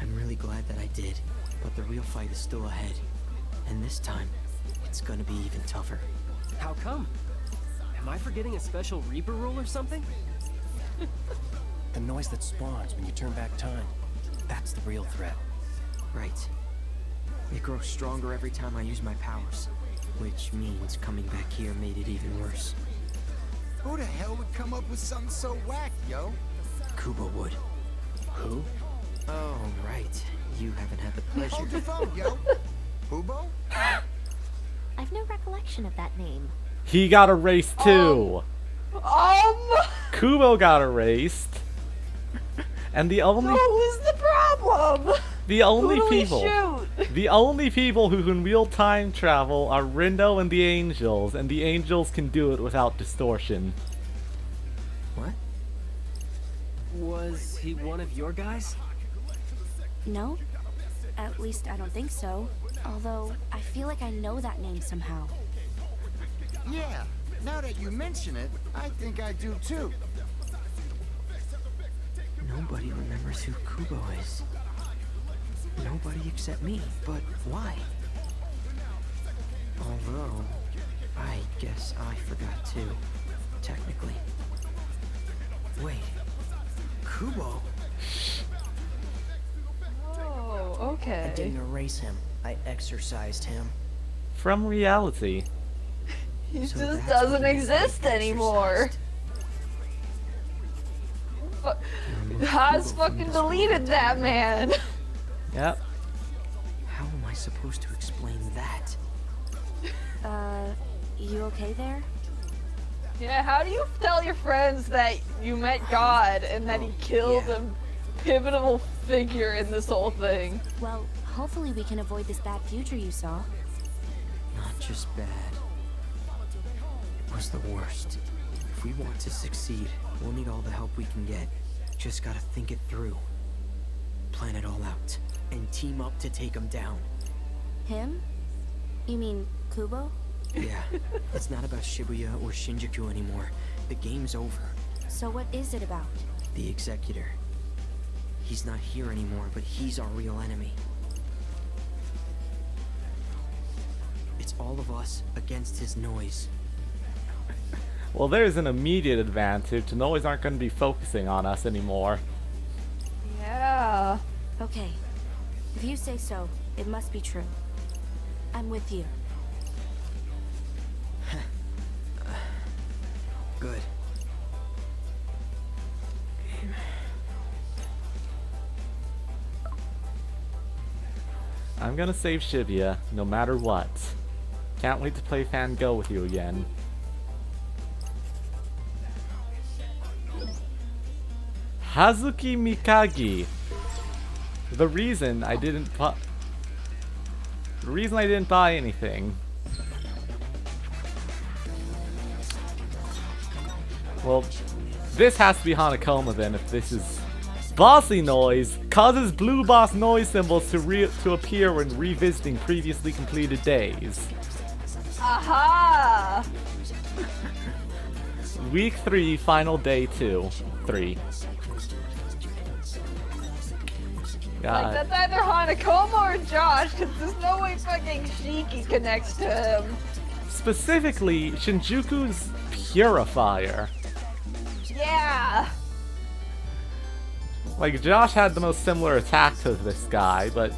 I'm really glad that I did. But the real fight is still ahead. And this time, it's gonna be even tougher. How come? Am I forgetting a special Reaper rule or something? The noise that spawns when you turn back time. That's the real threat. Right. It grows stronger every time I use my powers. Which means coming back here made it even worse. Who the hell would come up with something so whack, yo? Kubo would. Who? Oh, right. You haven't had the pleasure. Hold your phone, yo. Hubo? I've no recollection of that name. He got erased too. Kubo got erased. And the only Who's the problem? the only Who do we people shoot? the only people who can real time travel are Rindo and the Angels, and the Angels can do it without distortion. What? Was he one of your guys? No? At least I don't think so. Although, I feel like I know that name somehow. Yeah. Now that you mention it, I think I do too. Nobody remembers who Kubo is. Nobody except me, but why? Although, I guess I forgot too, technically. Wait, Kubo? Oh, okay. I didn't erase him. I exorcised him. From reality. He So just that's doesn't what it's exist like anymore. exorcised. Haas fucking deleted that man. Yep. How am I supposed to explain that? You okay there? Yeah, how do you tell your friends that you met God and that he killed yeah. a pivotal figure in this whole thing? Well, hopefully we can avoid this bad future you saw. Not just bad. It was the worst. If we want to succeed, we'll need all the help we can get. Just gotta think it through. Plan it all out. And team up to take him down. Him? You mean Kubo? Yeah, it's not about Shibuya or Shinjuku anymore. The game's over. So what is it about? The Executor. He's not here anymore, but he's our real enemy. It's all of us against his noise. Well, there's an immediate advantage. The noise aren't going to be focusing on us anymore. Yeah. Okay. If you say so, it must be true. I'm with you. Good. I'm gonna save Shibuya, no matter what. Can't wait to play Fan Go with you again. Hazuki Mikagi. The reason I didn't buy anything. Well, this has to be Hanakoma then, if this is... Bossy noise causes blue boss noise symbols to appear when revisiting previously completed days. Aha! Week 3, final day 3. God. Like, that's either Hanakoma or Josh, because there's no way fucking Shiki connects to him. Specifically, Shinjuku's Purifier. Yeah! Like, Josh had the most similar attack to this guy, but...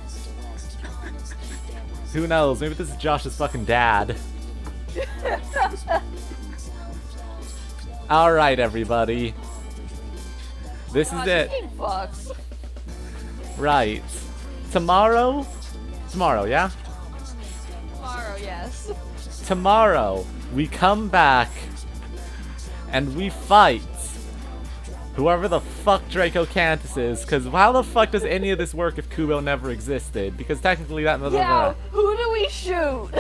Who knows, maybe this is Josh's fucking dad. Alright, everybody. This is God, it. this game fucks. Right. Tomorrow? Tomorrow, yeah? Tomorrow, yes. Tomorrow, we come back and we fight whoever the fuck Draco Cantus is, because how the fuck does any of this work if Kubo never existed? Because technically that... Yeah, who do we shoot?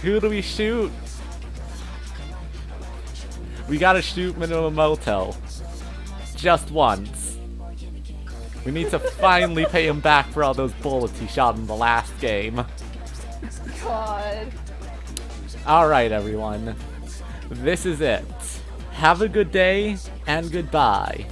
Who do we shoot? We gotta shoot Minamoto. Just once. We need to finally pay him back for all those bullets he shot in the last game. God. Alright, everyone. This is it. Have a good day, and goodbye.